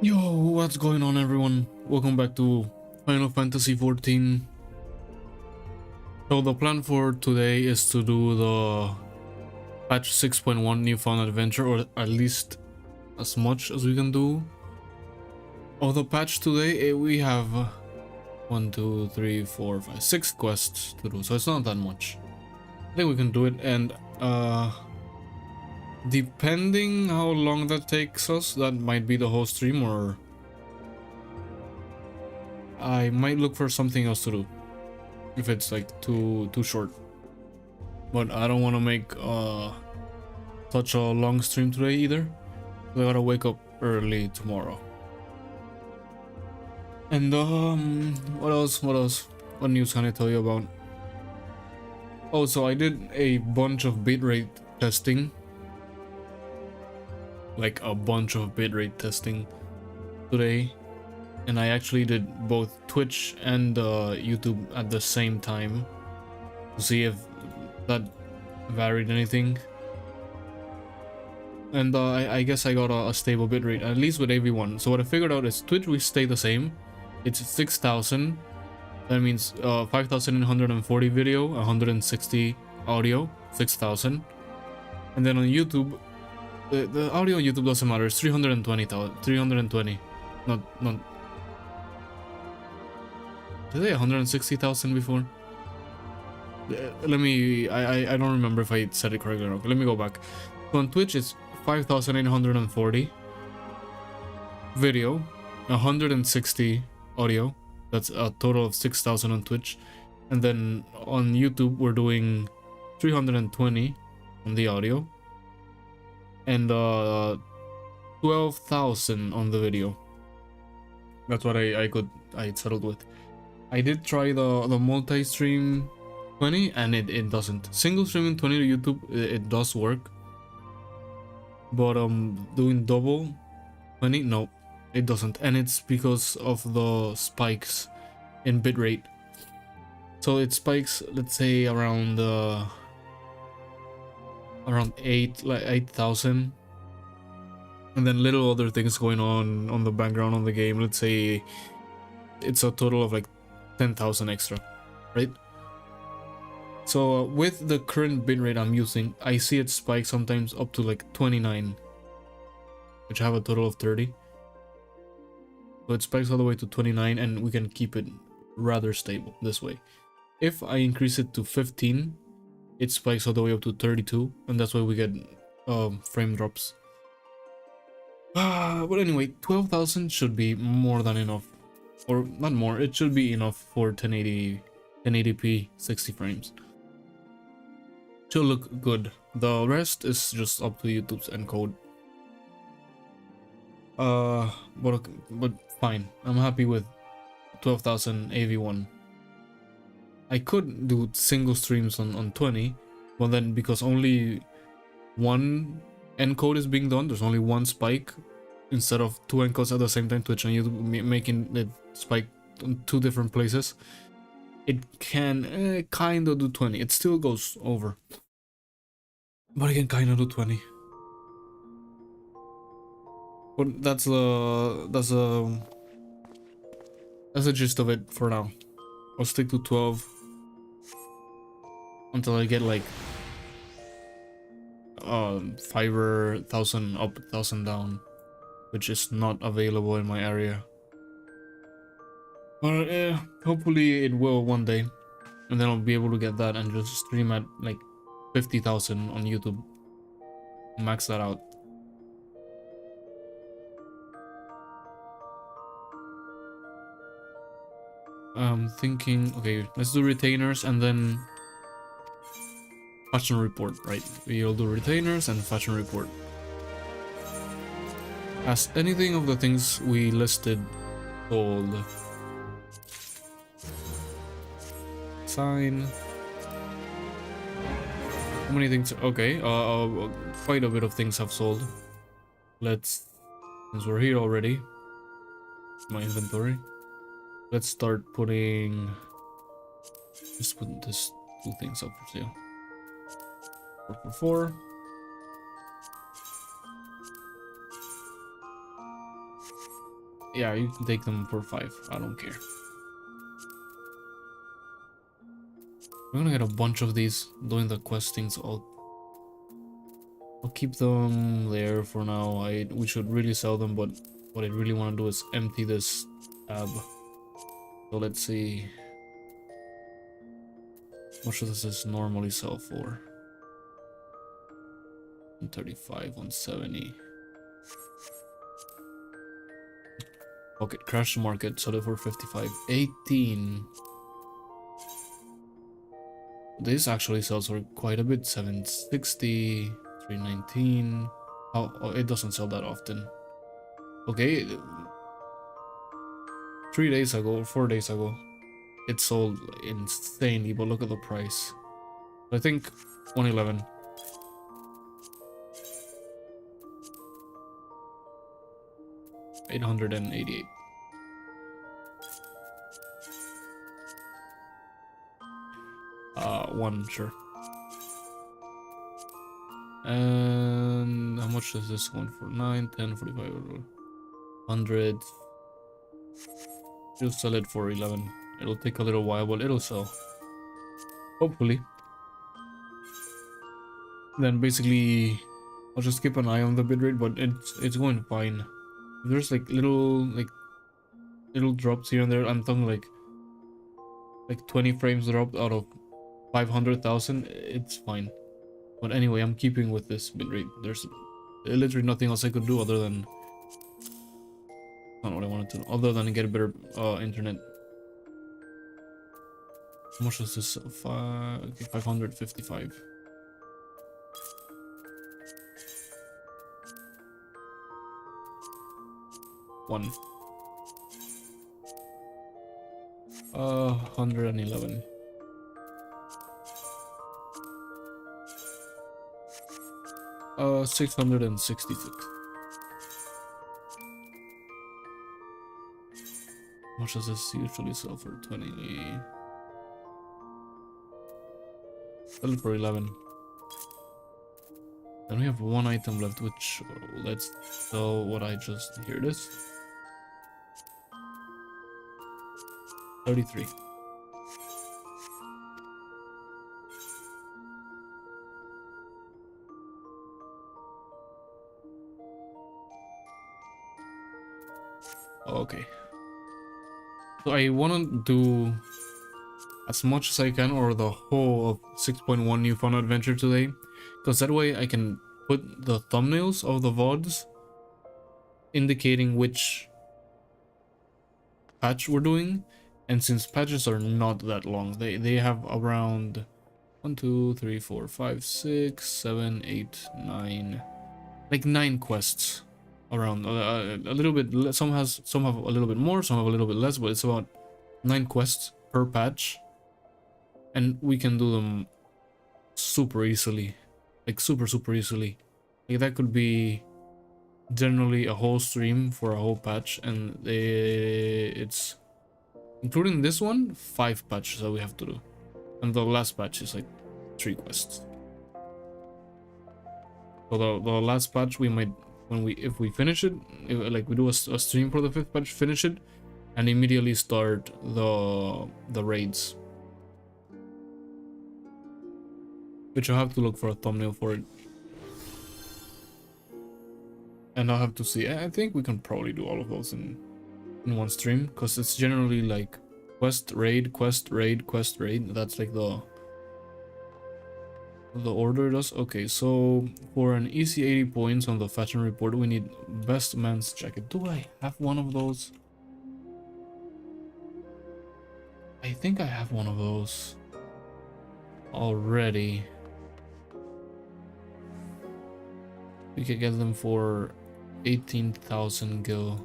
Yo, what's going on, everyone? Welcome back to Final Fantasy XIV. So the plan for today is to do the patch 6.1 Newfound adventure, or at least as much as we can do. Of the patch today, we have 1, 2, 3, 4, 5, 6 quests to do, so it's not that much. I think we can do it, and depending how long that takes us, that might be the whole stream, or I might look for something else to do if it's like too short. But I don't want to make such a long stream today either. I gotta wake up early tomorrow. And what else? What news can I tell you about? Oh, so I did a bunch of bitrate testing. Like a bunch of bitrate testing today. And I actually did both Twitch and YouTube at the same time to see if that varied anything. And I guess I got a stable bitrate, at least with AV1. So what I figured out is Twitch will stay the same. It's 6,000. That means 5,840 video, 160 audio, 6,000. And then on YouTube, the audio on YouTube doesn't matter. It's 320. Not. Did they 160,000 before? Let me. I don't remember if I said it correctly or not. Let me go back. So on Twitch, it's 5,840 video, 160 audio. That's a total of 6,000 on Twitch. And then on YouTube, we're doing 320 on the audio and 12,000 on the video. That's what I settled with. I did try the multi-stream 20 and it doesn't. Single streaming 20 to YouTube, it does work. But doing double 20, no, it doesn't. And it's because of the spikes in bitrate. So it spikes, let's say around 8,000. And then little other things going on the background on the game. Let's say it's a total of like 10,000 extra, right? So with the current bitrate I'm using, I see it spike sometimes up to like 29, which I have a total of 30. So it spikes all the way to 29, and we can keep it rather stable this way. If I increase it to 15, it spikes all the way up to 32, and that's why we get frame drops. But anyway, 12,000 should be more than enough. Or not more, it should be enough for 1080p 60 frames. Should look good. The rest is just up to YouTube's encode. But fine. I'm happy with 12,000 AV1. I could do single streams on 20, but then because only one encode is being done, there's only one spike instead of two encodes at the same time. Twitch and YouTube making it spike on two different places. It can kind of do 20. It still goes over, but I can kind of do 20. But that's the gist of it for now. I'll stick to 12 until I get like 5,000 up, 1,000 down, which is not available in my area. But hopefully it will one day, and then I'll be able to get that and just stream at like 50,000 on YouTube. Max that out. I'm thinking, okay, let's do retainers and then fashion report, right? We'll do retainers and fashion report. Has anything of the things we listed sold? Sign. How many things? Okay, quite a bit of things have sold. Let's, since we're here already, my inventory. Let's start putting, just put this two things up for sale. 4 for 4. Yeah, you can take them for 5. I don't care. We're gonna get a bunch of these doing the quest things. I'll keep them there for now. We should really sell them, but what I really want to do is empty this tab. So let's see. What should this normally sell for? 135, 170. Okay, crash the market, sold it for 55. 18. This actually sells for quite a bit. 760, 319. Oh, it doesn't sell that often. Okay, 3 days ago, 4 days ago, it sold insanely, but look at the price. I think 111. $888. One, sure. And how much is this one for? 9, 10, 45, 100. You'll sell it for 11. It'll take a little while, but it'll sell. Hopefully. Then basically, I'll just keep an eye on the bitrate, but it's going fine. If there's like little drops here and there, I'm talking like 20 frames dropped out of 500,000, it's fine. But anyway, I'm keeping with this bitrate. There's literally nothing else I could do other than not what I wanted to, other than get a better internet. How much is this? 555. One. 111. Uh, 666. How much does this usually sell for? 20. Sell it for 11. Then we have one item left, which let's sell what I just hear this. 33. Okay. So I want to do as much as I can, or the whole of 6.1 Newfound Adventure today, because that way I can put the thumbnails of the VODs indicating which patch we're doing. And since patches are not that long, they have around 1, 2, 3, 4, 5, 6, 7, 8, 9, like 9 quests around. A little bit. Some have a little bit more, some have a little bit less, but it's about 9 quests per patch, and we can do them super easily, like super easily. Like that could be generally a whole stream for a whole patch, and it's including this one 5 patches that we have to do, and the last patch is like 3 quests. So the last patch we might, if we finish it, like we do a stream for the 5th patch, finish it, and immediately start the raids, which I'll have to look for a thumbnail for it. And I'll have to see. I think we can probably do all of those in one stream, because it's generally like quest raid, quest raid, quest raid. That's like the order does. Okay, so for an easy 80 points on the fashion report, we need best man's jacket. Do I have one of those? I think I have one of those already. We could get them for 18,000 gil,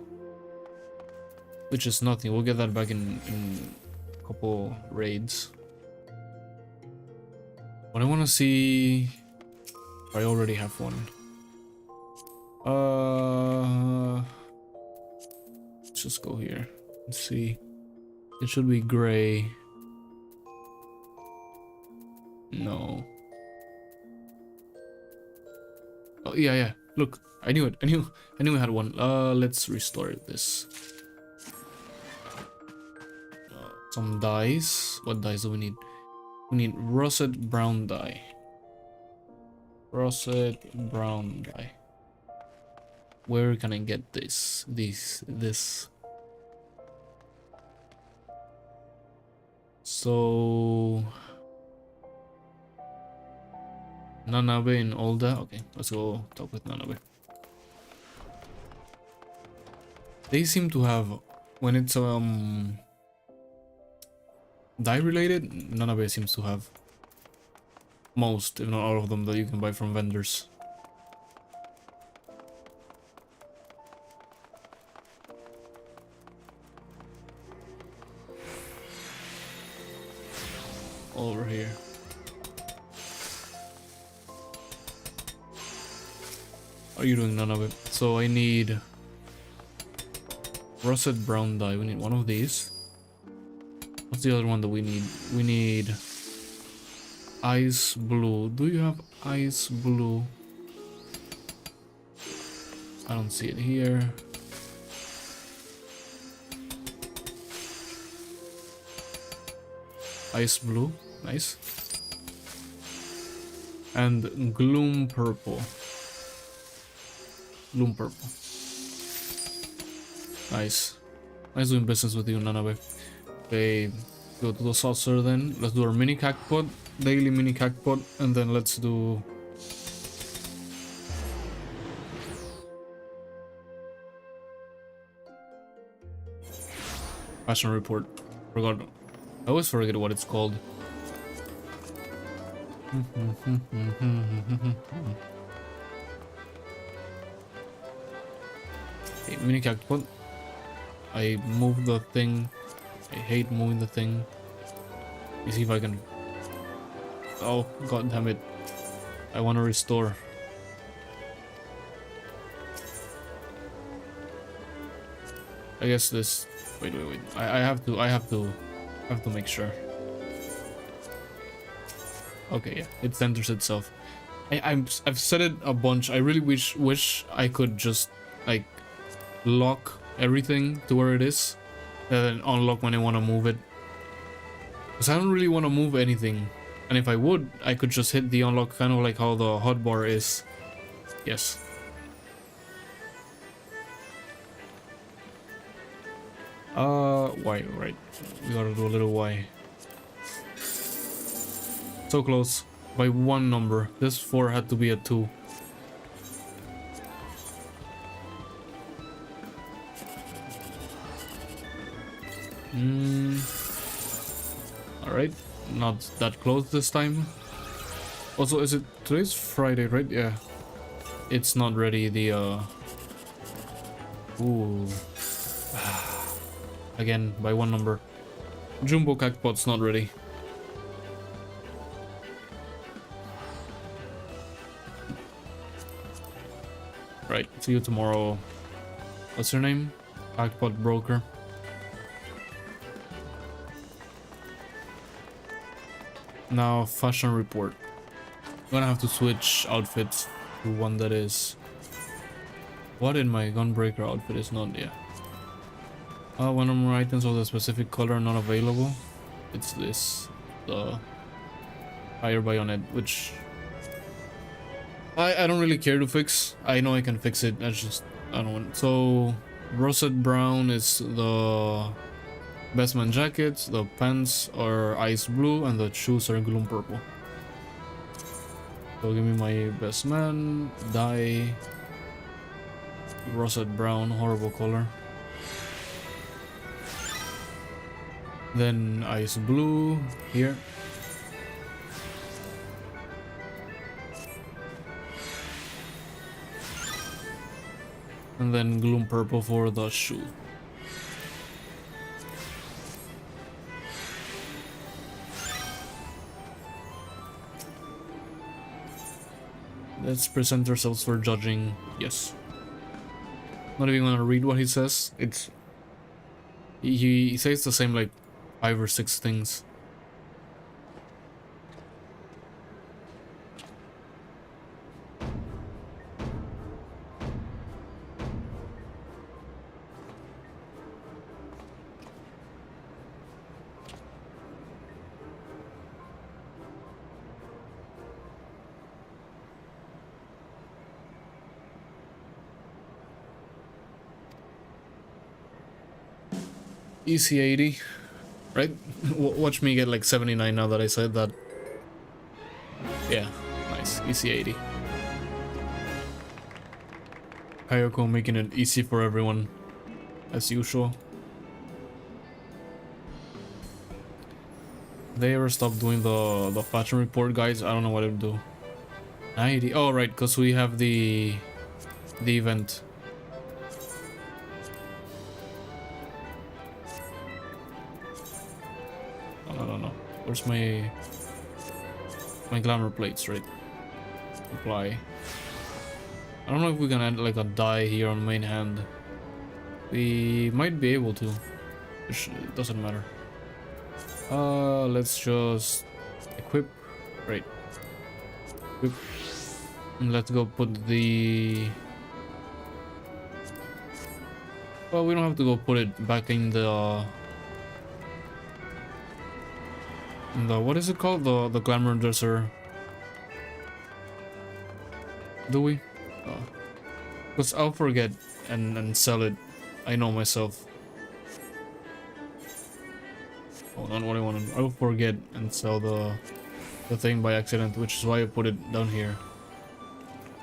which is nothing. We'll get that back in a couple raids. But I want to see if I already have one. Let's just go here and see. It should be gray. No. Oh yeah. Look, I knew it. I knew I had one. Let's restore this. some dyes. What dyes do we need? We need russet brown dye. Russet brown dye. Where can I get this? This. So Nanabe in Olda. Okay, let's go talk with Nanabe. They seem to have, when it's dye related, Nanabe seems to have most, if not all of them, that you can buy from vendors. Over here. Are you doing none of it? So I need russet brown dye. We need one of these. What's the other one that we need? We need ice blue. Do you have ice blue? I don't see it here. Ice blue, nice. And gloom purple. Gloom purple. Nice. Nice doing business with you, Nanabe. Okay, go to the saucer then. Let's do our mini cactpot, daily mini cactpot, and then let's do fashion report. Forgot. I always forget what it's called. Okay, mini cactpot. I moved the thing. I hate moving the thing. Let me see if I can. Oh, god damn it. I want to restore. I guess this. Wait. I have to make sure. Okay, yeah, it centers itself. I've said it a bunch. I really wish I could just like lock everything to where it is, and then unlock when I want to move it. Because I don't really want to move anything, and if I would, I could just hit the unlock, kind of like how the hotbar is. Yes. Y, right. We gotta do a little Y. So close. By one number. This 4 had to be a 2. Alright. Not that close this time. Also, is it... Today's Friday, right? Yeah. It's not ready, the, Ooh. Again, by one number. Jumbo Cactpot's not ready. Right, see you tomorrow. What's her name? Cactpot Broker. Now, fashion report. I'm gonna have to switch outfits to one that is... What in my Gunbreaker outfit is not yet? One or more items of the specific color not available. It's this, the higher bayonet, which I don't really care to fix. I know I can fix it. I don't want. So russet brown is the best man jackets. The pants are ice blue, and the shoes are gloom purple. So give me my best man dye. Russet brown, horrible color. Then ice blue here. And then gloom purple for the shoe. Let's present ourselves for judging. Yes. Not even gonna read what he says. He says the same like 5 or 6 things. EC 80, right? Watch me get like 79 now that I said that. Yeah, nice. EC 80. Kayoko making it easy for everyone, as usual. They ever stop doing the fashion report, guys? I don't know what to do. 90. Oh, right, because we have the event. I don't know. Where's my glamour plates, right? Apply. I don't know if we can add like a die here on main hand. We might be able to. It doesn't matter. Let's just equip. Right. Equip. And let's go put the... Well, we don't have to go put it back in the what is it called? The glamour dresser. Do we? Because I'll forget and sell it. I know myself. Hold on, what I want to... I'll forget and sell the thing by accident, which is why I put it down here.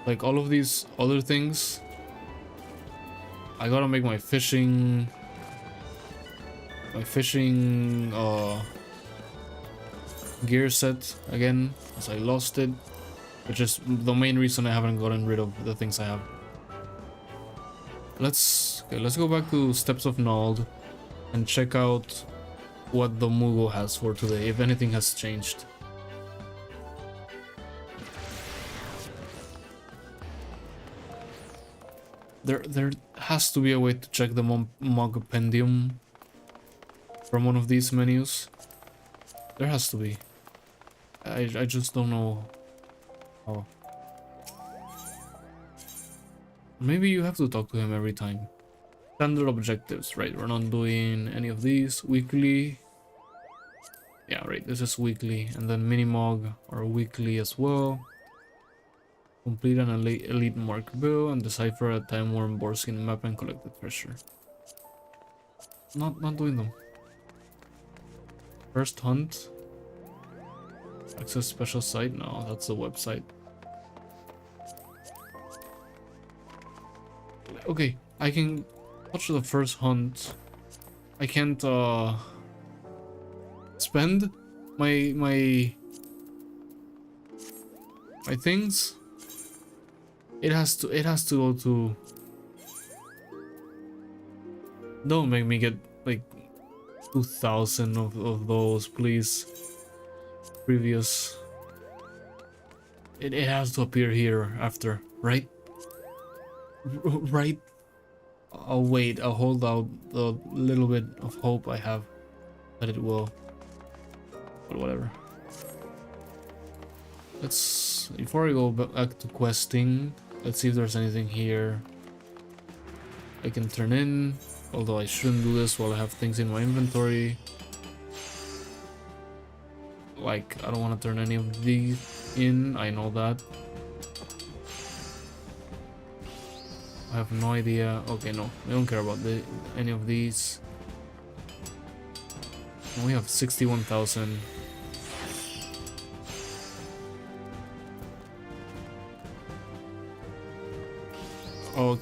Like all of these other things, I gotta make my fishing gear set again, as I lost it, which is the main reason I haven't gotten rid of the things I have. Let's go back to Steps of Nald and check out what the Mugo has for today, if anything has changed. There has to be a way to check the Mogopendium from one of these menus. There has to be. I just don't know how. Maybe you have to talk to him every time. Standard objectives, right? We're not doing any of these. Weekly. Yeah, right. This is weekly. And then Minimog are weekly as well. Complete an elite mark bill and decipher a time-worn Borskin map and collect the treasure. Not doing them. First hunt. Access special site? No, that's the website. Okay, I can watch the first hunt. I can't spend my things. It has to go to... Don't make me get like 2,000 of those, please. Previous. It has to appear here after, right? Right? I'll wait. I'll hold out the little bit of hope I have that it will. But whatever. Let's... Before I go back to questing, let's see if there's anything here I can turn in. Although I shouldn't do this while I have things in my inventory. Like, I don't want to turn any of these in. I know that. I have no idea. Okay, no, I don't care about any of these. And we have 61,000. I'll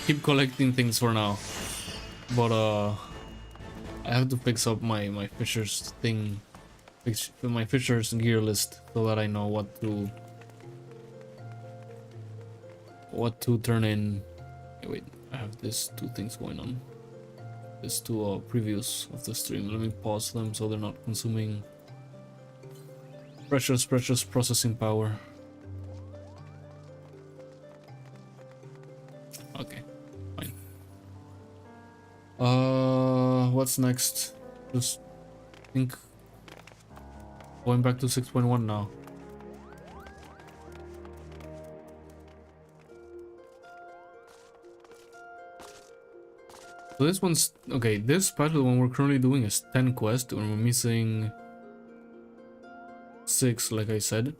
keep collecting things for now. But I have to fix up my Fisher's thing. My Fisher's gear list so that I know what to turn in. Okay, wait, I have these two things going on. These two previews of the stream. Let me pause them so they're not consuming precious processing power. Okay, fine. What's next? Just think going back to 6.1 now. So this one's okay. This battle one we're currently doing is 10 quests, and we're missing 6, like I said.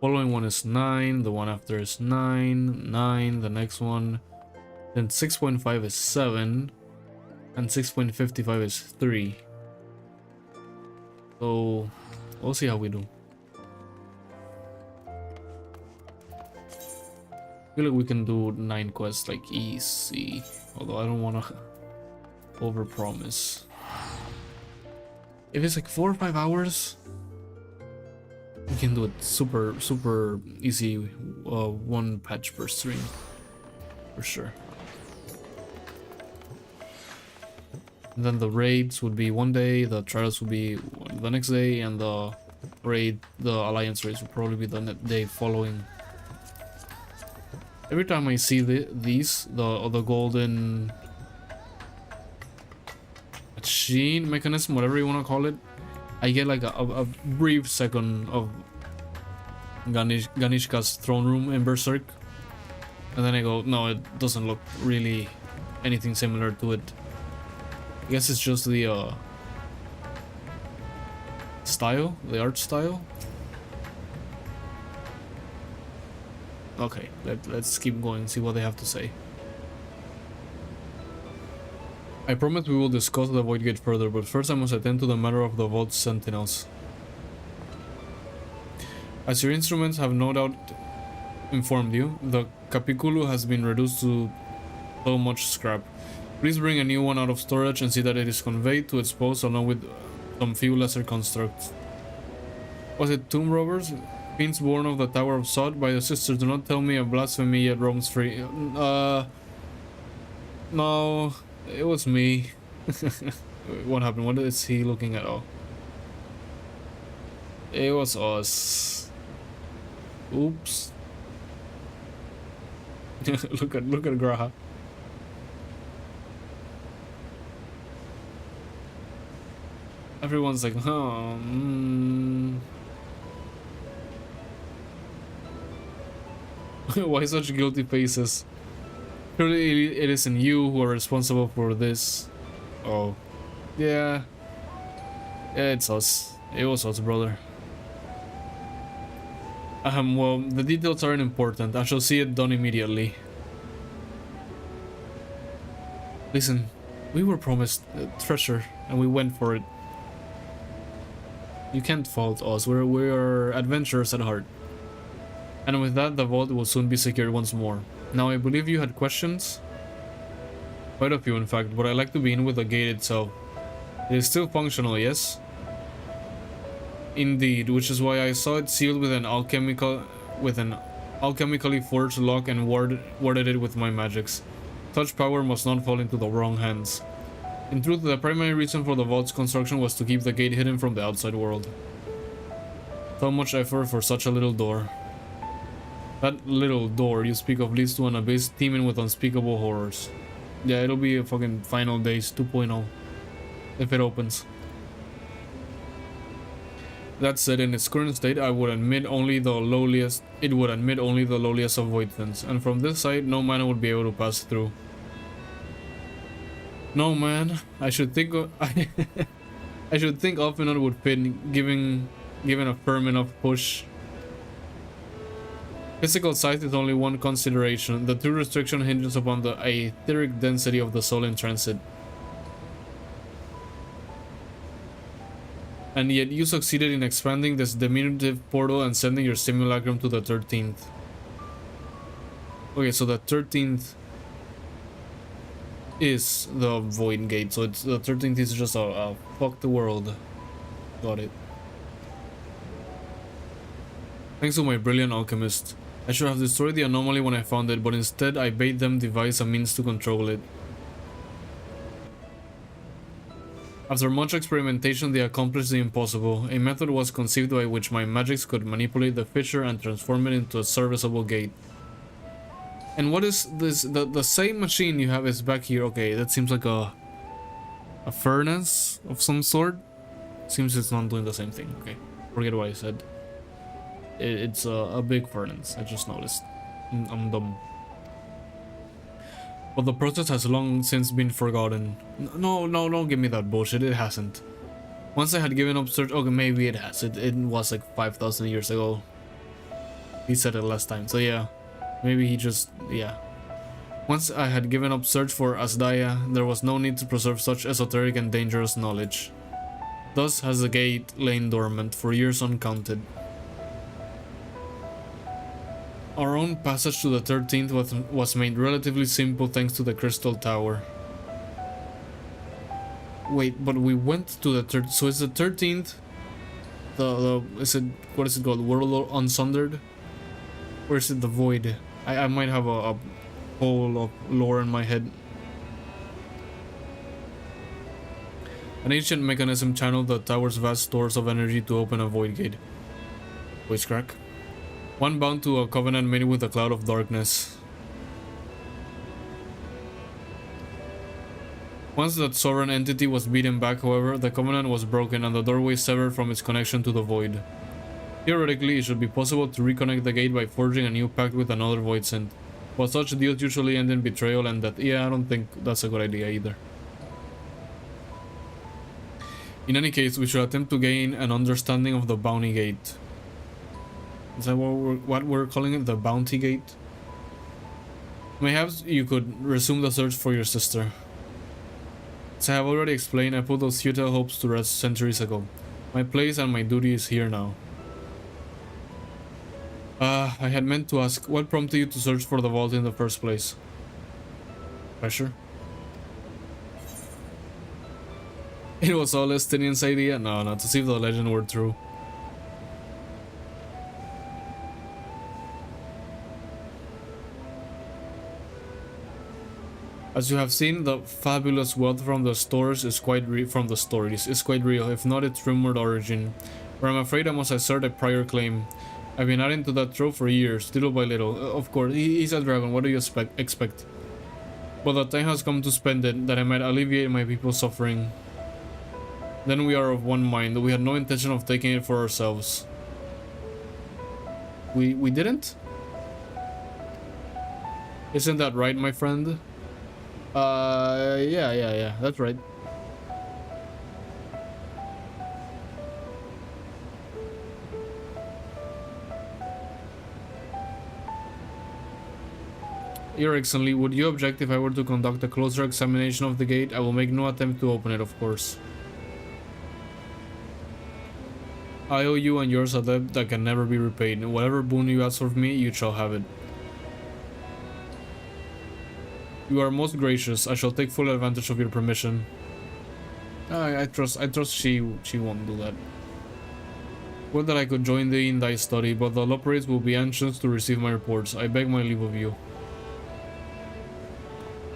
Following one is 9. The one after is 9. 9. The next one. Then 6.5 is 7. and 6.55 is 3. So we'll see how we do. I feel like we can do 9 quests like easy, although I don't want to overpromise. If it's like 4 or 5 hours, we can do it super easy, 1 patch per stream for sure. And then the raids would be 1 day, the trials would be the next day, and the alliance raids would probably be the day following. Every time I see the golden machine mechanism, whatever you want to call it, I get like a brief second of Ganishka's throne room in Berserk, and then I go, no, it doesn't look really anything similar to it. I guess it's just the style, the art style. Okay, let's keep going, see what they have to say. I promise we will discuss the Void Gate further, but first I must attend to the matter of the Vault Sentinels. As your instruments have no doubt informed you, the Capiculu has been reduced to so much scrap. Please bring a new one out of storage and see that it is conveyed to its post along with some few lesser constructs. Was it tomb robbers? Fiends born of the Tower of Sod? By the sisters, do not tell me a blasphemy yet roams free. No, it was me. What happened? What is he looking at? Oh, it was us. Oops. look at Graha. Everyone's like, huh. Why such guilty faces? Surely it isn't you who are responsible for this. Oh. Yeah. Yeah, it's us. It was us, brother. Well, the details aren't important. I shall see it done immediately. Listen, we were promised treasure, and we went for it. You can't fault us. We're adventurers at heart. And with that, the vault will soon be secured once more. Now, I believe you had questions? Quite a few, in fact, but I'd like to begin with the gate itself. It is still functional, yes? Indeed, which is why I saw it sealed with an alchemically forged lock and warded it with my magics. Such power must not fall into the wrong hands. In truth, the primary reason for the vault's construction was to keep the gate hidden from the outside world. So much effort for such a little door. That little door you speak of leads to an abyss teeming with unspeakable horrors. Yeah, it'll be a fucking Final Days 2.0 if it opens. That said, in its current state, it would admit only the lowliest of voidfins, and from this side, no man would be able to pass through. No man, I should think I should think often it would fit, given a firm enough push. Physical size is only one consideration. The true restriction hinges upon the etheric density of the soul in transit. And yet you succeeded in expanding this diminutive portal and sending your simulacrum to the 13th. Okay, so the 13th is the Void Gate, so it's, the 13th is just a fuck the world. Got it. Thanks to my brilliant alchemist. I should have destroyed the anomaly when I found it, but instead I bade them devise a means to control it. After much experimentation, they accomplished the impossible. A method was conceived by which my magics could manipulate the fissure and transform it into a serviceable gate. And what is this? The same machine you have is back here. Okay, that seems like a furnace of some sort. Seems it's not doing the same thing. Okay, forget what I said. It's a big furnace. I just noticed. I'm dumb. But the process has long since been forgotten. No, don't give me that bullshit. It hasn't. Once I had given up search. Okay, maybe it has. It was like 5,000 years ago. He said it last time. So yeah, maybe he just, yeah. Once I had given up search for Asdaya, there was no need to preserve such esoteric and dangerous knowledge. Thus has the gate lain dormant for years uncounted. Our own passage to the 13th was made relatively simple thanks to the Crystal Tower. Wait, but we went to the third. So is the 13th? What is it called? World Unsundered? Or is it the Void? I might have a whole of lore in my head. An ancient mechanism channeled the tower's vast stores of energy to open a void gate. Voice crack. One bound to a covenant made with a cloud of darkness. Once that sovereign entity was beaten back, however, the covenant was broken and the doorway severed from its connection to the void. Theoretically, it should be possible to reconnect the gate by forging a new pact with another void sent, but such deals usually end in betrayal and death. Yeah, I don't think that's a good idea either. In any case, we should attempt to gain an understanding of the bounty gate. Is that what we're calling it? The bounty gate? Perhaps you could resume the search for your sister. As I have already explained, I put those futile hopes to rest centuries ago. My place and my duty is here now. I had meant to ask, what prompted you to search for the vault in the first place? Pressure? It was all Estinian's idea? No, not to see if the legend were true. As you have seen, the fabulous wealth from the stores is quite from the stories is quite real, if not its rumored origin. But I'm afraid I must assert a prior claim. I've been adding to that trove for years, little by little. Of course, he's a dragon. What do you expect? But the time has come to spend it, that I might alleviate my people's suffering. Then we are of one mind. We had no intention of taking it for ourselves. We didn't? Isn't that right, my friend? Yeah, that's right. Your Excellency, would you object if I were to conduct a closer examination of the gate? I will make no attempt to open it, of course. I owe you and yours a debt that can never be repaid. Whatever boon you ask of me, you shall have it. You are most gracious. I shall take full advantage of your permission. I trust she won't do that. Would that I could join thee in thy study, but the Loporrites will be anxious to receive my reports. I beg my leave of you.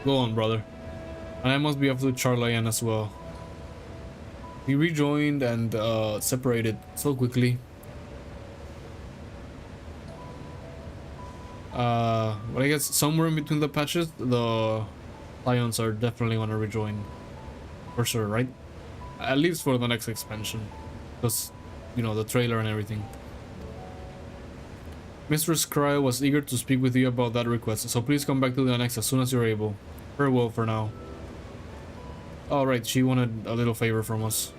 Go on, brother. And I must be off to Charlayan as well. We rejoined and separated so quickly. But I guess somewhere in between the patches, the Lions are definitely gonna rejoin. For sure, right? At least for the next expansion. Because, you know, the trailer and everything. Mistress Cry was eager to speak with you about that request, so please come back to the annex as soon as you're able. Farewell for now. Alright, she wanted a little favor from us.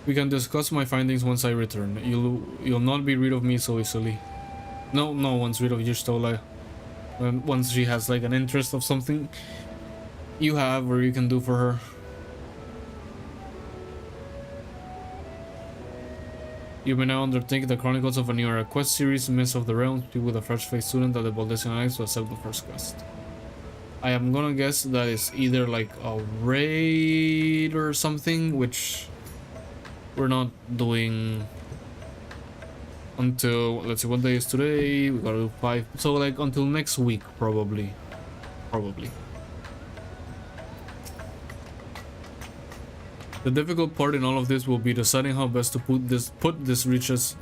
We can discuss my findings once I return. You'll not be rid of me so easily. No one's rid of Y'shtola. Once she has like an interest of something you have or you can do for her. You may now undertake the Chronicles of a New Era quest series, Mists of the Realms, speak with a fresh-faced student at the Baldessian Annex to accept the first quest. I am gonna guess that is either like a raid or something, which we're not doing until, let's see, what day is today? We gotta do 5, so like until next week, probably. The difficult part in all of this will be deciding how best to put this riches.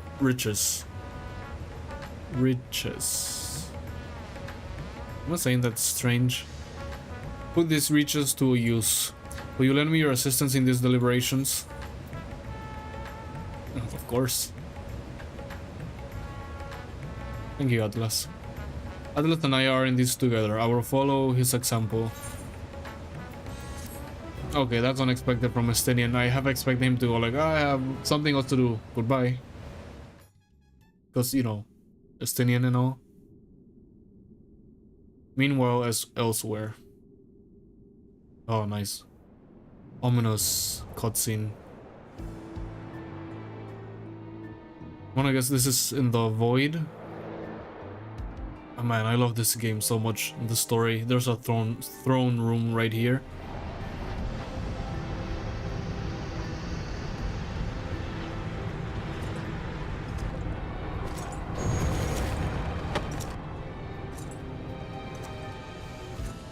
I'm not saying that's strange. Put these riches to use. Will you lend me your assistance in these deliberations? Of course. Thank you, Atlas. Atlas and I are in this together. I will follow his example. Okay, that's unexpected from Estinian. I have expected him to go like, I have something else to do. Goodbye. Because, you know, Estinian and all. Meanwhile, as elsewhere. Oh, nice. Ominous cutscene. Well, I guess this is in the void. Oh man, I love this game so much. The story. There's a throne room right here.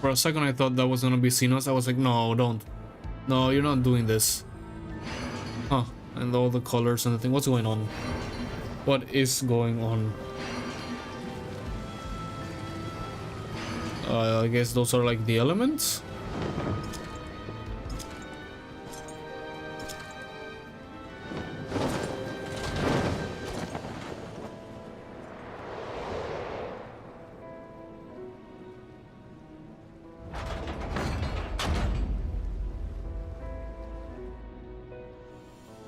For a second I thought that was gonna be Xenos. I was like, no, don't. No, you're not doing this. Huh. And all the colors and the thing. What's going on? What is going on? I guess those are like the elements?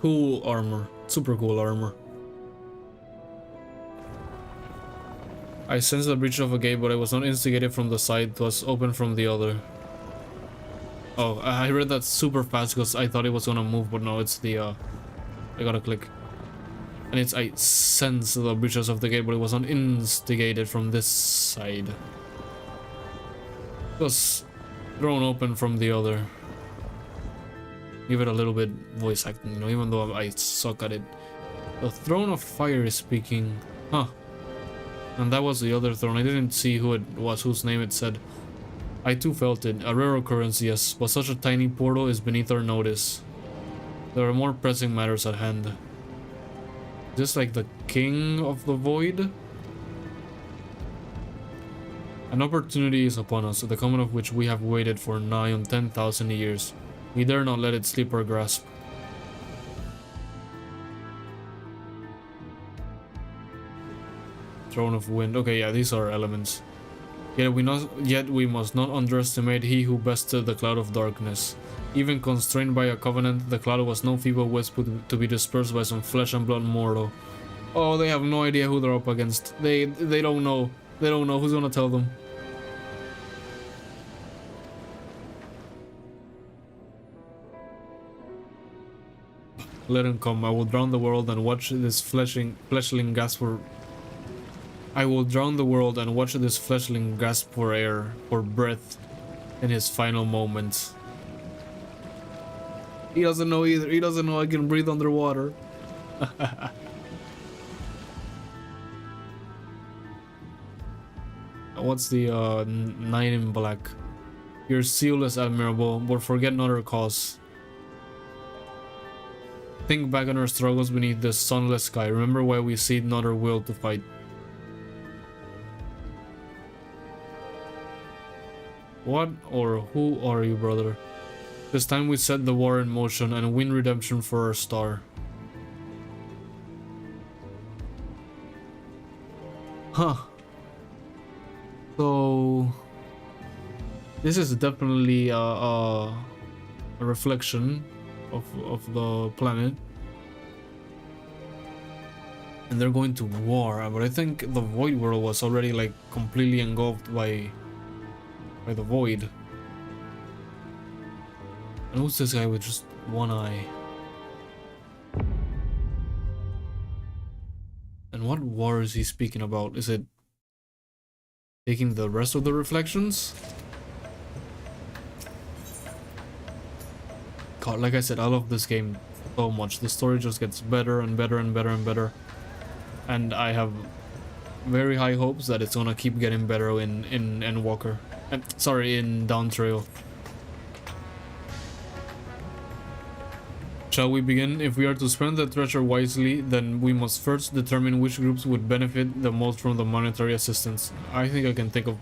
Cool armor. Super cool armor. I sensed the breach of a gate, but I was not instigated from the side. It was open from the other. Oh, I read that super fast because I thought it was gonna move, but no, it's the, I gotta click. And it's, I sense the breaches of the gate, but it was not instigated from this side. It was thrown open from the other. Give it a little bit voice acting, you know, even though I suck at it. The Throne of Fire is speaking. Huh. And that was the other throne. I didn't see who it was, whose name it said. I too felt it. A rare occurrence, yes, but such a tiny portal is beneath our notice. There are more pressing matters at hand. Just like the King of the Void? An opportunity is upon us, the coming of which we have waited for nigh on 10,000 years. We dare not let it slip our grasp. Throne of Wind. Okay, yeah, these are elements. Yet we must not underestimate he who bested the cloud of darkness. Even constrained by a covenant, the cloud was no feeble wisp to be dispersed by some flesh and blood mortal. Oh, they have no idea who they're up against. They don't know. They don't know. Who's gonna tell them? Let him come. I will drown the world and watch this fleshling gasp for... I will drown the world and watch this fleshling gasp for air, for breath, in his final moments. He doesn't know either. He doesn't know I can breathe underwater. What's the Knight in Black? Your seal is admirable, but forget not our cause. Think back on our struggles beneath the sunless sky. Remember why we cede not our will to fight. What or who are you, brother? This time we set the war in motion and win redemption for our star. Huh. So... this is definitely a reflection of the planet. And they're going to war, but I think the Void World was already like completely engulfed by the Void. And who's this guy with just one eye? And what war is he speaking about? Is it taking the rest of the reflections? God, like I said, I love this game so much. The story just gets better and better and better and better. And I have very high hopes that it's gonna keep getting better in Endwalker. Sorry, in Downtrail. Shall we begin? If we are to spend the treasure wisely, then we must first determine which groups would benefit the most from the monetary assistance. I think I can think of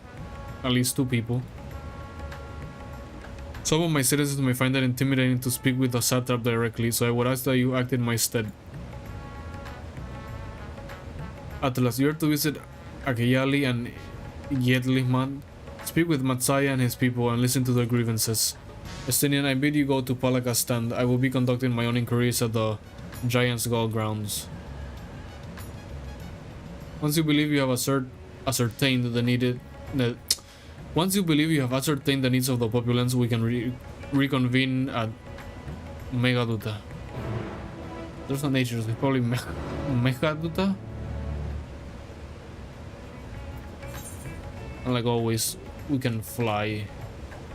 at least 2 people. Some of my citizens may find it intimidating to speak with the satrap directly, so I would ask that you act in my stead. Atlas, you are to visit Akeyali and Yedlihman. Speak with Matsaya and his people and listen to their grievances. Estinian, I bid you go to Palaka's stand. I will be conducting my own inquiries at the Giant's Gull grounds. Once you believe you have ascertained the needed... The, once you believe you have ascertained the needs of the populace, we can reconvene at Megaduta. There's no nature, it's probably Megaduta? And like always, we can fly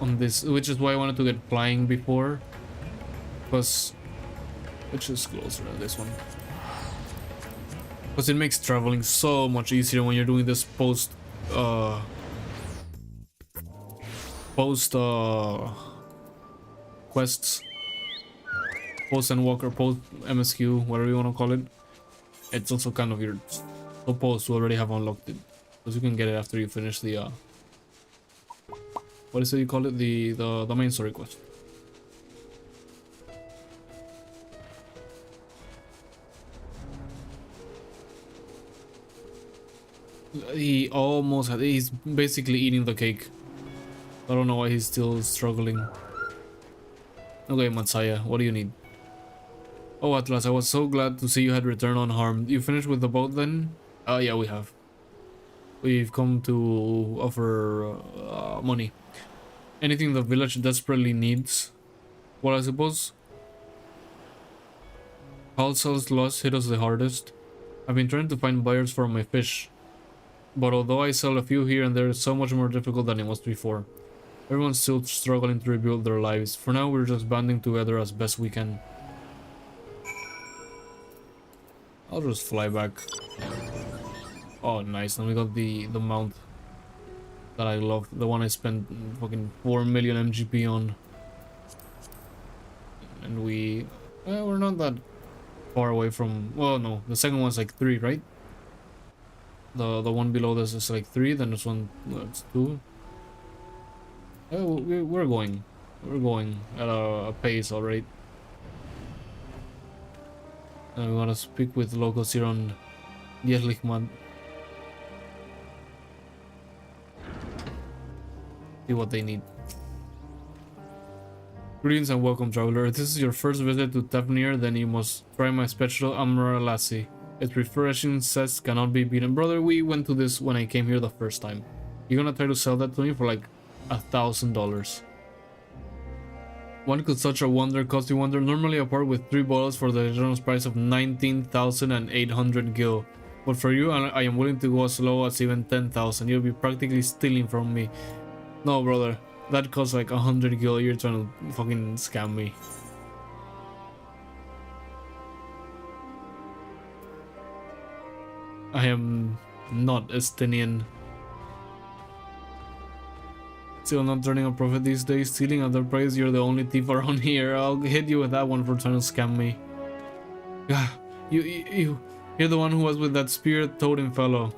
on this, which is why I wanted to get flying before. Because... which is closer than this one. Because it makes traveling so much easier when you're doing this post quests, post Endwalker, post MSQ, whatever you want to call it. It's also kind of you're supposed to already have unlocked it, because you can get it after you finish the what is it you call it, the main story quest. He almost had, he's basically eating the cake. I don't know why he's still struggling. Okay, Matsaya, what do you need? Oh, Atlas, I was so glad to see you had returned unharmed. You finished with the boat then? Yeah, we have. We've come to offer money. Anything the village desperately needs. Well, I suppose Halsal's loss hit us the hardest. I've been trying to find buyers for my fish. But although I sell a few here and there, it's so much more difficult than it was before. Everyone's still struggling to rebuild their lives. For now, we're just banding together as best we can. I'll just fly back. Oh, nice. And we got the mount that I love. The one I spent fucking 4 million MGP on. And we're not that far away from... well, no. The second one's like 3, right? The one below this is like 3, then this one, that's 2. Oh, we're going at a pace, alright. And we want to speak with locals here on Yerlichmad. See what they need. Greetings and welcome, traveler. If this is your first visit to Tavnir, then you must try my special Amra Lassi. Its refreshing zest cannot be beaten. Brother, we went to this when I came here the first time. You're gonna try to sell that to me for like $1,000. What could such a wonder cost you wonder? Normally a part with 3 bottles for the generous price of 19,800 gil. But for you, I am willing to go as low as even 10,000. You'll be practically stealing from me. No, brother. That costs like 100 gil. You're trying to fucking scam me. I am not Estinian. Still not turning a profit these days. Stealing at the price, you're the only thief around here. I'll hit you with that one for trying to scam me. Yeah, you're the one who was with that spirit totem fellow.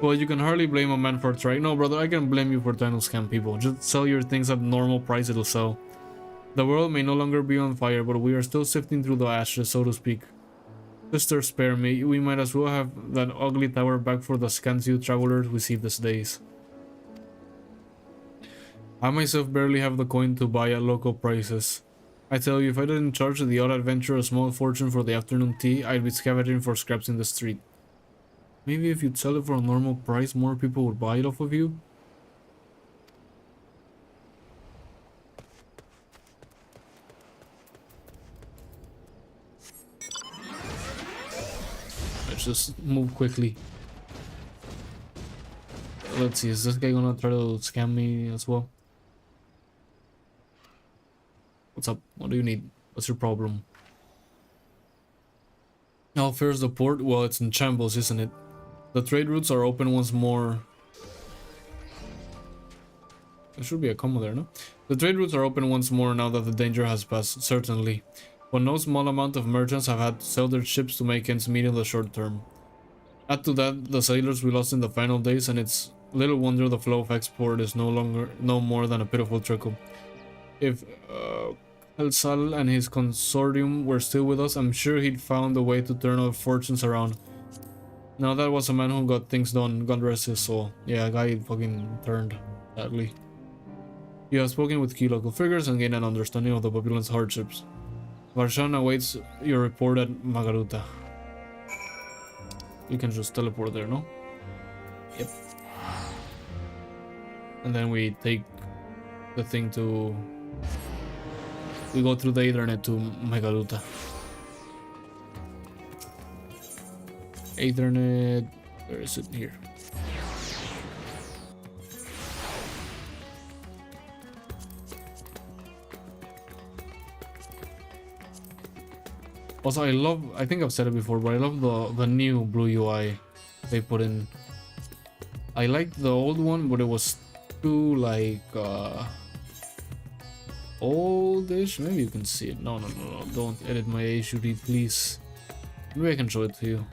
Well, you can hardly blame a man for trying. No, brother, I can blame you for trying to scam people. Just sell your things at normal price, it'll sell. The world may no longer be on fire, but we are still sifting through the ashes, so to speak. Sister, spare me. We might as well have that ugly tower back for the scant you travelers we see these days. I myself barely have the coin to buy at local prices. I tell you, if I didn't charge the odd adventurer a small fortune for the afternoon tea, I'd be scavenging for scraps in the street. Maybe if you'd sell it for a normal price, more people would buy it off of you? Let's just move quickly. Let's see, is this guy gonna try to scam me as well? What's up? What do you need? What's your problem? How fares the port? Well, it's in shambles, isn't it? The trade routes are open once more. There should be a comma there, no? The trade routes are open once more now that the danger has passed, certainly. But no small amount of merchants have had to sell their ships to make ends meet in the short term. Add to that the sailors we lost in the final days, and it's little wonder the flow of export is no more than a pitiful trickle. If Halsal and his consortium were still with us, I'm sure he'd found a way to turn our fortunes around. Now that was a man who got things done, God rest his soul. Yeah, guy fucking turned, sadly. You have spoken with key local figures and gained an understanding of the populace hardships. Varshan awaits your report at Magaruta. You can just teleport there, no? Yep. And then we take the thing to... We go through the Ethernet to Megaluta. Ethernet... Where is it? Here. Also, I think I've said it before, but I love the new blue UI they put in. I liked the old one, but it was too like oldish. Maybe you can see it. No, don't edit my HUD, please. Maybe I can show it to you.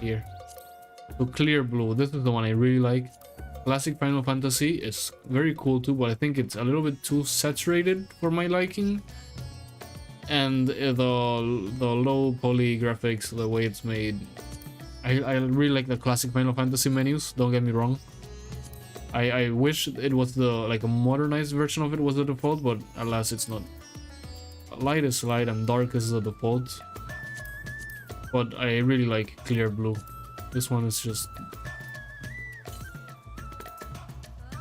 Here. So clear blue. This is the one I really like. Classic Final Fantasy is very cool too, but I think it's a little bit too saturated for my liking. And the low poly graphics, the way it's made, I really like the classic Final Fantasy menus. Don't get me wrong. I wish it was like a modernized version of it was the default, but alas, it's not. Light is light and dark is the default. But I really like clear blue. This one is just...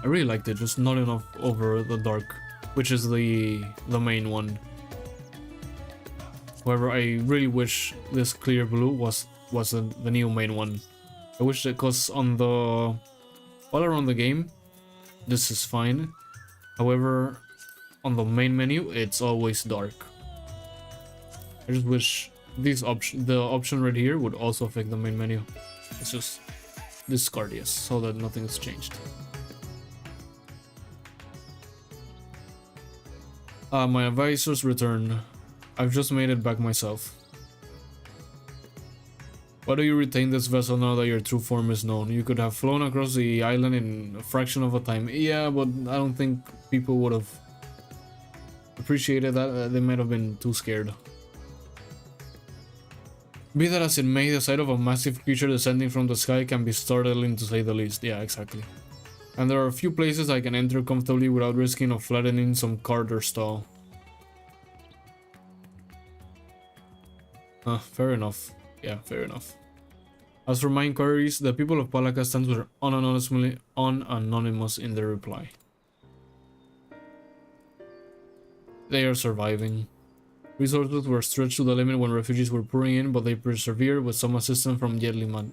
I really liked it, just not enough over the dark, which is the main one. However, I really wish this clear blue was the new main one. I wish that, because on the all around the game, this is fine. However, on the main menu, it's always dark. I just wish the option right here would also affect the main menu. It's just discard yes, so that nothing has changed. My advisor's return. I've just made it back myself. Why do you retain this vessel now that your true form is known? You could have flown across the island in a fraction of a time. Yeah, but I don't think people would have appreciated that. They might have been too scared. Be that as it may, the sight of a massive creature descending from the sky can be startling to say the least. Yeah, exactly. And there are a few places I can enter comfortably without risking of flattening some cart or stall. Fair enough. Yeah, fair enough. As for my inquiries, the people of Palakastan were unanimous in their reply. They are surviving. Resources were stretched to the limit when refugees were pouring in, but they persevered with some assistance from Yedliman.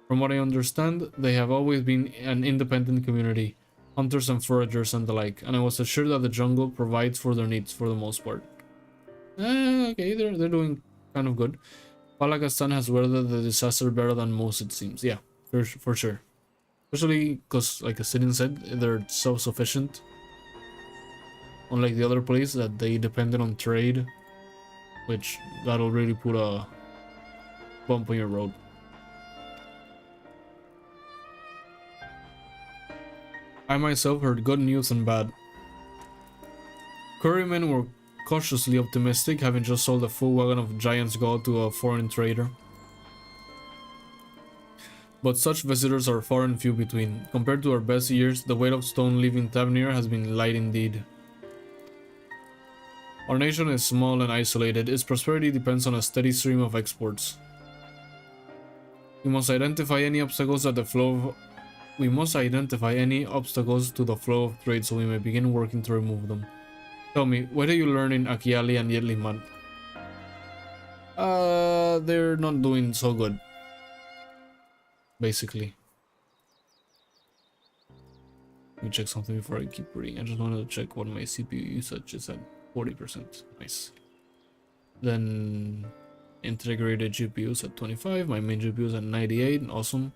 From what I understand, they have always been an independent community, hunters and foragers and the like, and I was assured that the jungle provides for their needs for the most part. Okay, they're doing kind of good. Palakastan has weathered the disaster better than most, it seems. Yeah, for sure. Especially because, like Asydin said, they're self-sufficient. Unlike the other place that they depended on trade, which that'll really put a bump on your road. I myself heard good news and bad. Currymen were cautiously optimistic, having just sold a full wagon of Giant's Gold to a foreign trader. But such visitors are far and few between. Compared to our best years, the weight of stone leaving Tavnir has been light indeed. Our nation is small and isolated. Its prosperity depends on a steady stream of exports. We must identify any obstacles to the flow of trade so we may begin working to remove them. Tell me, what do you learn in Akiali and Yedliman? They're not doing so good. Basically. Let me check something before I keep reading. I just wanted to check what my CPU usage is at. 40%. Nice. Then integrated GPUs at 25. My main GPU is at 98. Awesome.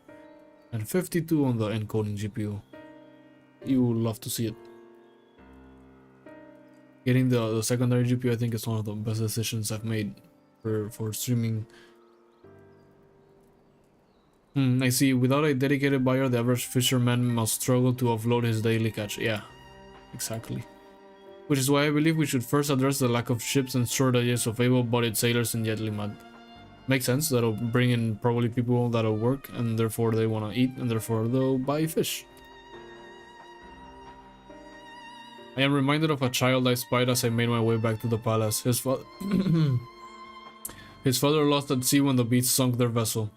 And 52 on the encoding GPU. You will love to see it. Getting the secondary GPU, I think, is one of the best decisions I've made for streaming. I see. Without a dedicated buyer, the average fisherman must struggle to offload his daily catch. Yeah, exactly. Which is why I believe we should first address the lack of ships and shortages of able-bodied sailors in Yedlimat. Makes sense, that'll bring in probably people that'll work, and therefore they want to eat, and therefore they'll buy fish. I am reminded of a child I spied as I made my way back to the palace. His father lost at sea when the beast sunk their vessel.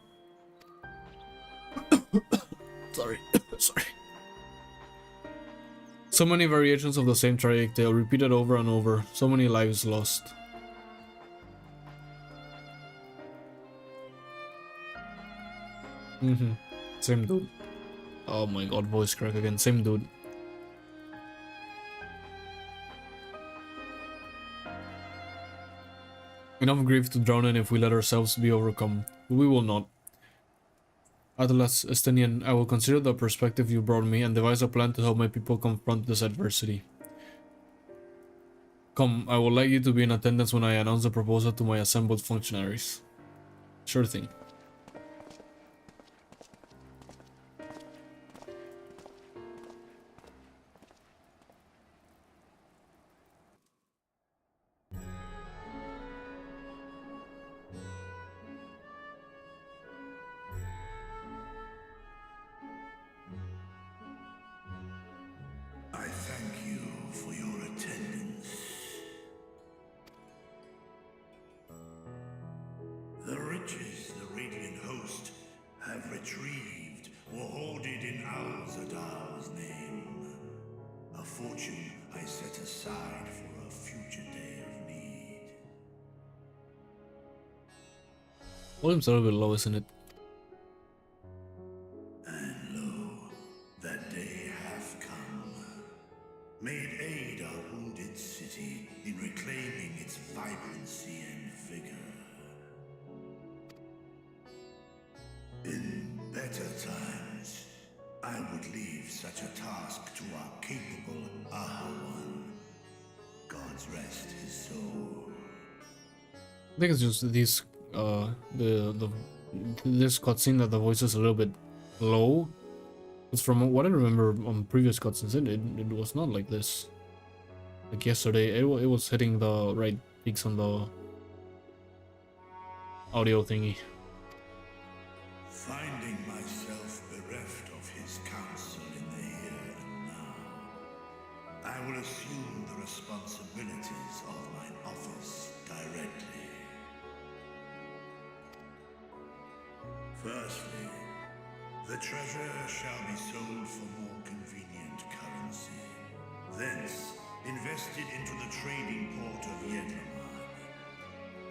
Sorry. Sorry. So many variations of the same tragic tale, repeated over and over. So many lives lost. Same dude. Oh my god, voice crack again. Same dude. Enough grief to drown in if we let ourselves be overcome. We will not. Atlas, Estinian, I will consider the perspective you brought me and devise a plan to help my people confront this adversity. Come, I would like you to be in attendance when I announce the proposal to my assembled functionaries. Sure thing. I thank you for your attendance. The riches the Radiant Host have retrieved were hoarded in Al-Zadar's name. A fortune I set aside for a future day of need. Volume's a little bit low, isn't it? And lo, that day hath come. Made aid our wounded city in reclaiming its vibrancy and vigor. In better times, I would leave such a task to our capable Ahawan. God's rest his soul. I think it's just these this cutscene that the voice is a little bit low. It's from what I remember on previous cutscenes. It was not like this. Like yesterday, it was hitting the right peaks on the audio thingy. Finding myself bereft of his counsel in the here and now, I will assume the responsibilities of mine office directly. Firstly, the treasure shall be sold for more convenient currency. Thence, invested into the trading port of Yedlamar.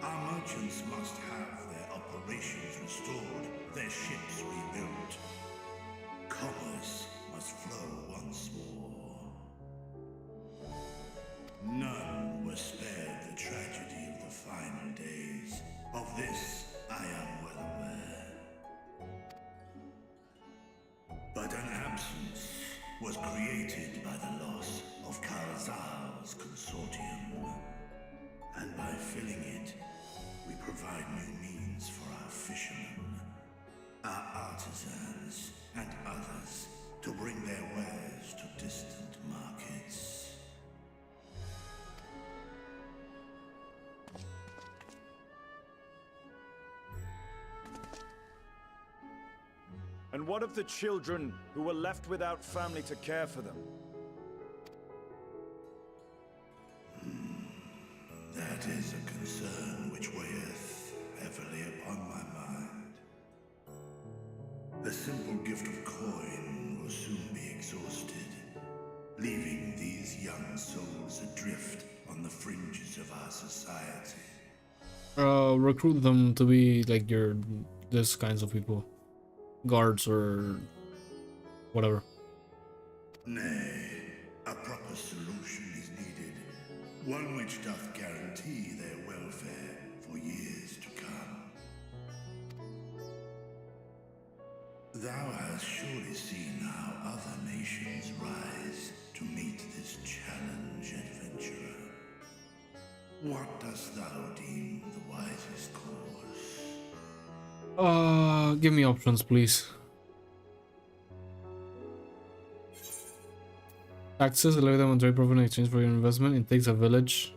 Our merchants must have their operations restored, their ships rebuilt. Commerce must flow once more. None were spared the tragedy of the final days. Of this, I am well aware. But an absence was created by the loss of Karazal's consortium. And by filling it, we provide new means for our fishermen, our artisans, and others to bring their wares to distant markets. And what of the children who were left without family to care for them? That is a concern which weigheth heavily upon my mind. The simple gift of coin will soon be exhausted, leaving these young souls adrift on the fringes of our society. Recruit them to be like this kinds of people. Guards or whatever. Nay, a proper solution is needed, one which doth guarantee their welfare for years to come. Thou hast surely seen how other nations rise to meet this challenge, adventurer. What dost thou deem the wisest course? Give me options, please. Taxes, levy them on trade profit in exchange for your investment. It takes a village.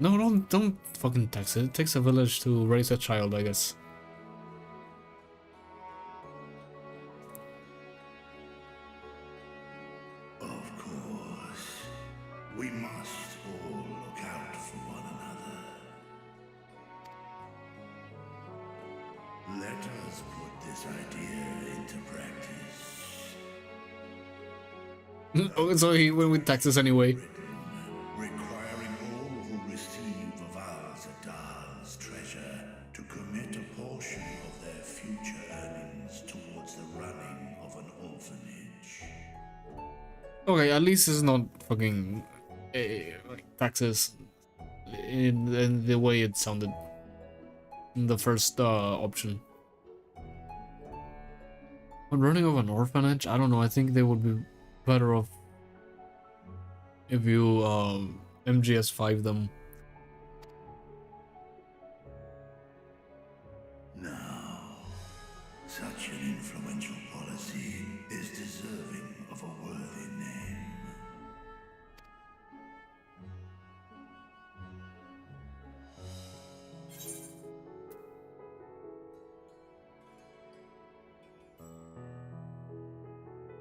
No, don't fucking tax it. It takes a village to raise a child, I guess. Let us put this idea into practice. Oh, so he went with taxes anyway. Requiring all who receive Val's treasure to commit a portion of their future earnings towards the running of an orphanage. Okay, at least it's not fucking like taxes in the way it sounded in the first option. But running of an orphanage, I don't know. I think they would be better off if you MGS5 them. Now, such an influential policy is deserving of a worthy name.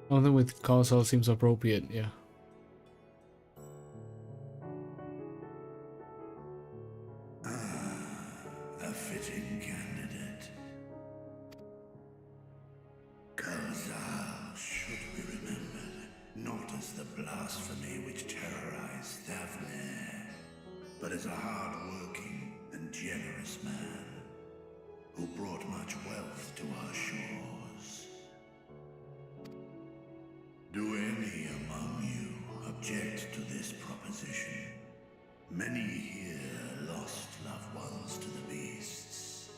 Something with causal seems appropriate, yeah. A fitting candidate. Karzal should be remembered, not as the blasphemy which terrorized Thavne, but as a hard-working and generous man who brought much wealth to our shores. Do any among you object to this proposition? Many here lost loved ones to the beasts.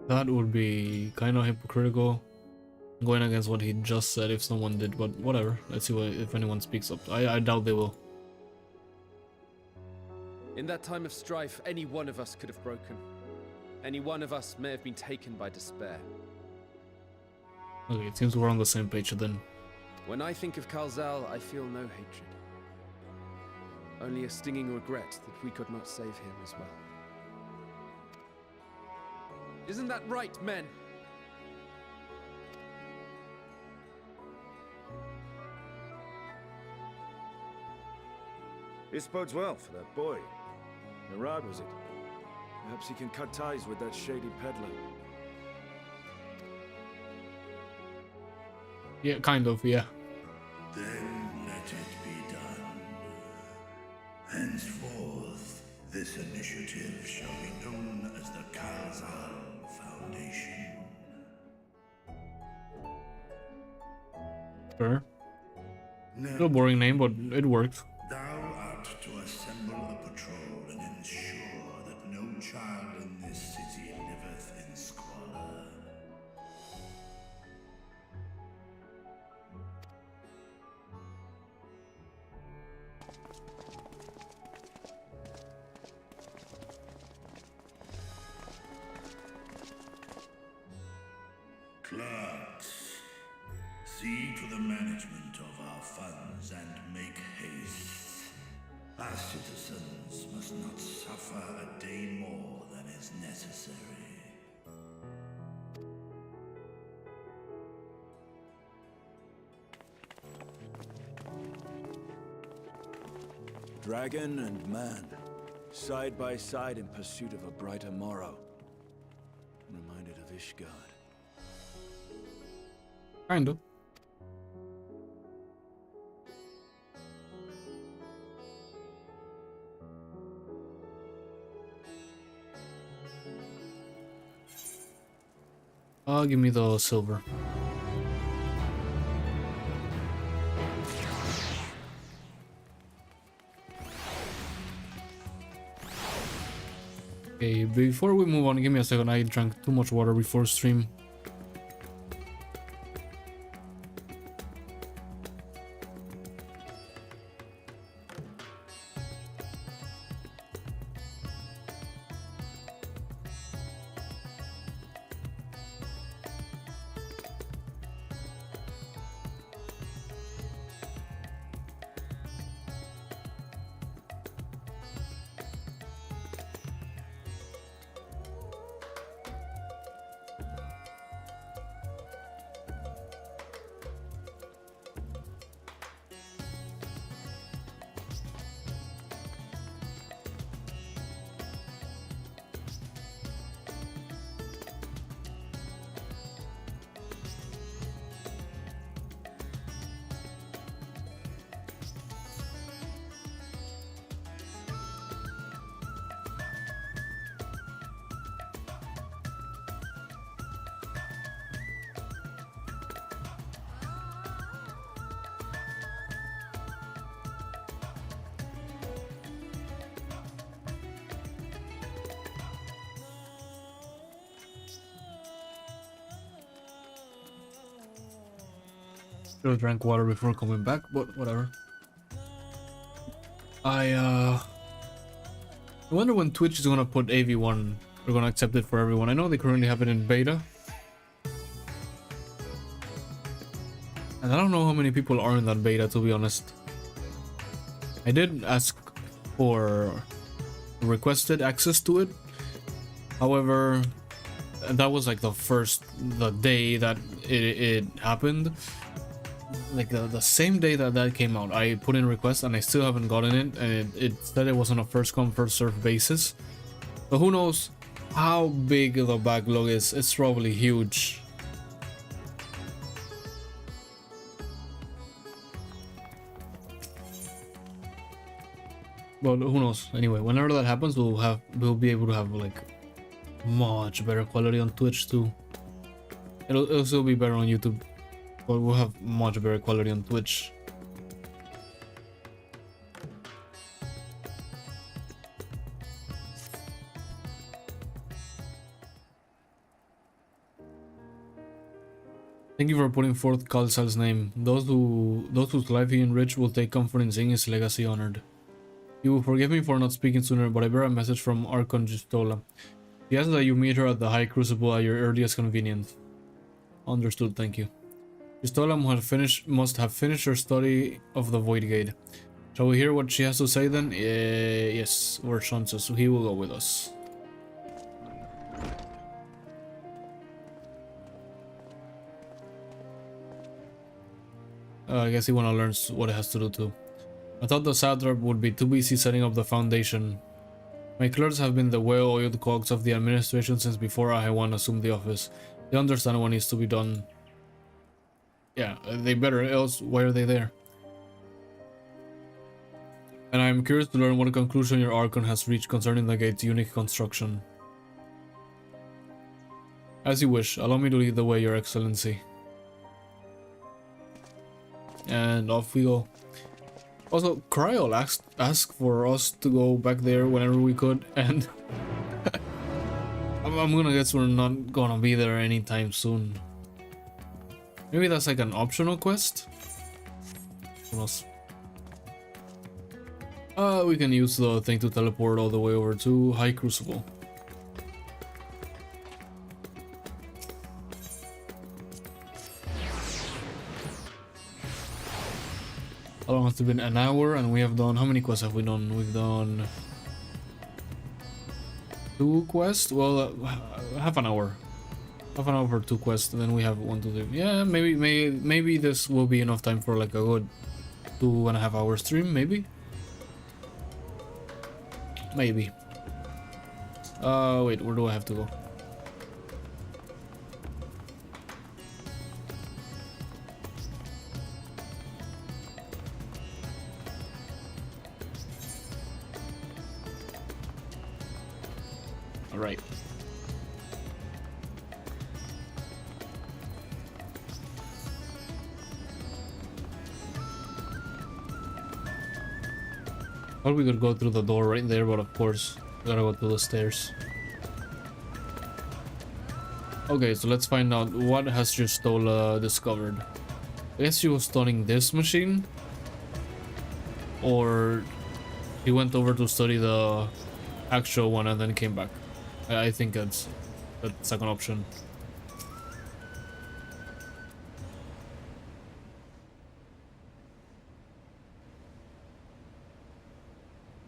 That would be kind of hypocritical, going against what he just said if someone did, but whatever. Let's see if anyone speaks up. I doubt they will. In that time of strife, any one of us could have broken. Any one of us may have been taken by despair. Okay, it seems we're on the same page then. When I think of Kalzal, I feel no hatred. Only a stinging regret that we could not save him as well. Isn't that right, men? This bodes well for that boy. Murad, was it? Perhaps he can cut ties with that shady peddler. Yeah, kind of, yeah. Then let it be done. Henceforth, this initiative shall be known as the Karzal Foundation. Sure. A Now, little boring name, but it worked. thou art to assemble a patrol and ensure that no child in this city liveth in squalor. Clerks, see to the management of our funds and make haste. Our citizens must not suffer a day more than is necessary. Dragon and man, side by side in pursuit of a brighter morrow. I'm reminded of Ishgard. Kind of. Give me the silver. Okay, before we move on, give me a second. I drank too much water before stream. Should have drank water before coming back, but whatever. I wonder when Twitch is gonna put AV1. They're gonna accept it for everyone. I know they currently have it in beta. And I don't know how many people are in that beta, to be honest. I did ask for requested access to it. However, that was like the day that it happened. Like the same day that that came out, I put in request and I still haven't gotten it, and it said it was on a first come first serve basis. But who knows how big the backlog is? It's probably huge. But who knows? Anyway, whenever that happens, we'll be able to have like much better quality on Twitch too. It'll still be better on YouTube, but we'll have much better quality on Twitch. Thank you for putting forth Khalsal's name. Those whose life he enriched will take comfort in seeing his legacy honored. You will forgive me for not speaking sooner, but I bear a message from Archon Gistola. He asks that you meet her at the High Crucible at your earliest convenience. Understood, thank you. Gistola must have finished her study of the Void Gate. Shall we hear what she has to say then? Yes, Urshon says he will go with us. I guess he wanna learn what it has to do too. I thought the satrap would be too busy setting up the foundation. My clerks have been the well-oiled cogs of the administration since before Ahewan assumed the office. They understand what needs to be done. Yeah, they better, else why are they there? And I am curious to learn what conclusion your Archon has reached concerning the gate's unique construction. As you wish, allow me to lead the way, Your Excellency. And off we go. Also, Cryol asked for us to go back there whenever we could, and I'm gonna guess we're not gonna be there anytime soon. Maybe that's like an optional quest? Who knows? We can use the thing to teleport all the way over to High Crucible. How long has it been? An hour, and we have done... How many quests have we done? We've done... 2 quests? Well, half an hour. Half an hour for 2 quests, and then we have 1, 2, 3. Yeah, maybe this will be enough time for like a good 2.5 hour stream, maybe? Maybe. Wait, where do I have to go? Alright. Thought we could go through the door right there, but of course, we gotta go to the stairs. Okay, so let's find out what has Gistola discovered. I guess she was studying this machine, or he went over to study the actual one and then came back. I think that's the second option.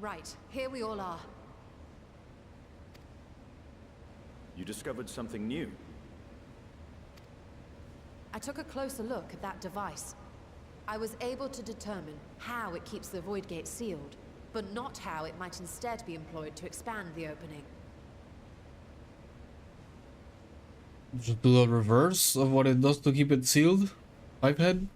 Right, here we all are. You discovered something new. I took a closer look at that device. I was able to determine how it keeps the Void Gate sealed, but not how it might instead be employed to expand the opening. Just do the reverse of what it does to keep it sealed? Pipehead?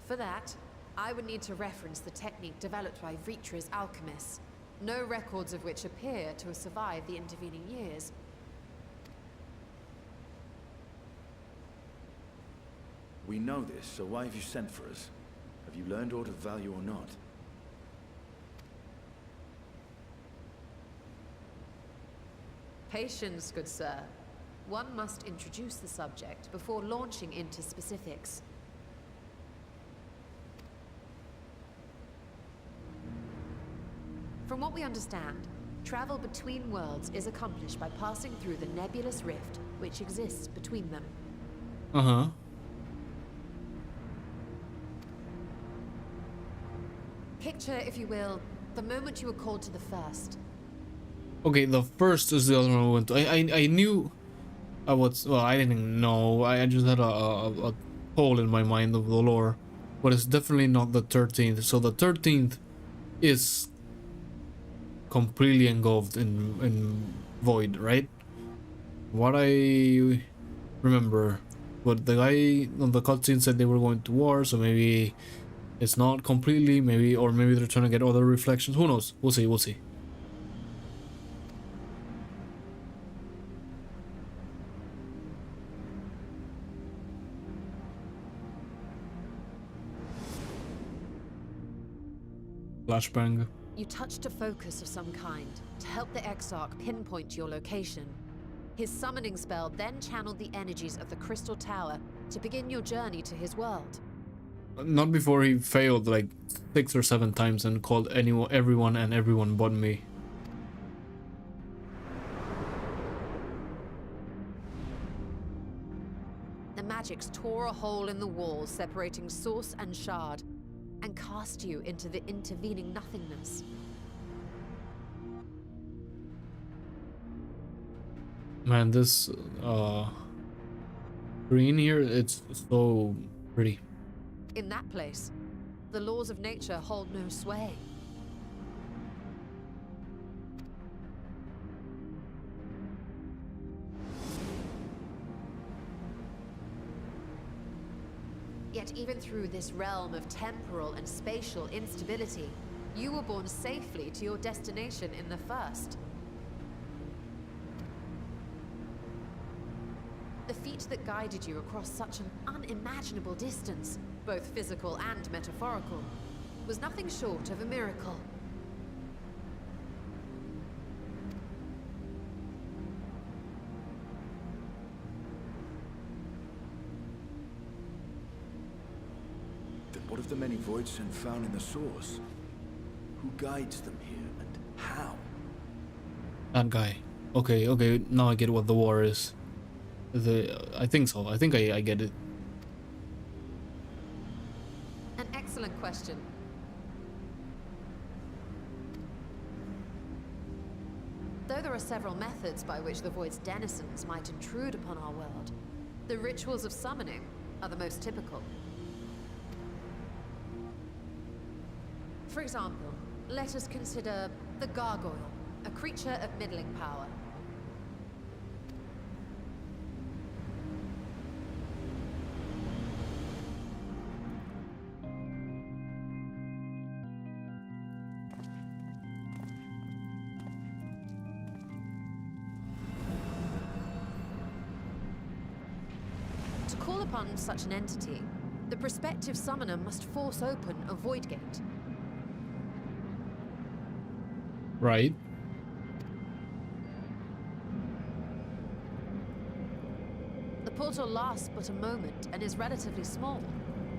For that, I would need to reference the technique developed by Vritra's alchemists, no records of which appear to have survived the intervening years. We know this, so why have you sent for us? Have you learned aught of value or not? Patience, good sir. one must introduce the subject before launching into specifics. From what we understand, travel between worlds is accomplished by passing through the nebulous rift which exists between them. Uh-huh. Picture, if you will, the moment you were called to the first. Okay, the first is the other one I went to. I knew I was, well, I didn't know. I just had a hole in my mind of the lore. But it's definitely not the 13th. So the 13th is completely engulfed in void, right? What I remember, but the guy on the cutscene said they were going to war, so maybe it's not completely, maybe, or maybe they're trying to get other reflections. Who knows? We'll see, we'll see. Flashbang. You touched a focus of some kind to help the Exarch pinpoint your location. His summoning spell then channeled the energies of the Crystal Tower to begin your journey to his world. Not before he failed like 6 or 7 times and called everyone and everyone but me. The magics tore a hole in the wall separating source and shard, and cast you into the intervening nothingness. Man, this green here, it's so pretty. In that place, the laws of nature hold no sway. Yet even through this realm of temporal and spatial instability, you were borne safely to your destination in the first. The feat that guided you across such an unimaginable distance, both physical and metaphorical, was nothing short of a miracle. Then what of the many voids Sent found in the source? Who guides them here and how? That guy. Okay, okay, now I get what the war is. I think so. I think I get it. An excellent question. Though there are several methods by which the Void's denizens might intrude upon our world, the rituals of summoning are the most typical. For example, let us consider the Gargoyle, a creature of middling power. To call upon such an entity, the prospective summoner must force open a void gate. Right. The portal lasts but a moment and is relatively small,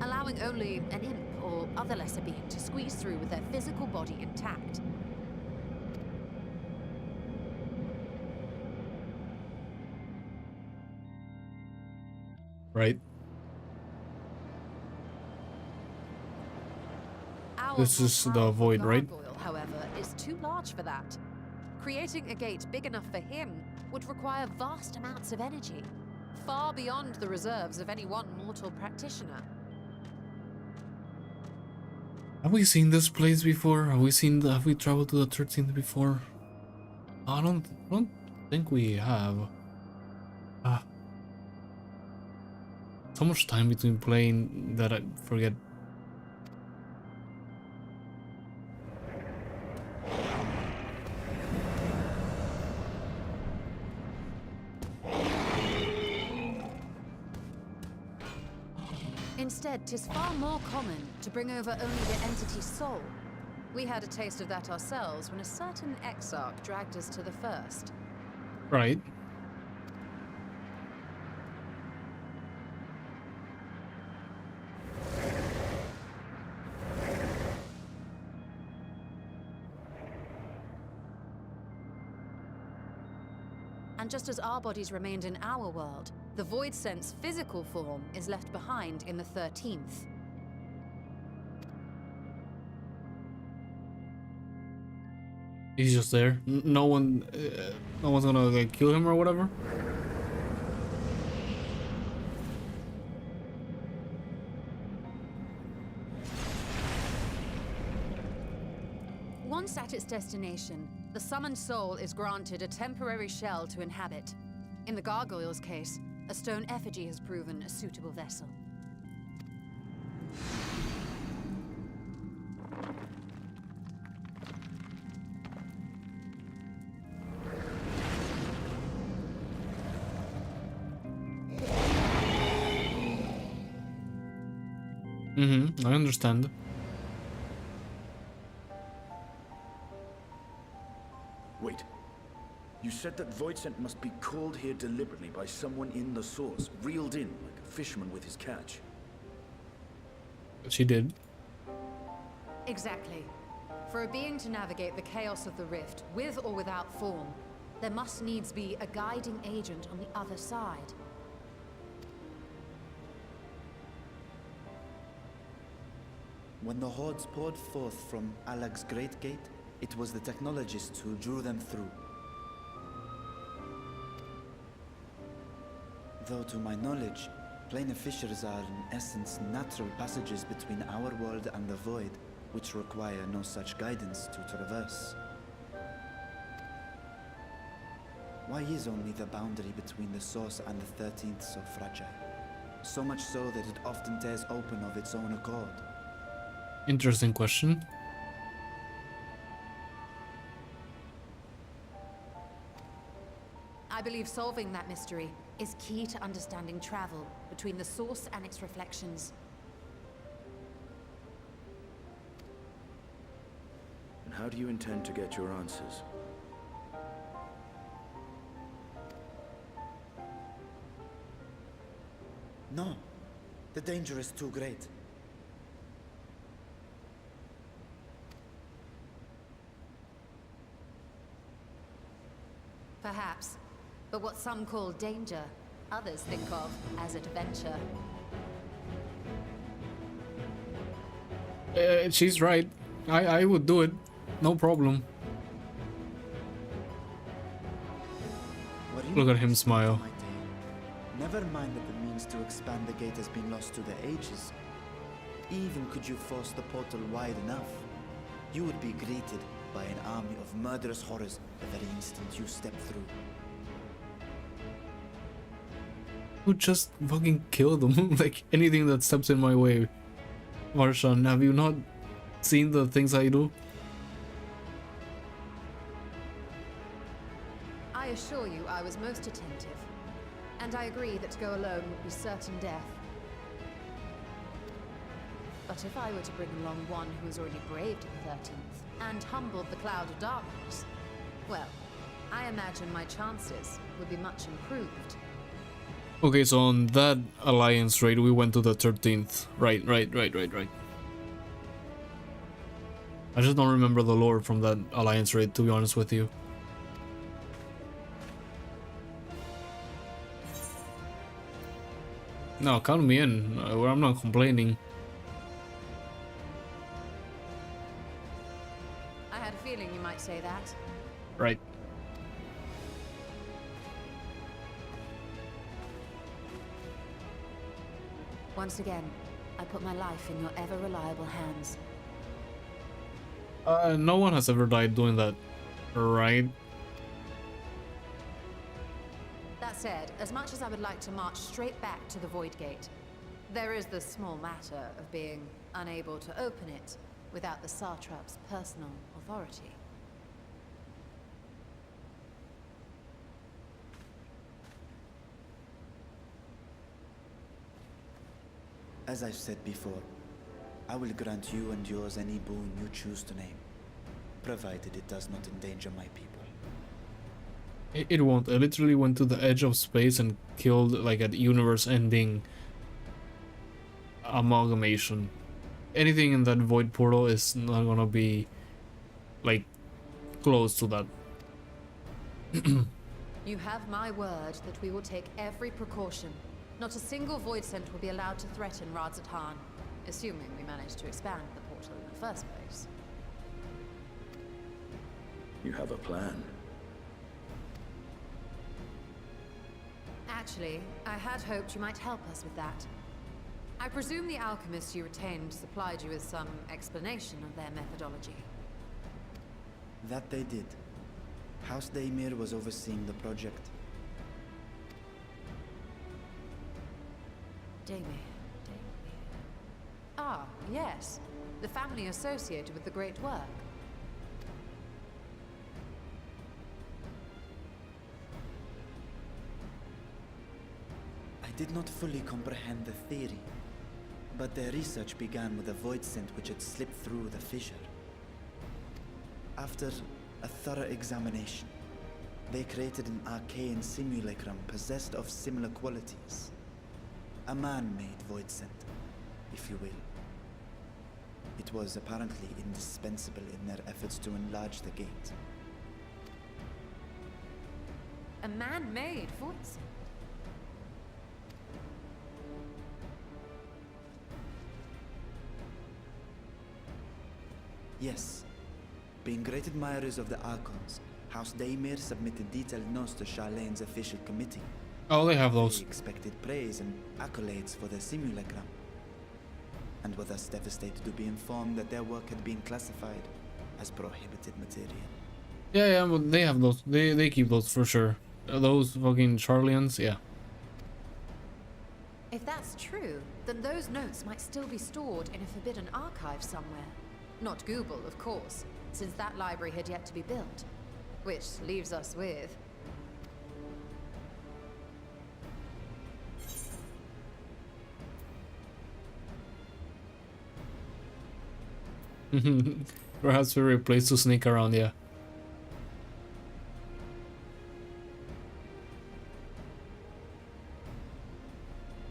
allowing only an imp or other lesser being to squeeze through with their physical body intact. Right. Our This is the void, right? Gargoyle, however, is too large for that. Creating a gate big enough for him would require vast amounts of energy, far beyond the reserves of any one mortal practitioner. Have we seen this place before? Have we traveled to the 13th before? I don't think we have. So much time between playing that I forget. Instead, 'tis far more common to bring over only the entity's soul. We had a taste of that ourselves when a certain exarch dragged us to the first. Right. And just as our bodies remained in our world, the Void Sense physical form is left behind in the 13th. He's just there. No one's gonna like kill him or whatever. Once at its destination, the summoned soul is granted a temporary shell to inhabit. In the gargoyle's case, a stone effigy has proven a suitable vessel. I understand. Wait. You said that Voidsent must be called here deliberately by someone in the source, reeled in like a fisherman with his catch. She did. Exactly. For a being to navigate the chaos of the rift, with or without form, there must needs be a guiding agent on the other side. When the hordes poured forth from Alag's Great Gate, it was the technologists who drew them through. Though to my knowledge, planar fissures are in essence natural passages between our world and the void, which require no such guidance to traverse. Why is only the boundary between the source and the 13th so fragile? So much so that it often tears open of its own accord. Interesting question. I believe solving that mystery is key to understanding travel between the source and its reflections. And how do you intend to get your answers? No, the danger is too great. Perhaps. But what some call danger, others think of as adventure. She's right. I would do it. No problem. Were you Look at not him listening to smile. my tale? Never mind that the means to expand the gate has been lost to the ages. Even could you force the portal wide enough, you would be greeted by an army of murderous horrors the very instant you step through. Would just fucking kill them. Like anything that steps in my way. Marshawn, have you not seen the things I do? I assure you I was most attentive. And I agree that to go alone would be certain death. But if I were to bring along one who has already braved the 13th and humbled the cloud of darkness, well, I imagine my chances would be much improved. Okay, so on that alliance raid, we went to the 13th. Right. I just don't remember the lore from that alliance raid, to be honest with you. No, count me in. I'm not complaining. I had a feeling you might say that. Right. Once again, I put my life in your ever-reliable hands. No one has ever died doing that, right? That said, as much as I would like to march straight back to the Void Gate, there is the small matter of being unable to open it without the Satrap's personal authority. As I've said before, I will grant you and yours any boon you choose to name, provided it does not endanger my people. It won't. I literally went to the edge of space and killed like a universe-ending amalgamation. Anything in that void portal is not gonna be like close to that. You have my word that we will take every precaution. Not a single void scent will be allowed to threaten Radzat-Han, assuming we manage to expand the portal in the first place. You have a plan. Actually, I had hoped you might help us with that. I presume the alchemists you retained supplied you with some explanation of their methodology. That they did. House Daimir was overseeing the project. Daimir. Ah, yes. The family associated with the great work. I did not fully comprehend the theory, but their research began with a void scent which had slipped through the fissure. After a thorough examination, they created an arcane simulacrum possessed of similar qualities. A man-made void scent, if you will. It was apparently indispensable in their efforts to enlarge the gate. A man-made void scent? Yes. Being great admirers of the Archons, House Daimir submitted detailed notes to Charlene's official committee. Oh, they have those. They expected praise and accolades for their simulacrum, and were thus devastated to be informed that their work had been classified as prohibited material. Yeah, but they have those. They keep those for sure. Those fucking Charlians, yeah. If that's true, then those notes might still be stored in a forbidden archive somewhere. Not Google, of course, since that library had yet to be built. Which leaves us with... Perhaps we're a place to sneak around, yeah.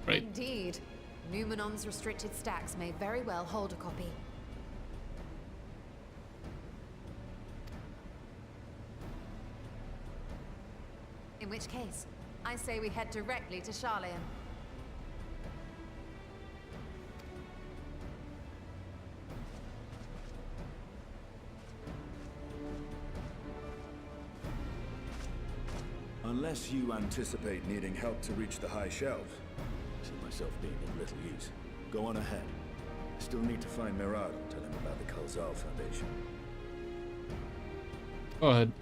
Right. Indeed. Numenon's restricted stacks may very well hold a copy. In which case, I say we head directly to Charlian. Unless you anticipate needing help to reach the high shelves. I see myself being of little use. Go on ahead. I still need to find Mirado and tell him about the Kalzal Foundation. Go ahead.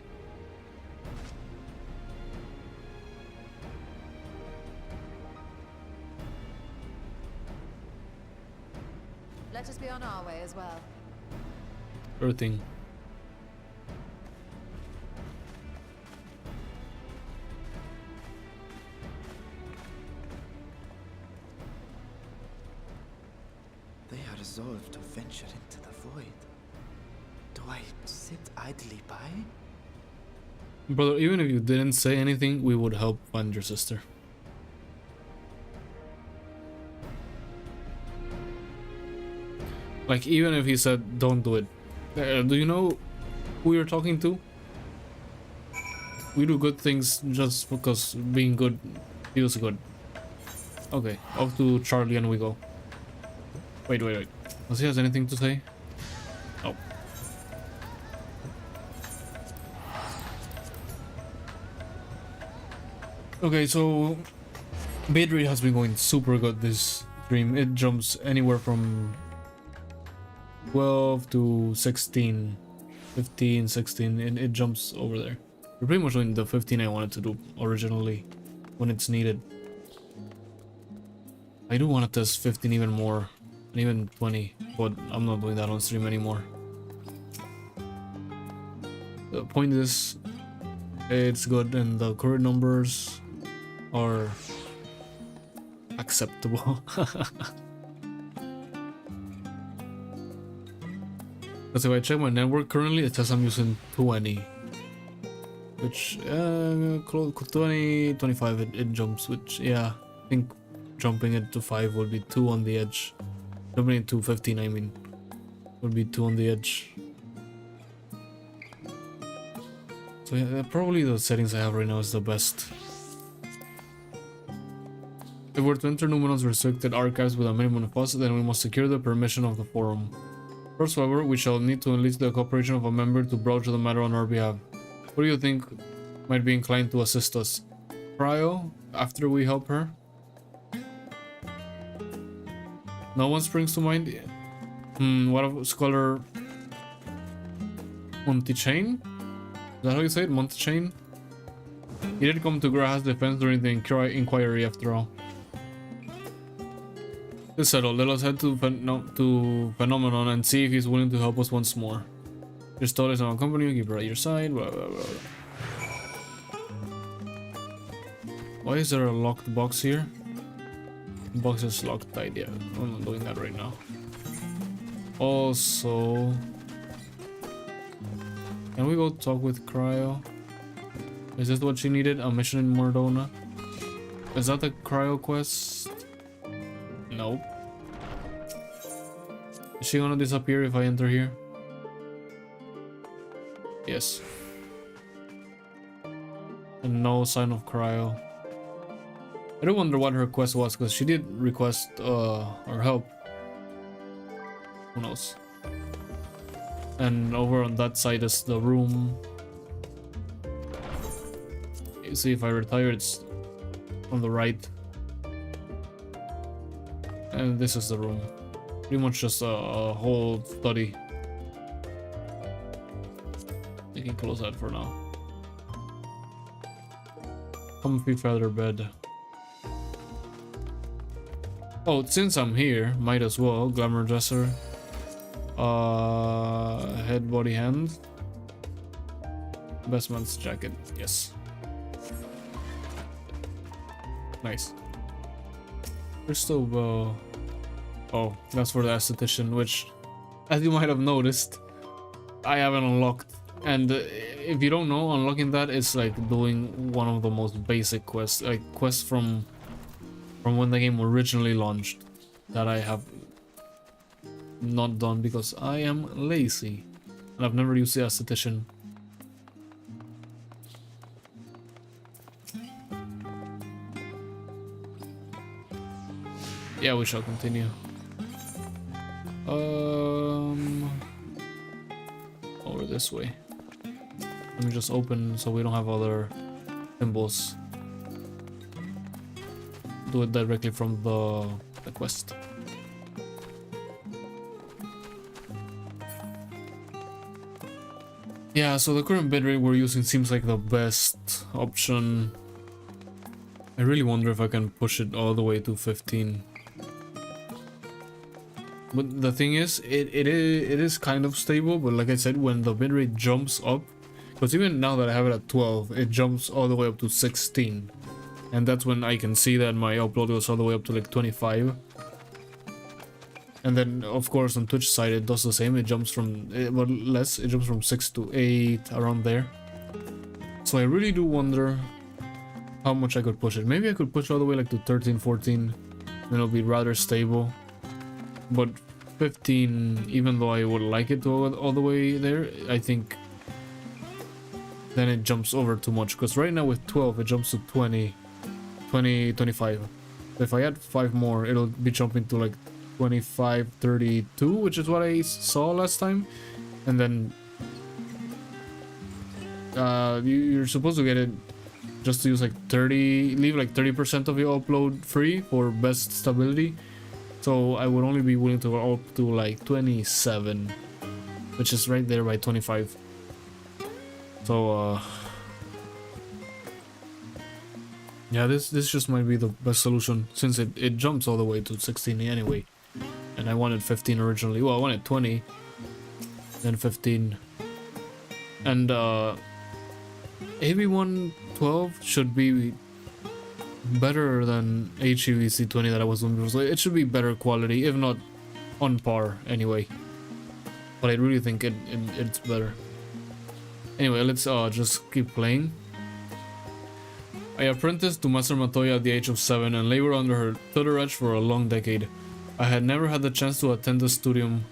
Let us be on our way as well. Sure thing. They are resolved to venture into the void. Do I sit idly by? Brother, even if you didn't say anything, we would help find your sister. Like, even if he said, don't do it. Do you know who you're talking to? We do good things just because being good feels good. Okay, off to Charlie and we go. Wait. Does he have anything to say? Oh. Okay, so bait rate has been going super good this stream. It jumps anywhere from 12 to 16, 15, 16, and it jumps over there. We're pretty much doing the 15 I wanted to do originally when it's needed. I do want to test 15 even more, and even 20, but I'm not doing that on stream anymore. The point is, it's good and the current numbers are acceptable. Because if I check my network currently, it says I'm using 20. Which, close 20, 25 it jumps, which, yeah, I think jumping it to 5 would be 2 on the edge. Jumping it to 15, I mean, would be 2 on the edge. So yeah, probably the settings I have right now is the best. If we're to enter Numenon's restricted archives with a minimum deposit, then we must secure the permission of the forum. First, however, we shall need to enlist the cooperation of a member to broach the matter on our behalf. Who do you think might be inclined to assist us? Cryo, after we help her? No one springs to mind? What of Scholar Montichain? Is that how you say it? Montichain? He did come to Graha's defense during the inquiry after all. It's settled. Let us head to Phenomenon and see if he's willing to help us once more. Your stall is on company, keep her at your side, blah blah blah. Why is there a locked box here? The box is locked tight, yeah. I'm not doing that right now. Also, can we go talk with Cryo? Is this what she needed? A mission in Mordona? Is that the Cryo quest? Nope. Is she gonna disappear if I enter here? Yes. And no sign of Cryo. I do wonder what her quest was, because she did request our help. Who knows? And over on that side is the room. You see, if I retire, it's on the right. And this is the room. Pretty much just a whole study. You can close that for now. Comfy feather bed. Oh, since I'm here, might as well. Glamour dresser. Head, body, hand. Best man's jacket. Yes. Nice. Crystal bow. Oh, that's for the esthetician, which, as you might have noticed, I haven't unlocked. And if you don't know, unlocking that is like doing one of the most basic quests, like quests from when the game originally launched, that I have not done because I am lazy and I've never used the esthetician. Yeah, we shall continue. Over this way. Let me just open so we don't have other symbols. Do it directly from the quest. Yeah, so the current bitrate we're using seems like the best option. I really wonder if I can push it all the way to 15. But the thing is, it is kind of stable, but like I said, when the bitrate jumps up, because even now that I have it at 12, it jumps all the way up to 16. And that's when I can see that my upload goes all the way up to like 25. And then, of course, on Twitch side, it does the same. It jumps from, well, less. It jumps from 6 to 8, around there. So I really do wonder how much I could push it. Maybe I could push all the way like to 13, 14. Then it'll be rather stable. But 15, even though I would like it to go all the way there, I think then it jumps over too much. Because right now with 12, it jumps to 20, 25. If I add 5 more, it'll be jumping to like 25, 32, which is what I saw last time. And then you're supposed to get it just to use like 30, leave like 30% of your upload free for best stability. So I would only be willing to go up to like 27, which is right there by 25. So yeah, this just might be the best solution, since it jumps all the way to 16 anyway. And I wanted 15 originally. Well, I wanted 20, then 15. And AB112 should be better than HEVC20 that I was doing before. So it should be better quality, if not on par anyway. But I really think it's better. Anyway, let's just keep playing. I apprenticed to Master Matoya at the age of 7 and labored under her tutorage for a long decade. I had never had the chance to attend the studium.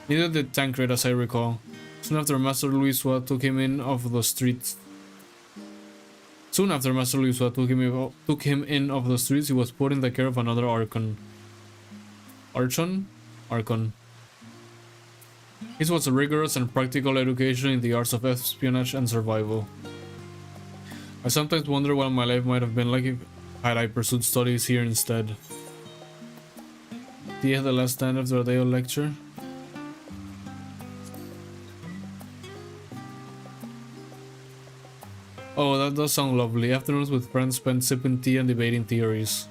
Neither did Tancred, as I recall. Soon after, Master Luiswa took him in off the streets Soon after Master Luswa took him in off the streets, he was put in the care of another Archon. Archon. His was a rigorous and practical education in the arts of espionage and survival. I sometimes wonder what my life might have been like if had I pursued studies here instead. Do you have the last stand after a day of lecture? Oh, that does sound lovely. Afternoons with friends spent sipping tea and debating theories.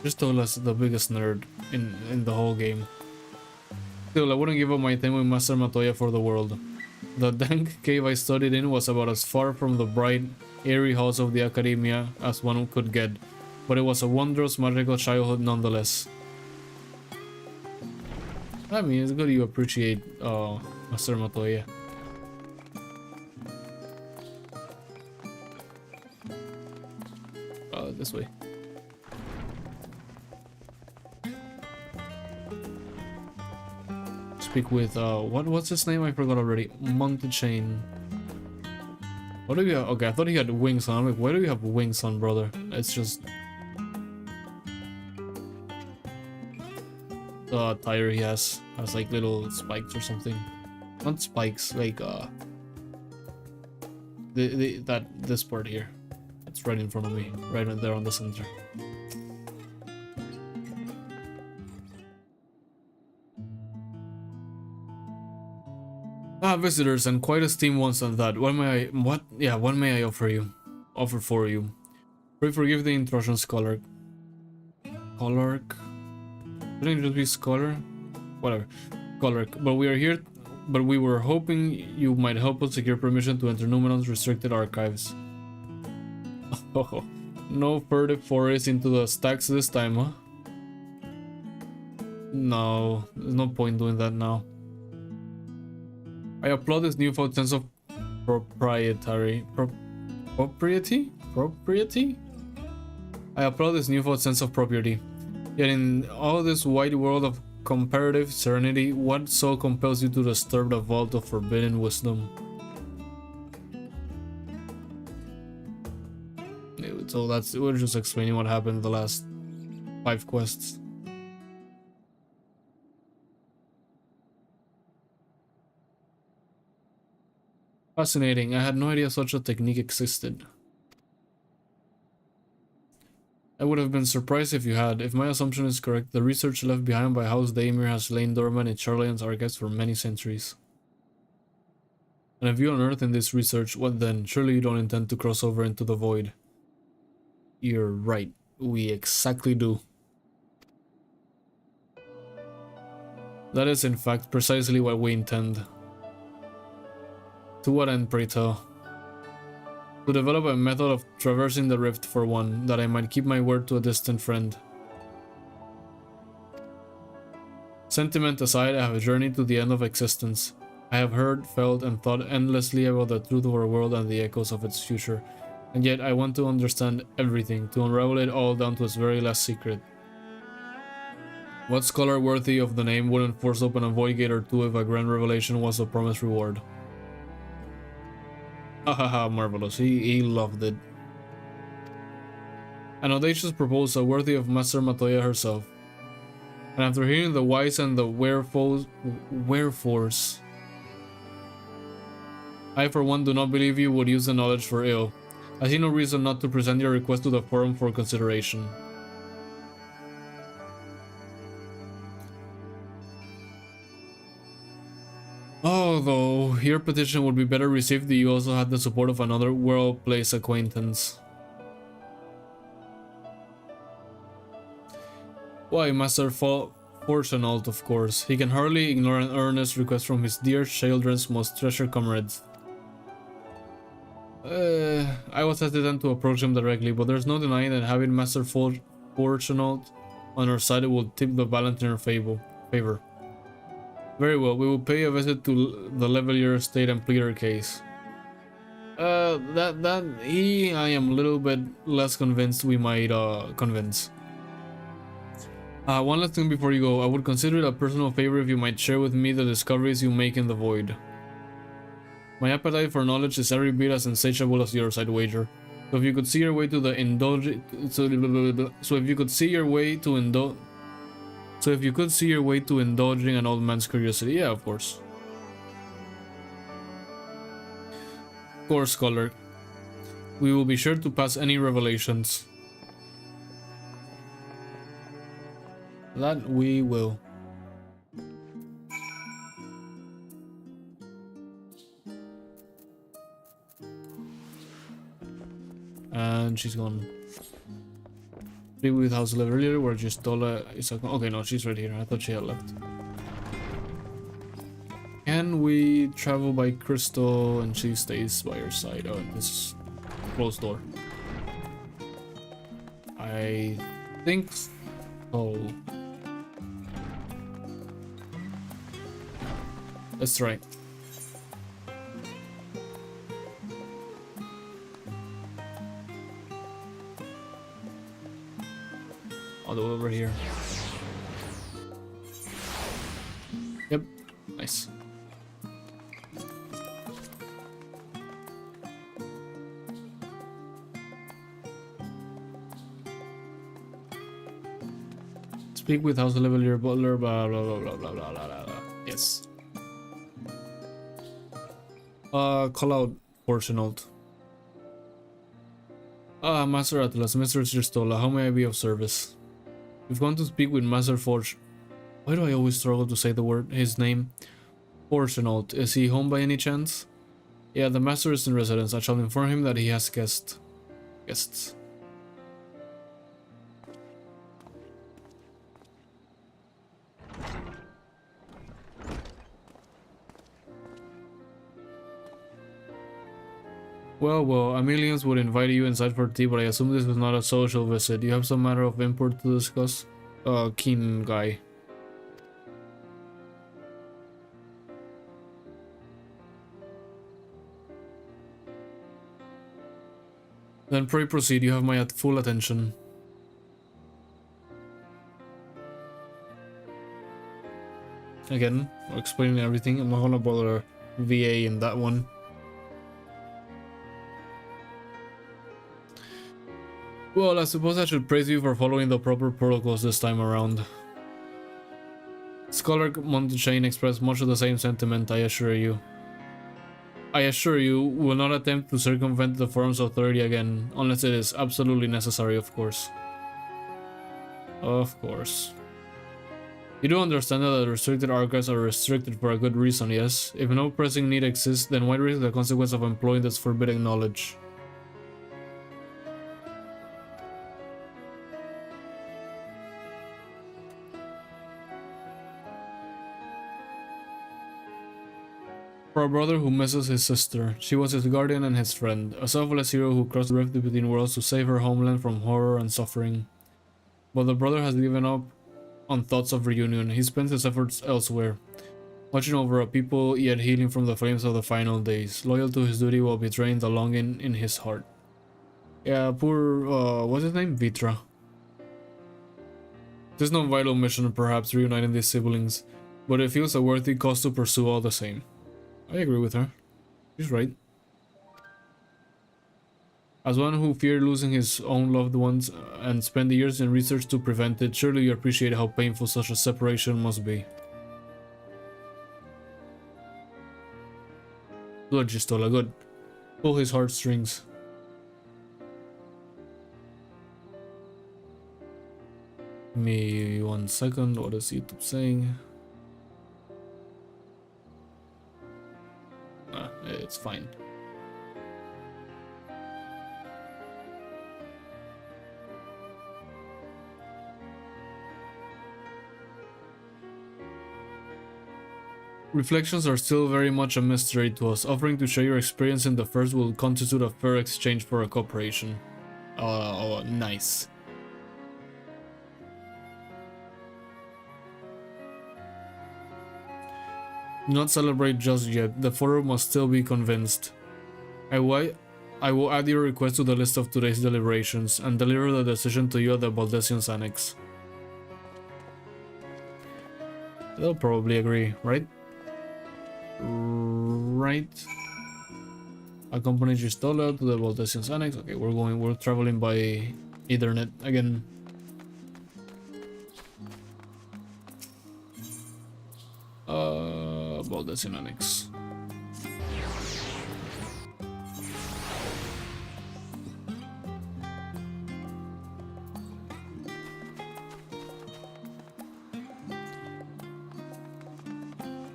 Just told us the biggest nerd in the whole game. Still, I wouldn't give up my time with Master Matoya for the world. The dank cave I studied in was about as far from the bright, airy halls of the academia as one could get, but it was a wondrous, magical childhood nonetheless. I mean, it's good you appreciate Master Matoya. This way. Speak with what's his name? I forgot already. Montechain. What do you have? Okay, I thought he had wings on. I'm like, why do you have wings on, brother? It's just the tire he has like little spikes or something. Not spikes, like this part here. It's right in front of me, right there on the center. Ah, visitors, and quite esteemed ones at that. What may I offer for you? Pray forgive the intrusion, scholar. Scholark? Shouldn't it just be scholar? Whatever. Scholark. But we were hoping you might help us secure permission to enter Numenon's restricted archives. Oh, no furtive forays into the stacks this time, huh? No, there's no point doing that now. I applaud this newfound sense of propriety? I applaud this newfound sense of property. Yet in all this wide world of comparative serenity, what so compels you to disturb the vault of forbidden wisdom? So we're just explaining what happened in the last 5 quests. Fascinating. I had no idea such a technique existed. I would have been surprised if you had. If my assumption is correct, the research left behind by House Daemir has lain dormant in Charlayan's archives for many centuries. And if you unearth in this research, what then? Surely you don't intend to cross over into the void. You're right. We exactly do. That is, in fact, precisely what we intend. To what end, pray tell? To develop a method of traversing the rift, for one, that I might keep my word to a distant friend. Sentiment aside, I have journeyed to the end of existence. I have heard, felt, and thought endlessly about the truth of our world and the echoes of its future. And yet I want to understand everything, to unravel it all down to its very last secret. What scholar worthy of the name wouldn't force open a void gate or two if a grand revelation was the promised reward? Hahaha, marvelous. He loved it. An audacious proposal worthy of Master Matoya herself. And after hearing the whys and the wherefores, I for one do not believe you would use the knowledge for ill. I see no reason not to present your request to the forum for consideration. Although your petition would be better received if you also had the support of another well-placed acquaintance. Why, Master Fortunault, of course. He can hardly ignore an earnest request from his dear children's most treasured comrades. I was hesitant to approach him directly, but there's no denying that having Master Fortunault on our side will tip the balance in our favor. Very well, we will pay a visit to the Levelier estate and plead our case. I am a little bit less convinced we might convince. One last thing before you go, I would consider it a personal favor if you might share with me the discoveries you make in the void. My appetite for knowledge is every bit as insatiable as yours, I'd wager. So if you could see your way to the so if you could see your way to indulging an old man's curiosity, yeah, of course. Of course, scholar. We will be sure to pass any revelations. That we will. And she's gone. Speak with House left earlier, where Gistola is. Okay, no, she's right here. I thought she had left. Can we travel by Crystal and she stays by her side? Oh, this closed door. I think so. Let's try. All the way over here. Yep, nice. Speak with house level your butler, blah blah blah blah blah blah blah blah. Yes. Call out portion alt. Master Atlas, Mr. Gistola, how may I be of service? We've gone to speak with Master Forge. Why do I always struggle to say his name? Fortunault. Is he home by any chance? Yeah, the master is in residence. I shall inform him that he has guests. Well, Amelians would invite you inside for tea, but I assume this is not a social visit. You have some matter of import to discuss? Keen guy. Then pray proceed, you have my full attention. Again, explaining everything. I'm not gonna bother VA in that one. Well, I suppose I should praise you for following the proper protocols this time around. Scholar Montchain expressed much of the same sentiment, I assure you. Will not attempt to circumvent the forum's authority again, unless it is absolutely necessary, of course. Of course. You do understand that the restricted archives are restricted for a good reason, yes? If no pressing need exists, then why risk the consequence of employing this forbidden knowledge? For a brother who misses his sister, she was his guardian and his friend, a selfless hero who crossed the rift between worlds to save her homeland from horror and suffering. But the brother has given up on thoughts of reunion. He spends his efforts elsewhere, watching over a people yet healing from the flames of the final days, loyal to his duty while betraying the longing in his heart. Yeah, poor, what's his name? Vitra. There's no vital mission perhaps reuniting these siblings, but it feels a worthy cause to pursue all the same. I agree with her. She's right. As one who feared losing his own loved ones and spent years in research to prevent it, surely you appreciate how painful such a separation must be. Good, Gistola, good. Pull his heartstrings. Give me 1 second, what is YouTube saying? It's fine. Reflections are still very much a mystery to us. Offering to share your experience in the first will constitute a fair exchange for a cooperation. Oh, nice. Do not celebrate just yet. The forum must still be convinced. I will add your request to the list of today's deliberations and deliver the decision to you at the Baldessian's Annex. They'll probably agree, right? Right. Accompany Gistola to the Valdesian's Annex. Okay, we're traveling by Ethernet again. Valdesian Annex.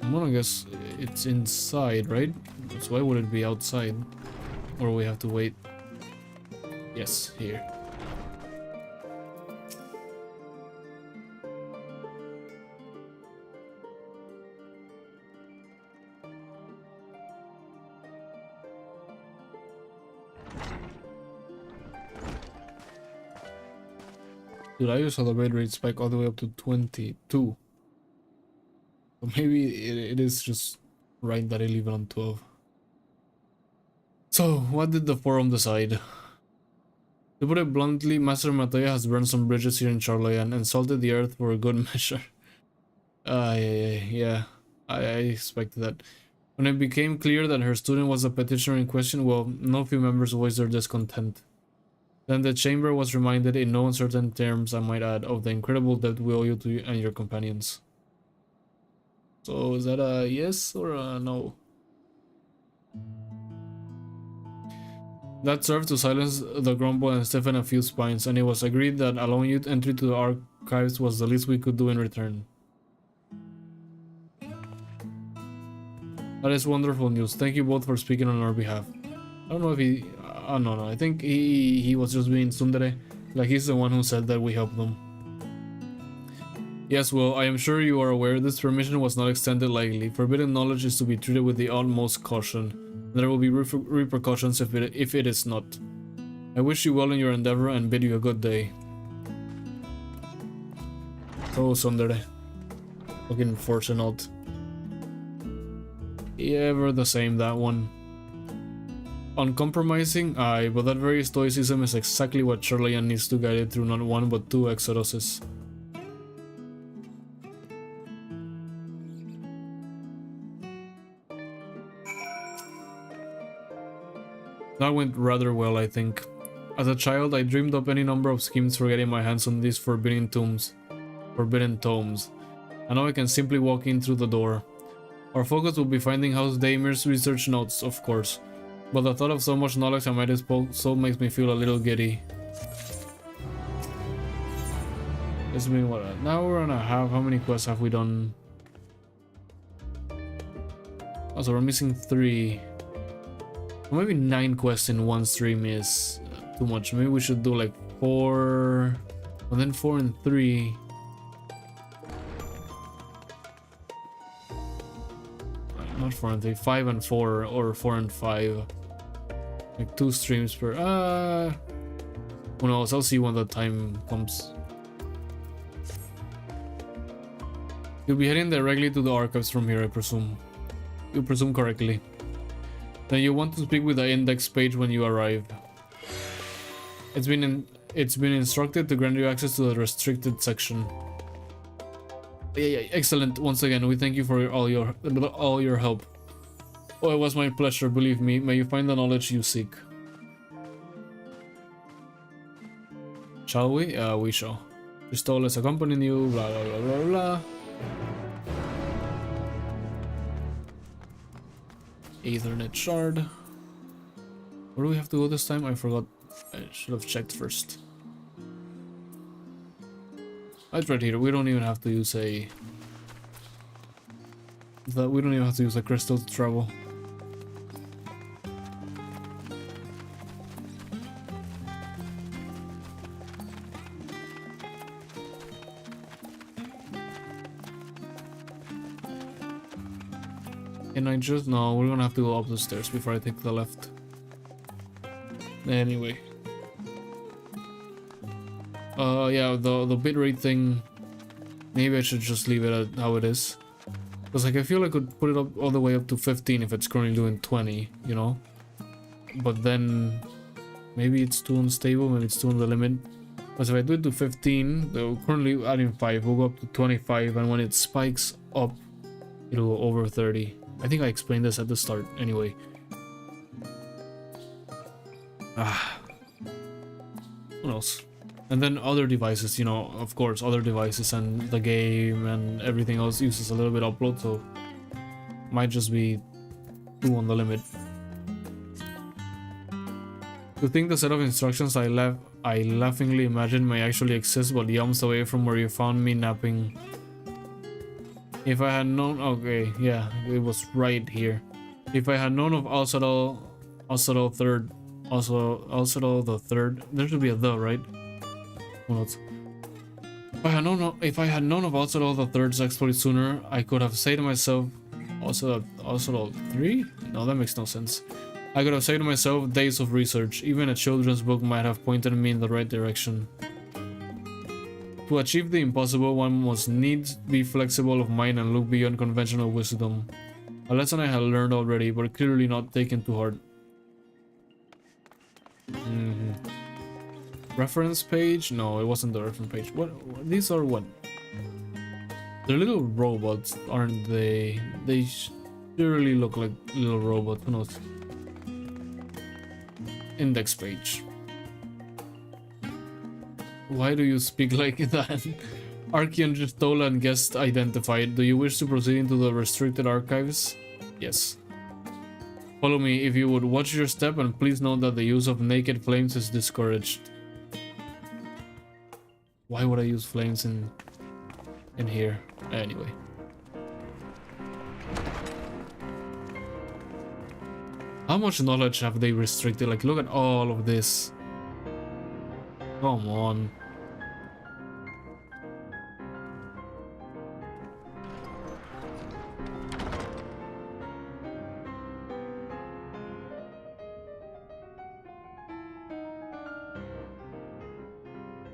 I'm gonna guess it's inside, right? So why would it be outside? Or we have to wait? Yes, here. Dude, I saw the raid rate spike all the way up to 22. So maybe it is just right that I leave it on 12. So, what did the forum decide? To put it bluntly, Master Mateo has burned some bridges here in Charloyan and salted the earth for a good measure. Yeah. I expected that. When it became clear that her student was the petitioner in question, well, no few members voiced their discontent. Then the chamber was reminded, in no uncertain terms I might add, of the incredible debt we owe you to and your companions. So is that a yes or a no? That served to silence the grumble and stiffen a few spines, and it was agreed that allowing you entry to the archives was the least we could do in return. That is wonderful news. Thank you both for speaking on our behalf. I don't know if he... no, I think he was just being tsundere. Like, he's the one who said that we helped them. Yes, well, I am sure you are aware this permission was not extended lightly. Forbidden knowledge is to be treated with the utmost caution. There will be repercussions if it is not. I wish you well in your endeavor and bid you a good day. So tsundere. Fucking fortunate. Ever the same, that one. Uncompromising? Aye, but that very stoicism is exactly what Charloyan needs to guide it through not one but two exoduses. That went rather well, I think. As a child, I dreamed up any number of schemes for getting my hands on these forbidden tomes. And now I can simply walk in through the door. Our focus will be finding House Damir's research notes, of course. But the thought of so much knowledge at my disposal makes me feel a little giddy. It's been what, an hour and a half? How many quests have we done? Oh, so we're missing 3. Or maybe 9 quests in one stream is too much. Maybe we should do like 4, and then 4 and 3. Not 4 and 3, 5 and 4, or 4 and 5. Like 2 streams per. Who knows? I'll see when the time comes. You'll be heading directly to the archives from here, I presume. You presume correctly. Then you want to speak with the index page when you arrive. It's been instructed to grant you access to the restricted section. Yeah, excellent. Once again, we thank you for all your help. Oh, it was my pleasure, believe me. May you find the knowledge you seek. Shall we? We shall. Crystal is accompanying you, blah blah blah blah blah. Ethernet shard. Where do we have to go this time? I forgot. I should have checked first. It's right here. We don't even have to use a... We don't even have to use a crystal to travel. Can I just... No, we're gonna have to go up the stairs before I take the left. Anyway. Yeah, the bitrate thing, maybe I should just leave it at how it is. Because like I feel I could put it up all the way up to 15 if it's currently doing 20, you know? But then maybe it's too unstable, maybe it's too on the limit. Because if I do it to 15, though currently adding 5, we'll go up to 25, and when it spikes up, it'll go over 30. I think I explained this at the start anyway. Ah, what else? And then other devices, you know, of course, other devices and the game and everything else uses a little bit of upload, so might just be 2 on the limit. To think the set of instructions I laughingly imagined may actually exist, but yumps away from where you found me napping. If I had known, okay, yeah, it was right here. If I had known of Alsadal third, Alsadal the third, there should be a the, right? What else? If I had known of Alsadal the third's exploit sooner, I could have said to myself, Alsadal 3? No, that makes no sense. I could have said to myself, days of research. Even a children's book might have pointed me in the right direction. To achieve the impossible, one must needs be flexible of mind and look beyond conventional wisdom. A lesson I had learned already, but clearly not taken to heart. Reference page? No, it wasn't the reference page. What? These are what? They're little robots, aren't they? They surely look like little robots. Who knows? Index page. Why do you speak like that? Archeon Gistola and guest identified. Do you wish to proceed into the restricted archives? Yes. Follow me if you would. Watch your step and please note that the use of naked flames is discouraged. Why would I use flames in here? Anyway. How much knowledge have they restricted? Like, look at all of this. Come on.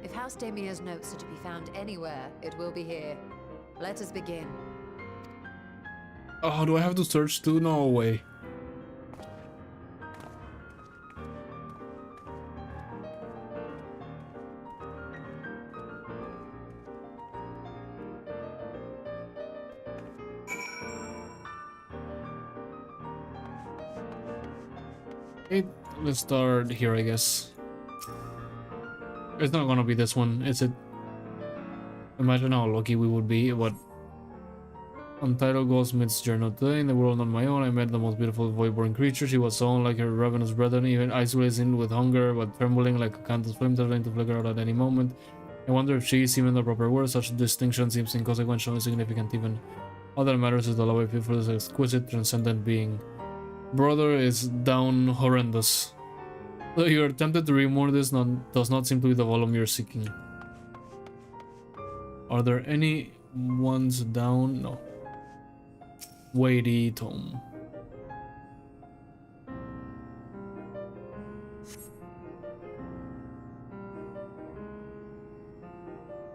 If House Damir's notes are to be found anywhere, it will be here. Let us begin. Oh, do I have to search too? No way. Okay, let's start here, I guess. It's not gonna be this one, is it? Imagine how lucky we would be. What? Untitled Goldsmith's Journal. Today, in the world on my own, I met the most beautiful void-born creature. She was so unlike her ravenous brethren, even isolated with hunger, but trembling like a candle's flame, threatening to flicker out at any moment. I wonder if she is even the proper word. Such distinction seems inconsequential, insignificant even. All that matters is the love I feel for this exquisite, transcendent being. Brother is down horrendous. Though you are tempted to read more, this does not seem to be the volume you're seeking. Are there any ones down? No. Weighty tome.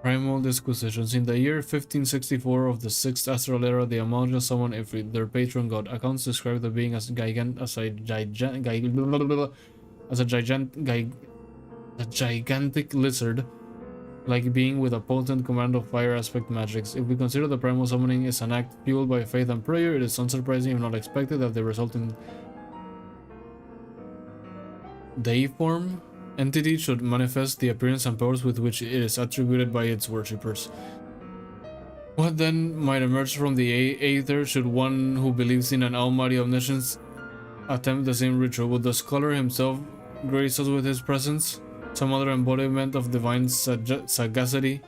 Primal Disquisitions. In the year 1564 of the 6th Astral Era, the Amalja summoned Ifrit, their patron god. Accounts describe the being as a gigantic lizard, like being with a potent command of fire aspect magics. If we consider the primal summoning is an act fueled by faith and prayer, it is unsurprising if not expected that the resulting deiform entity should manifest the appearance and powers with which it is attributed by its worshippers. What then might emerge from the Aether should one who believes in an almighty omniscience attempt the same ritual? Would the scholar himself grace us with his presence? Some other embodiment of divine sagacity?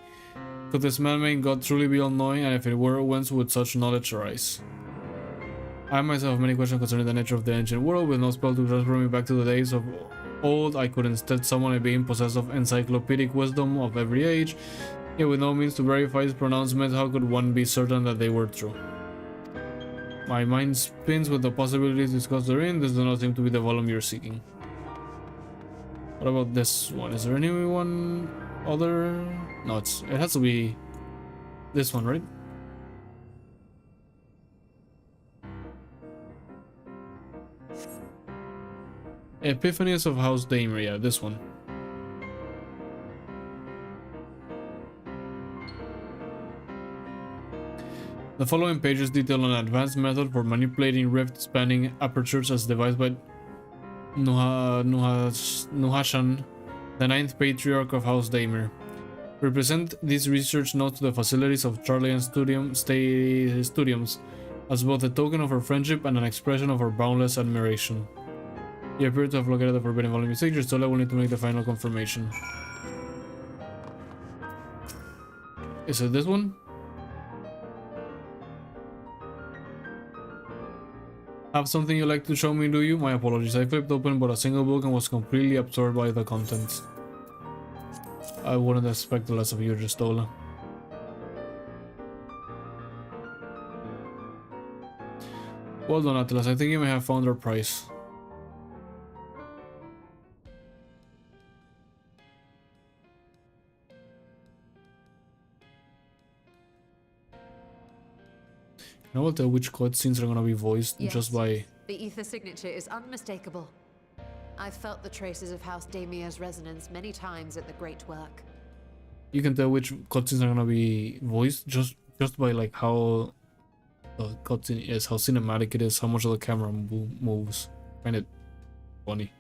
Could this man-made god truly be all-knowing, and if it were, whence would such knowledge arise? I myself have many questions concerning the nature of the ancient world. With no spell to transfer me back to the days of old, I could instead summon a being possessed of encyclopedic wisdom of every age. Yet with no means to verify his pronouncements, how could one be certain that they were true? My mind spins with the possibilities discussed therein. This does not seem to be the volume you're seeking. What about this one? Is there anyone other? No, it has to be this one, right? Epiphanies of House Daimir, yeah, this one. The following pages detail an advanced method for manipulating rift-spanning apertures as devised by Nuhashan, the ninth patriarch of House Daimir. We present this research note to the facilities of Charlian Studiums as both a token of our friendship and an expression of our boundless admiration. You appear to have located the forbidden volume signature, so I will need to make the final confirmation. Is it this one? Have something you'd like to show me, do you? My apologies. I flipped open but a single book and was completely absorbed by the contents. I wouldn't expect less of you, Justola. Well done, Atlas. I think you may have found our prize. Can I tell which cutscenes are gonna be voiced just by... The ether signature is unmistakable. I've felt the traces of House Daimir's resonance many times at the Great Work. You can tell which cutscenes are gonna be voiced just by like how the cutscene is, how cinematic it is, how much of the camera moves. I find it funny.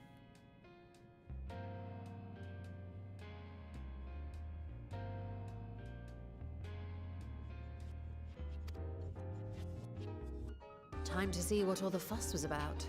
Time to see what all the fuss was about.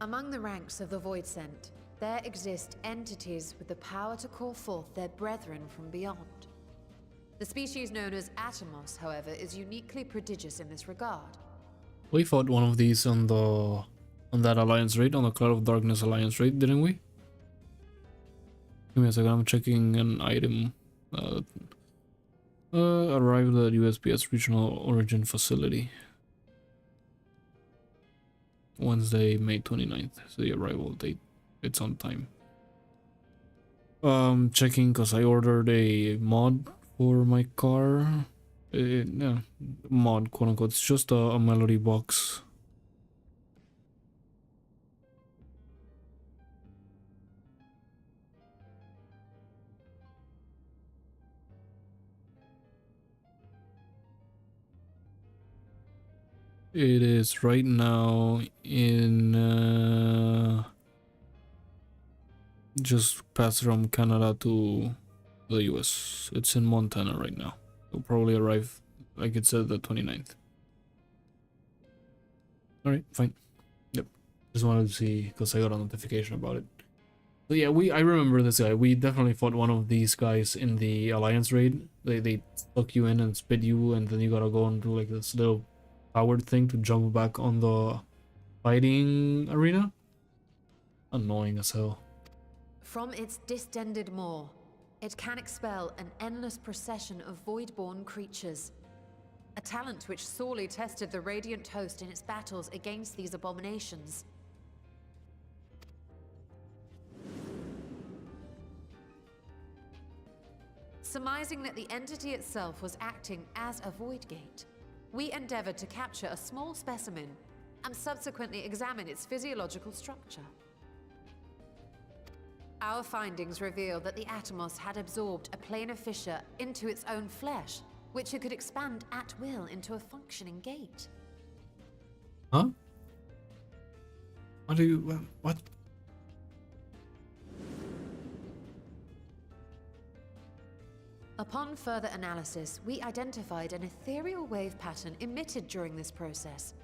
Among the ranks of the Voidsent, there exist entities with the power to call forth their brethren from beyond. The species known as Atomos, however, is uniquely prodigious in this regard. We fought one of these on that alliance raid, on the Cloud of Darkness alliance raid, didn't we? Give me a second, I'm checking an item. Arrived at USPS Regional Origin Facility. Wednesday, May 29th, so the arrival date. It's on time. Checking because I ordered a mod for my car. Yeah, mod, quote unquote. It's just a melody box. It is right now in just passed from Canada to the US. It's in Montana right now. It'll probably arrive, like it said, the 29th. Alright, fine. Yep. Just wanted to see because I got a notification about it. So yeah, I remember this guy. We definitely fought one of these guys in the Alliance raid. They suck you in and spit you, and then you gotta go and do like this little powered thing to jump back on the fighting arena. Annoying as hell. From its distended maw, it can expel an endless procession of void-born creatures. A talent which sorely tested the Radiant host in its battles against these abominations. Surmising that the entity itself was acting as a void gate, we endeavored to capture a small specimen and subsequently examine its physiological structure. Our findings reveal that the Atomos had absorbed a planar fissure into its own flesh, which it could expand at will into a functioning gate. Huh? What do you... what? Upon further analysis, we identified an ethereal wave pattern emitted during this process.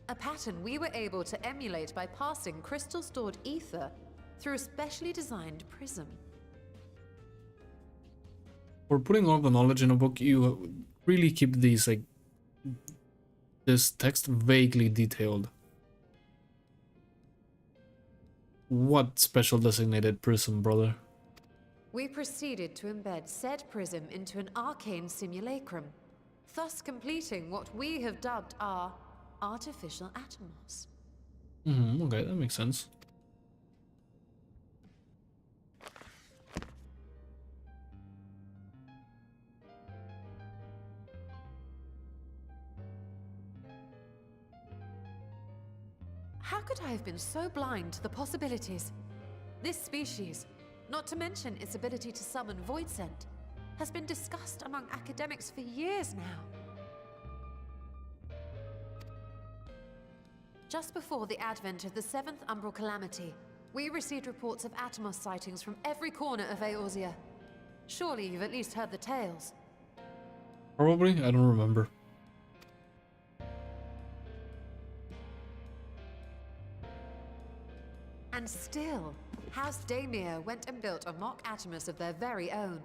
A pattern we were able to emulate by passing crystal-stored ether through a specially designed prism. For putting all the knowledge in a book, you really keep these, like, this text vaguely detailed. What special designated prism, brother? We proceeded to embed said prism into an arcane simulacrum, thus completing what we have dubbed our artificial Atomos. Okay, that makes sense. How could I have been so blind to the possibilities? This species, not to mention its ability to summon void scent, has been discussed among academics for years now. Just before the advent of the 7th Umbral Calamity, we received reports of Atomos sightings from every corner of Eorzea. Surely you've at least heard the tales. Probably, I don't remember. And still, House Daemir went and built a mock Atomos of their very own.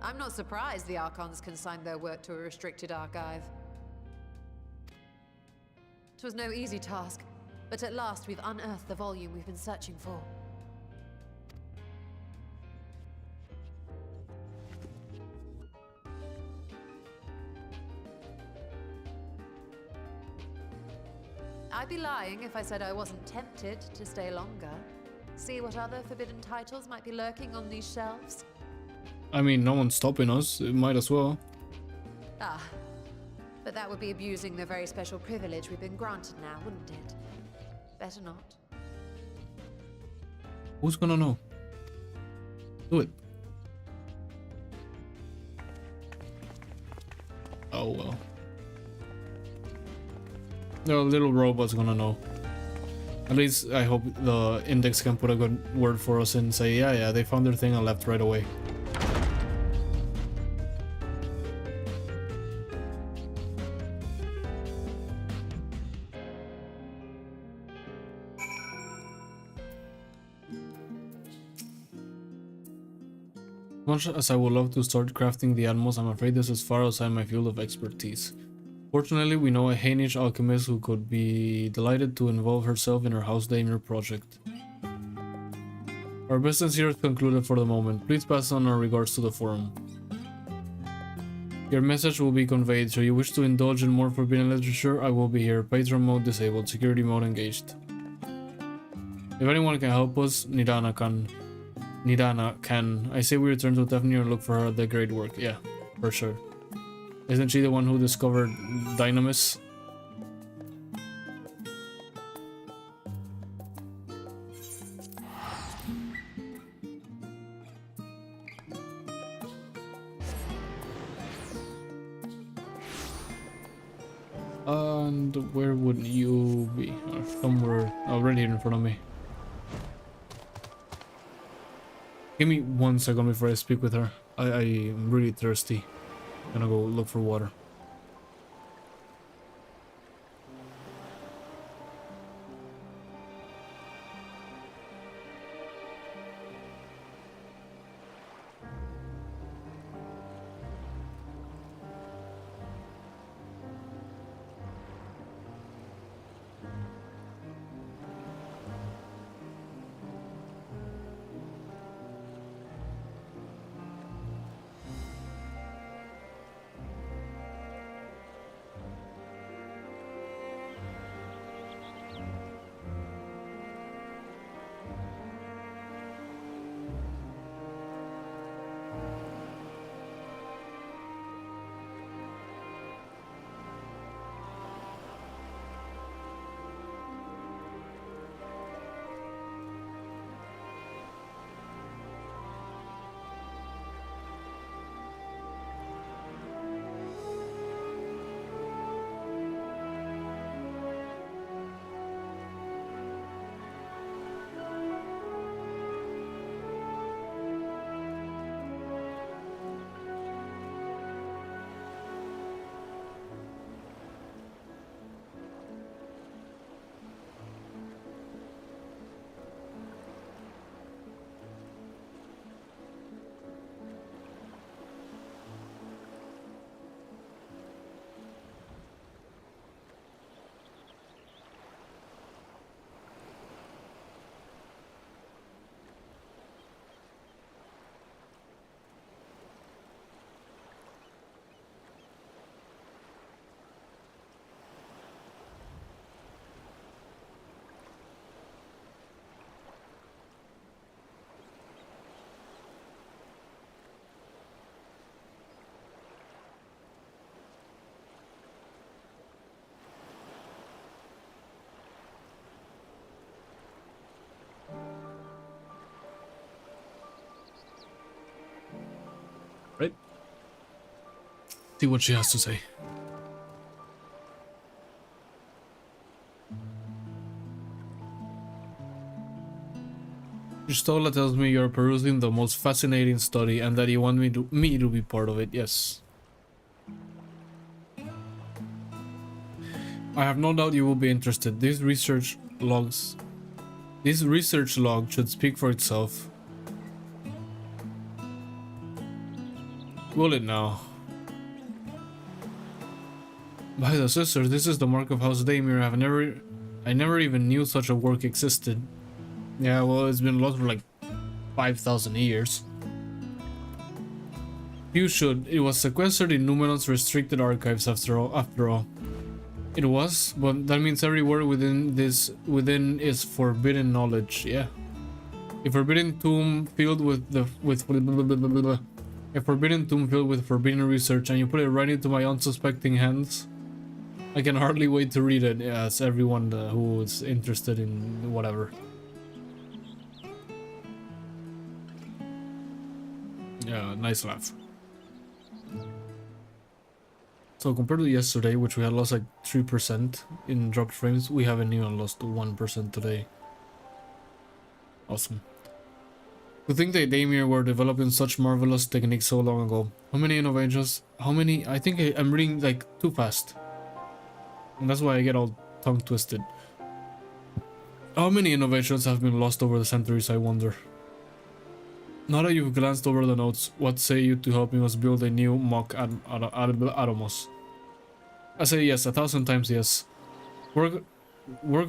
I'm not surprised the Archons consigned their work to a restricted archive. It was no easy task, but at last we've unearthed the volume we've been searching for. I'd be lying if I said I wasn't tempted to stay longer. See what other forbidden titles might be lurking on these shelves. I mean, no one's stopping us. It might as well. Ah, but that would be abusing the very special privilege we've been granted now, wouldn't it? Better not. Who's gonna know? Do it. Oh well. The little robot's gonna know. At least I hope the index can put a good word for us and say, yeah, they found their thing and left right away. Much as I would love to start crafting the Atmos, I'm afraid this is far outside my field of expertise. Fortunately, we know a Hainish alchemist who could be delighted to involve herself in her House Daemir project. Our business here is concluded for the moment. Please pass on our regards to the forum. Your message will be conveyed. Should you wish to indulge in more forbidden literature, I will be here. Patron mode disabled, security mode engaged. If anyone can help us, Nidana can. I say we return to Daphne and look for her at the great work. Yeah, for sure. Isn't she the one who discovered Dynamis? And where would you be? Somewhere right here in front of me. Give me 1 second before I speak with her. I'm really thirsty. I'm gonna go look for water. right? See what she has to say. Stola tells me you're perusing the most fascinating study and that you want me to be part of it. Yes. I have no doubt you will be interested. This research log should speak for itself. Will it now? By the sisters, this is the mark of House Daimir. I never even knew such a work existed. Yeah, well, it's been lost for like 5,000 years. You should. It was sequestered in Numenon's restricted archives after all. It was, but that means every word within is forbidden knowledge. Yeah. A forbidden tomb filled with forbidden research, and you put it right into my unsuspecting hands. I can hardly wait to read it. Yeah, it's everyone who is interested in whatever. Yeah, nice laugh. So compared to yesterday, which we had lost like 3% in dropped frames, we haven't even lost 1% today. Awesome. To think that Daimir were developing such marvelous techniques so long ago. How many innovations? I think I'm reading like too fast. And that's why I get all tongue twisted. How many innovations have been lost over the centuries, I wonder? Now that you've glanced over the notes, what say you to helping us build a new mock Atomos? I say yes, 1,000 times yes. Work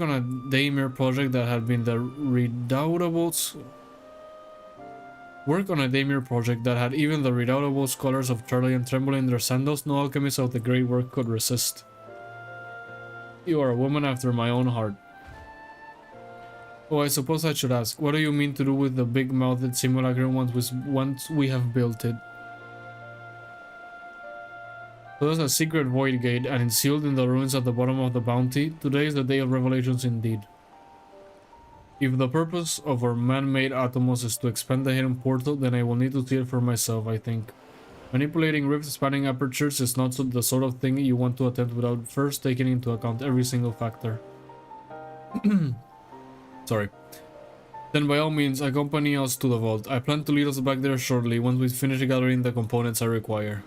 on a Daimir project that had been the redoubtables. Work on a Daimir project that had even the redoubtable scholars of Charlian trembling in their sandals. No alchemist of the great work could resist. You are a woman after my own heart. Oh, I suppose I should ask, what do you mean to do with the big-mouthed simulacrum once we have built it? So there's a secret void gate, and it's sealed in the ruins at the bottom of the bounty. Today is the day of revelations indeed. If the purpose of our man-made Atomos is to expand the hidden portal, then I will need to see it for myself, I think. Manipulating rift-spanning apertures is not the sort of thing you want to attempt without first taking into account every single factor. Sorry. Then by all means, accompany us to the vault. I plan to lead us back there shortly, once we finish gathering the components I require.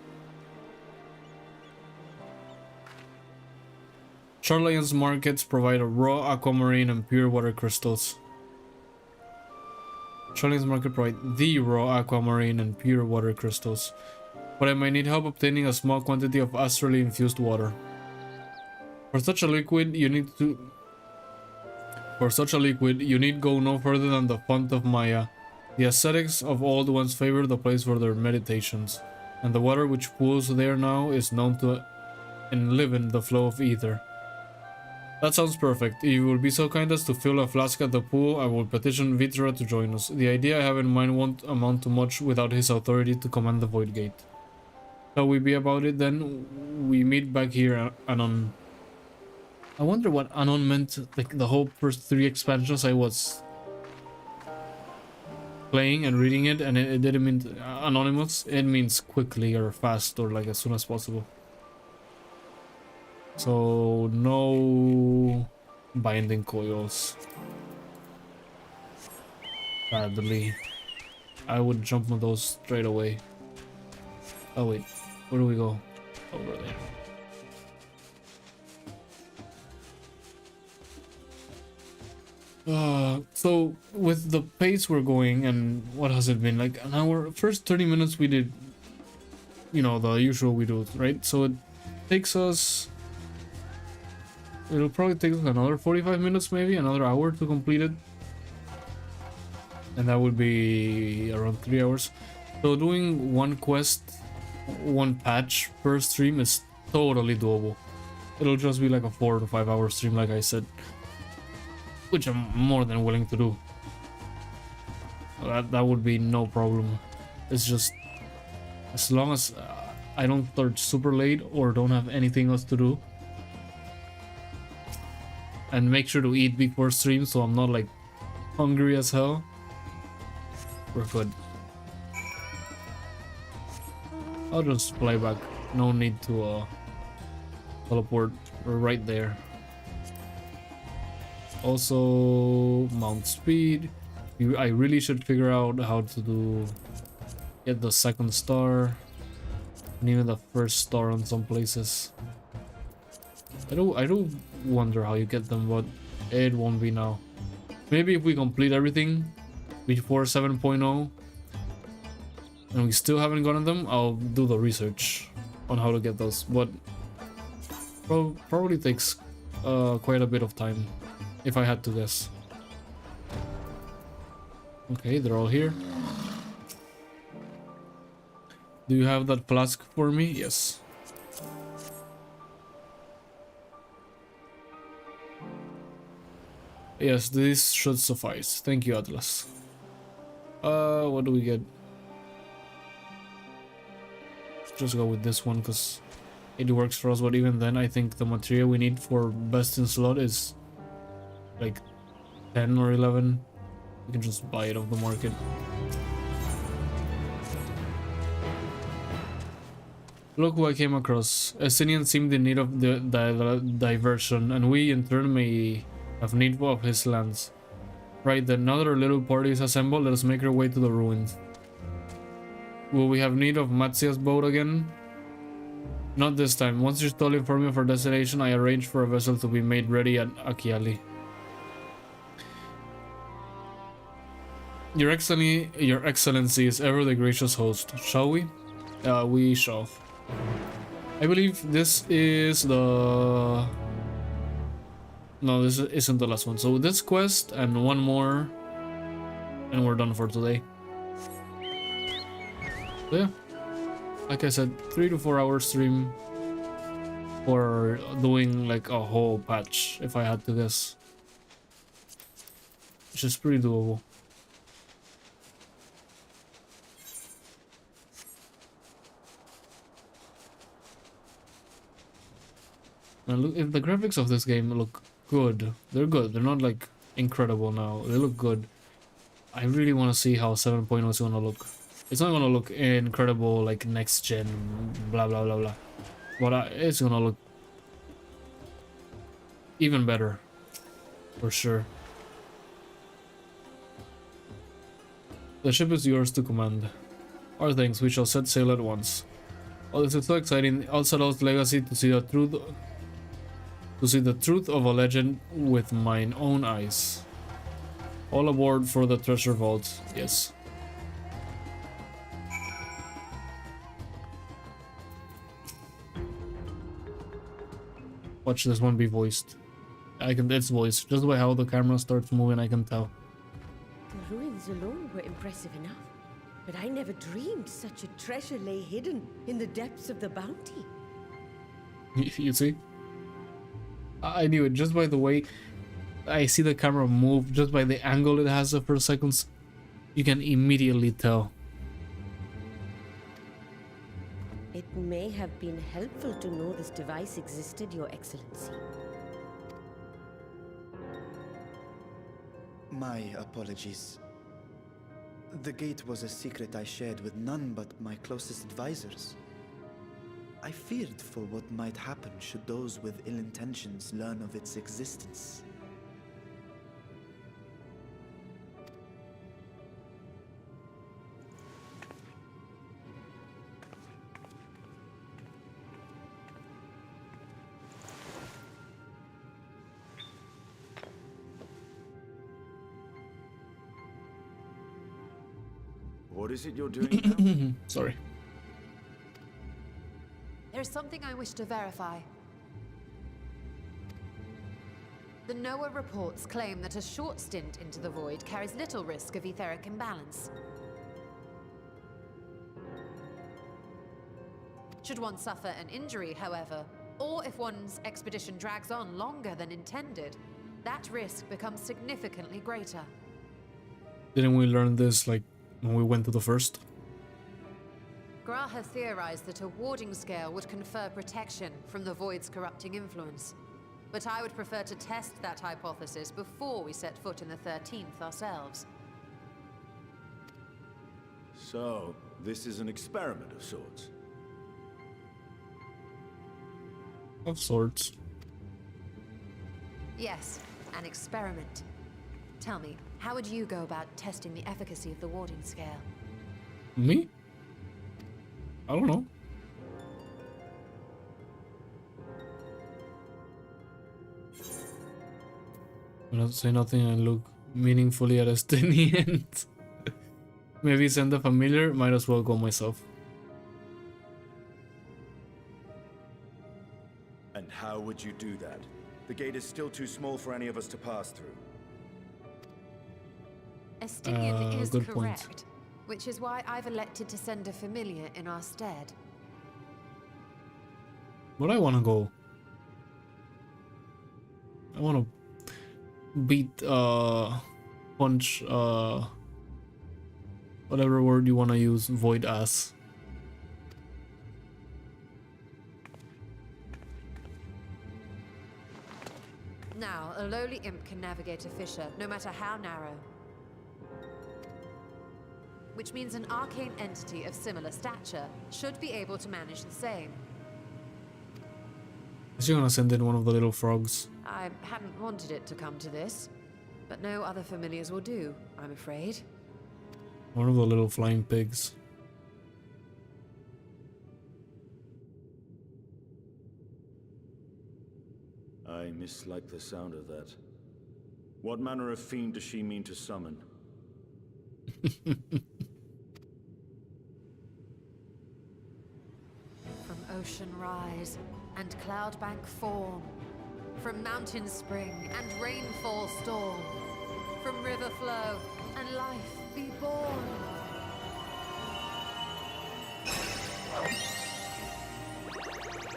Charlian's markets provide a raw aquamarine and pure water crystals. Charlian's market provide the raw aquamarine and pure water crystals. But I might need help obtaining a small quantity of astrally infused water. For such a liquid, you need go no further than the font of Maya. The ascetics of old once favored the place for their meditations, and the water which pools there now is known to enliven the flow of ether. That sounds perfect. If you will be so kind as to fill a flask at the pool, I will petition Vitra to join us. The idea I have in mind won't amount to much without his authority to command the Void Gate. Shall we be about it then? We meet back here, Anon. I wonder what Anon meant, like the whole first 3 expansions I was playing and reading it, and it didn't mean anonymous. It means quickly or fast or like as soon as possible. So no binding coils. Sadly, I would jump on those straight away. Oh wait, where do we go? Over there. So with the pace we're going, and what has it been, like an hour? First 30 minutes we did, you know, the usual we do, right? So it takes us, it'll probably take us another 45 minutes, maybe another hour to complete it, and that would be around 3 hours. So doing one quest, one patch per stream is totally doable. It'll just be like a 4 to 5 hour stream, like I said, which I'm more than willing to do. That would be no problem. It's just as long as I don't start super late or don't have anything else to do, and make sure to eat before stream so I'm not like hungry as hell, we're good. I'll just fly back. No need to teleport. We're right there. Also, mount speed. I really should figure out how to get the second star and even the first star on some places. I do wonder how you get them, but it won't be now. Maybe if we complete everything before 7.0 and we still haven't gotten them, I'll do the research on how to get those, but probably takes quite a bit of time if I had to guess. Okay, they're all here. Do you have that flask for me? Yes. Yes, this should suffice. Thank you, Atlas. What do we get? Just go with this one because it works for us, but even then I think the material we need for best in slot is like 10 or 11. We can just buy it off the market. Look who I came across. Estinian seemed in need of the diversion, and we in turn may have need of his lands. Right then, now that our little party is assembled, let us make our way to the ruins. Will we have need of Matsia's boat again? Not this time. Once you stole inform me of our destination, I arranged for a vessel to be made ready at Akiali. Your Excellency is ever the gracious host. Shall we? We shall. I believe this is the... No, this isn't the last one. So this quest and one more, and we're done for today. So yeah, like I said, 3 to 4 hour stream for doing like a whole patch, if I had to guess. Which is pretty doable. And look, if the graphics of this game look good, they're good. They're not like incredible now. They look good. I really want to see how 7.0 is gonna look. It's not gonna look incredible like next gen, blah blah blah blah. But it's gonna look even better, for sure. The ship is yours to command. Our thanks. We shall set sail at once. Oh, this is so exciting! Alcelo's legacy to see the truth. To see the truth of a legend with mine own eyes. All aboard for the treasure vault. Yes. Watch this one be voiced. It's voiced. Just by how the camera starts moving, I can tell. The ruins alone were impressive enough, but I never dreamed such a treasure lay hidden in the depths of the bounty. You see? I knew it just by the way I see the camera move, just by the angle it has for seconds. You can immediately tell. It may have been helpful to know this device existed, Your Excellency. My apologies. The gate was a secret I shared with none but my closest advisors. I feared for what might happen should those with ill intentions learn of its existence. What is it you're doing now? Sorry. There's something I wish to verify. The NOAA reports claim that a short stint into the void carries little risk of etheric imbalance. Should one suffer an injury, however, or if one's expedition drags on longer than intended, that risk becomes significantly greater. Didn't we learn this like when we went to the first? Graha theorized that a warding scale would confer protection from the void's corrupting influence. But I would prefer to test that hypothesis before we set foot in the 13th ourselves. So, this is an experiment of sorts. Of sorts. Yes, an experiment. Tell me, how would you go about testing the efficacy of the warding scale? Me? I don't know. I'll not say nothing and look meaningfully at Estinian. Maybe send a familiar, might as well go myself. And how would you do that? The gate is still too small for any of us to pass through. Estinian is good correct, point. which is why I've elected to send a familiar in our stead. But I wanna go. I wanna beat, punch, whatever word you wanna use, void ass. Now, a lowly imp can navigate a fissure, no matter how narrow. Which means an arcane entity of similar stature should be able to manage the same. Is she gonna send in one of the little frogs? I hadn't wanted it to come to this, but no other familiars will do, I'm afraid. One of the little flying pigs. I mislike the sound of that. What manner of fiend does she mean to summon? From ocean rise and cloudbank form, from mountain spring and rainfall storm, from river flow and life be born.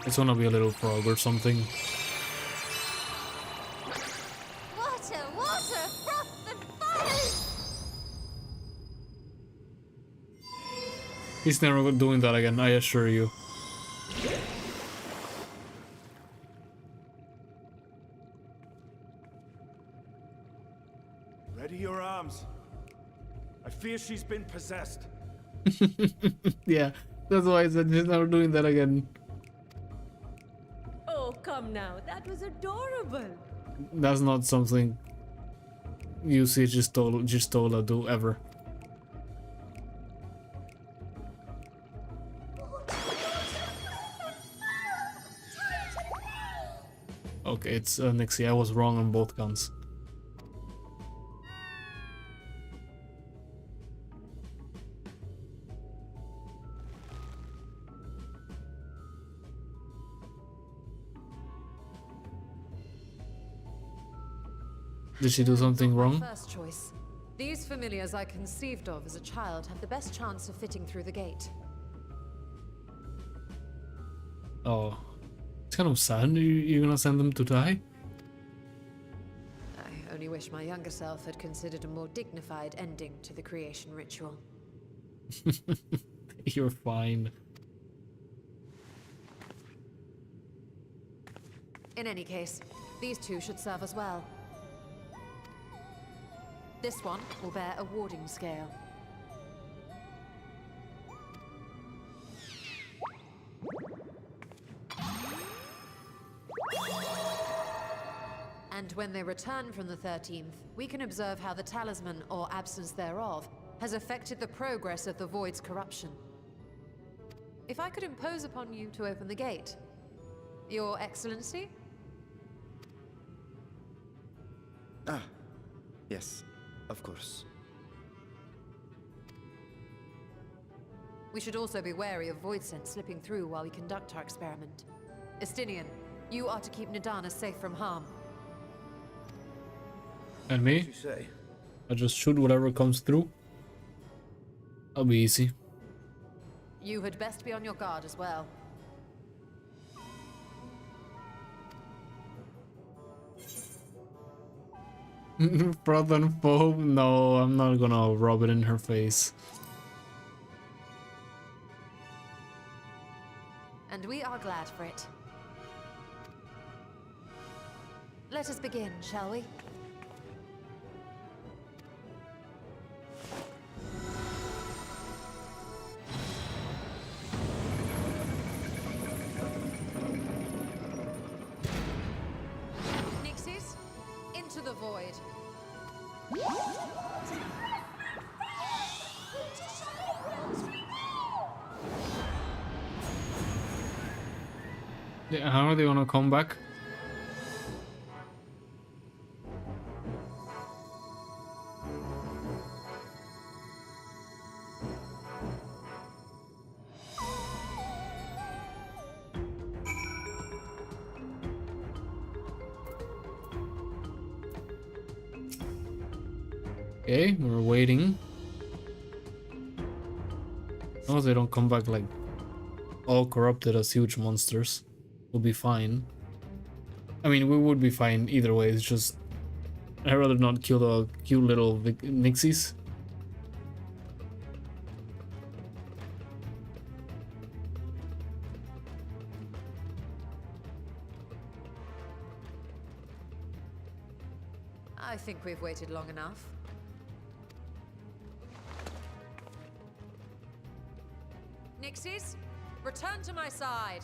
It's gonna be a little frog or something. Water, water, froth and fire! He's never doing that again, I assure you. Ready your arms. I fear she's been possessed. Yeah, that's why I said he's never doing that again. Oh, come now. That was adorable. That's not something you see Gistola do ever. Okay, it's Nixie. I was wrong on both guns. Did she do something wrong? First choice. These familiars I conceived of as a child have the best chance of fitting through the gate. Oh, it's kind of sad. You're gonna send them to die? I only wish my younger self had considered a more dignified ending to the creation ritual. You're fine. In any case, these two should serve as well. This one will bear a warding scale. And when they return from the 13th, we can observe how the talisman, or absence thereof, has affected the progress of the Void's corruption. If I could impose upon you to open the gate. Your Excellency? Ah, yes, of course. We should also be wary of void scent slipping through while we conduct our experiment. Estinian, you are to keep Nidana safe from harm. And What me? you say? I just shoot whatever comes through. That'll be easy. You had best be on your guard as well. Broth and foam? No, I'm not gonna rub it in her face. And we are glad for it. Let us begin, shall we? void. Yeah, how are they gonna come back? Okay, we're waiting. No, they don't come back like all corrupted as huge monsters. We'll be fine. I mean, we would be fine either way. It's just I'd rather not kill the cute little Nixies. I think we've waited long enough. Nixies, return to my side.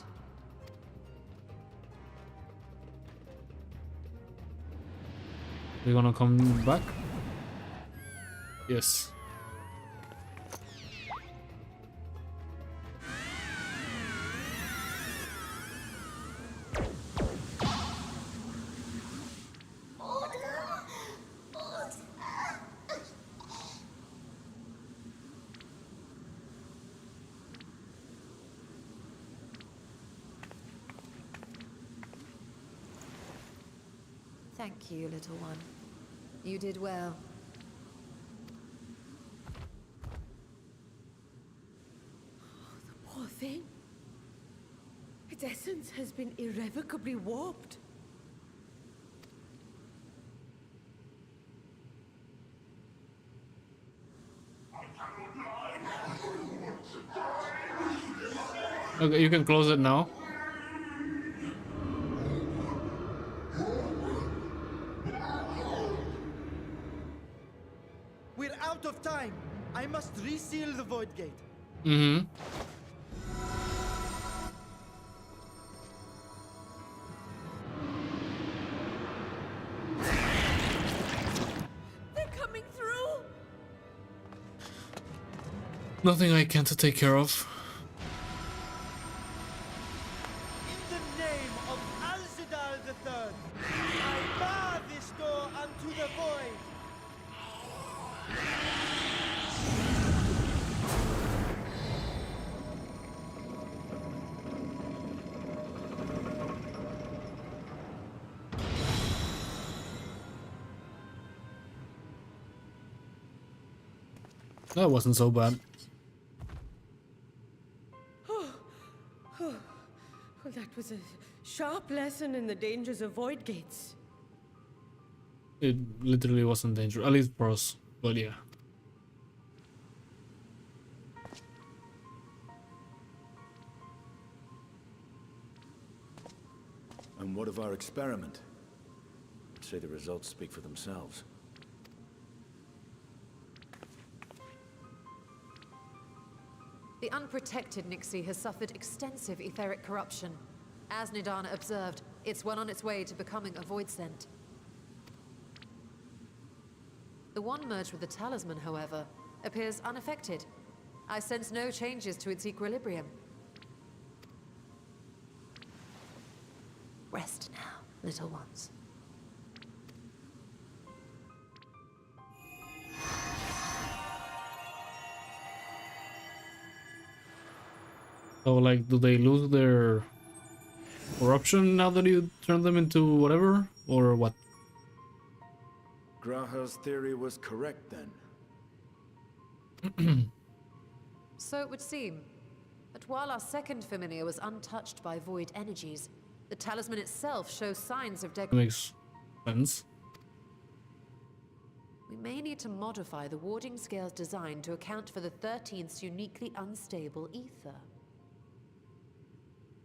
They're gonna come back? Yes. Thank you, little one. You did well. Poor thing. Its essence has been irrevocably warped. Okay, you can close it now. We're out of time. I must reseal the void gate. Mm-hmm. They're coming through. Nothing I can't take care of. In the name of Alzadal III, I bar this door unto the void. That wasn't so bad. Well, that was a sharp lesson in the dangers of void gates. It literally wasn't dangerous, at least for us. But yeah. And what of our experiment? I'd say the results speak for themselves. The unprotected Nixie has suffered extensive etheric corruption. As Nidana observed, it's well on its way to becoming a void scent. The one merged with the talisman, however, appears unaffected. I sense no changes to its equilibrium. Rest now, little ones. So, like, do they lose their corruption now that you turn them into whatever? Or what? Graha's theory was correct then. So it would seem. But while our second familiar was untouched by void energies, the talisman itself shows signs of degradation. Makes sense. We may need to modify the warding scale's design to account for the 13th's uniquely unstable ether.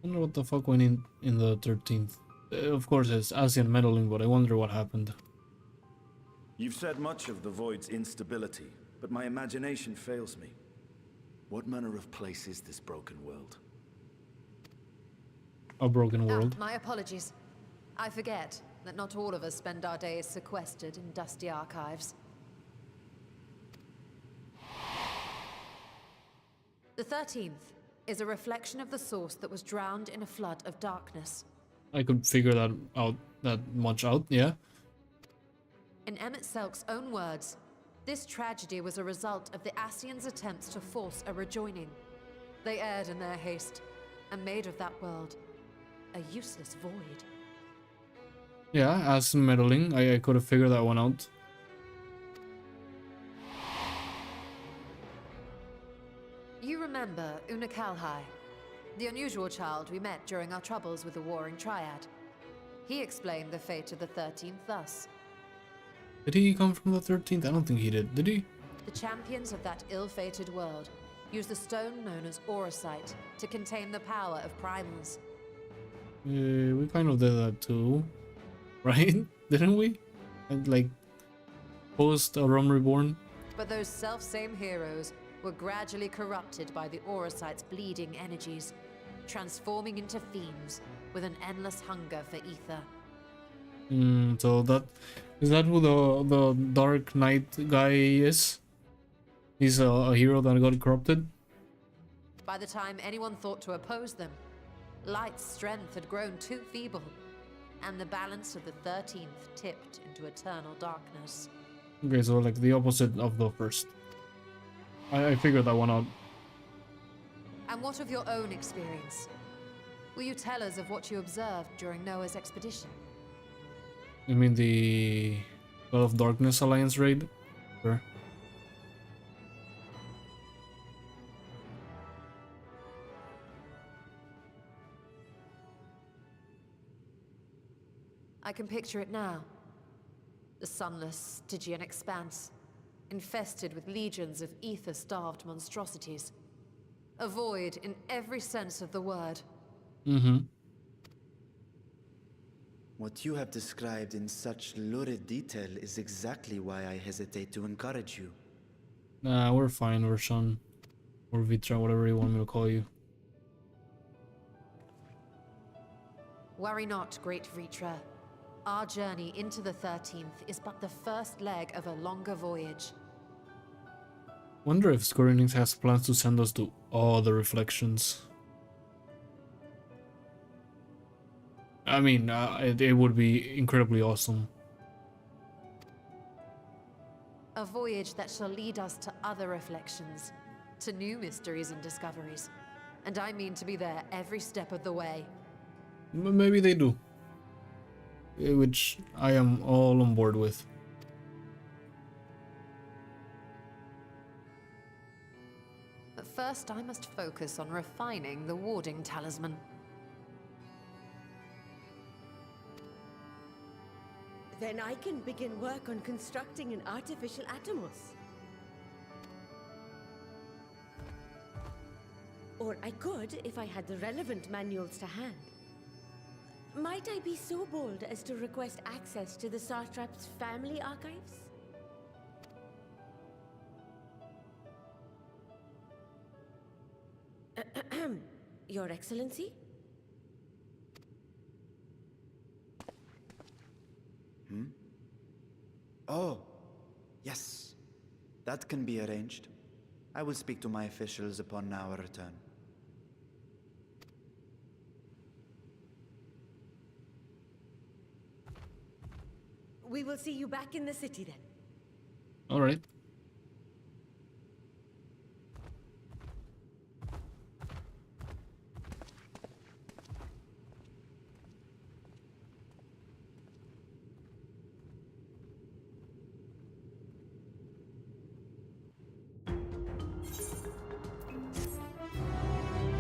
I wonder what the fuck went in the 13th. Of course, it's Asian meddling, but I wonder what happened. You've said much of the Void's instability, but my imagination fails me. What manner of place is this broken world? A broken world. My apologies. I forget. that not all of us spend our days sequestered in dusty archives. The 13th is a reflection of the source that was drowned in a flood of darkness. I could figure that much out, yeah. In Emmett Selk's own words, this tragedy was a result of the Ascians' attempts to force a rejoining. They erred in their haste, and made of that world a useless void. Yeah, as meddling, I could have figured that one out. You remember Una Kalhai, the unusual child we met during our troubles with the Warring Triad. He explained the fate of the 13th thus. Did he come from the 13th? I don't think he did he? The champions of that ill-fated world used the stone known as Auracite to contain the power of primals. We kind of did that too, right? Didn't we? And like, post A Realm Reborn? But those self-same heroes were gradually corrupted by the Auracite's bleeding energies, transforming into fiends with an endless hunger for ether. So that is that who the Dark Knight guy is? He's a hero that got corrupted. By the time anyone thought to oppose them, Light's strength had grown too feeble, and the balance of the 13th tipped into eternal darkness. Okay, so like the opposite of the first. I figured that one out. And what of your own experience? Will you tell us of what you observed during Noah's expedition? You mean the God of Darkness Alliance raid? Sure. I can picture it now. The sunless, Stygian expanse, infested with legions of ether-starved monstrosities. A void in every sense of the word. Mm-hmm. What you have described in such lurid detail is exactly why I hesitate to encourage you. Nah, we're fine, Vershan. Or Vitra, whatever you want me to call you. Worry not, great Vritra. Our journey into the 13th is but the first leg of a longer voyage. Wonder if Square Enix has plans to send us to all the reflections. I mean, it would be incredibly awesome. A voyage that shall lead us to other reflections, to new mysteries and discoveries. And I mean to be there every step of the way. Maybe they do. Which I am all on board with. But first I must focus on refining the warding talisman. Then I can begin work on constructing an artificial Atomos. Or I could if I had the relevant manuals to hand. Might I be so bold as to request access to the Satrap's family archives? Your Excellency? Oh, yes. That can be arranged. I will speak to my officials upon our return. We will see you back in the city then. All right.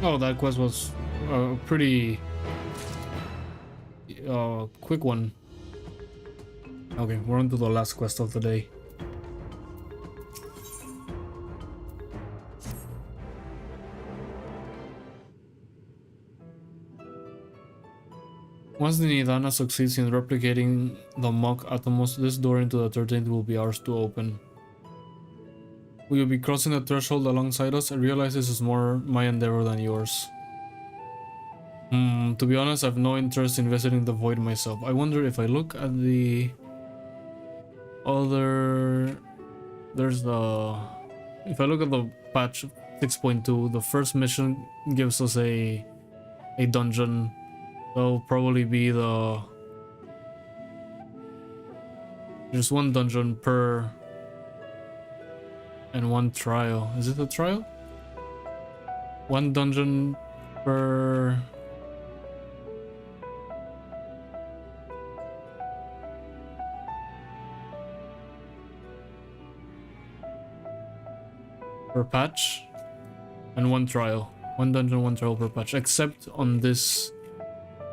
Oh, that quest was a pretty quick one. Okay, we're on to the last quest of the day. Once the Nidana succeeds in replicating the mock Atomos, this door into the 13th will be ours to open. Will you be crossing the threshold alongside us? I realize this is more my endeavor than yours. To be honest, I have no interest in visiting the void myself. I wonder if I look at the other... There's the... If I look at the patch 6.2, the first mission gives us a dungeon. That'll probably be the... There's one dungeon per... and one trial. Is it a trial? One dungeon per... per patch, and one trial. One dungeon, one trial per patch. Except on this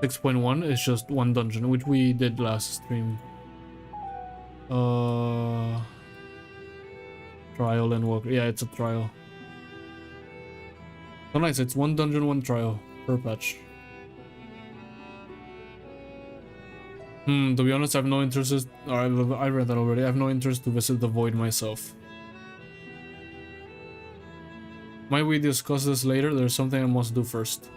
6.1, it's just one dungeon, which we did last stream. Trial Endwalker. Yeah, it's a trial. So nice, it's one dungeon, one trial per patch. To be honest, I have no interest. I read that already. I have no interest to visit the void myself. Might we discuss this later? There's something I must do first.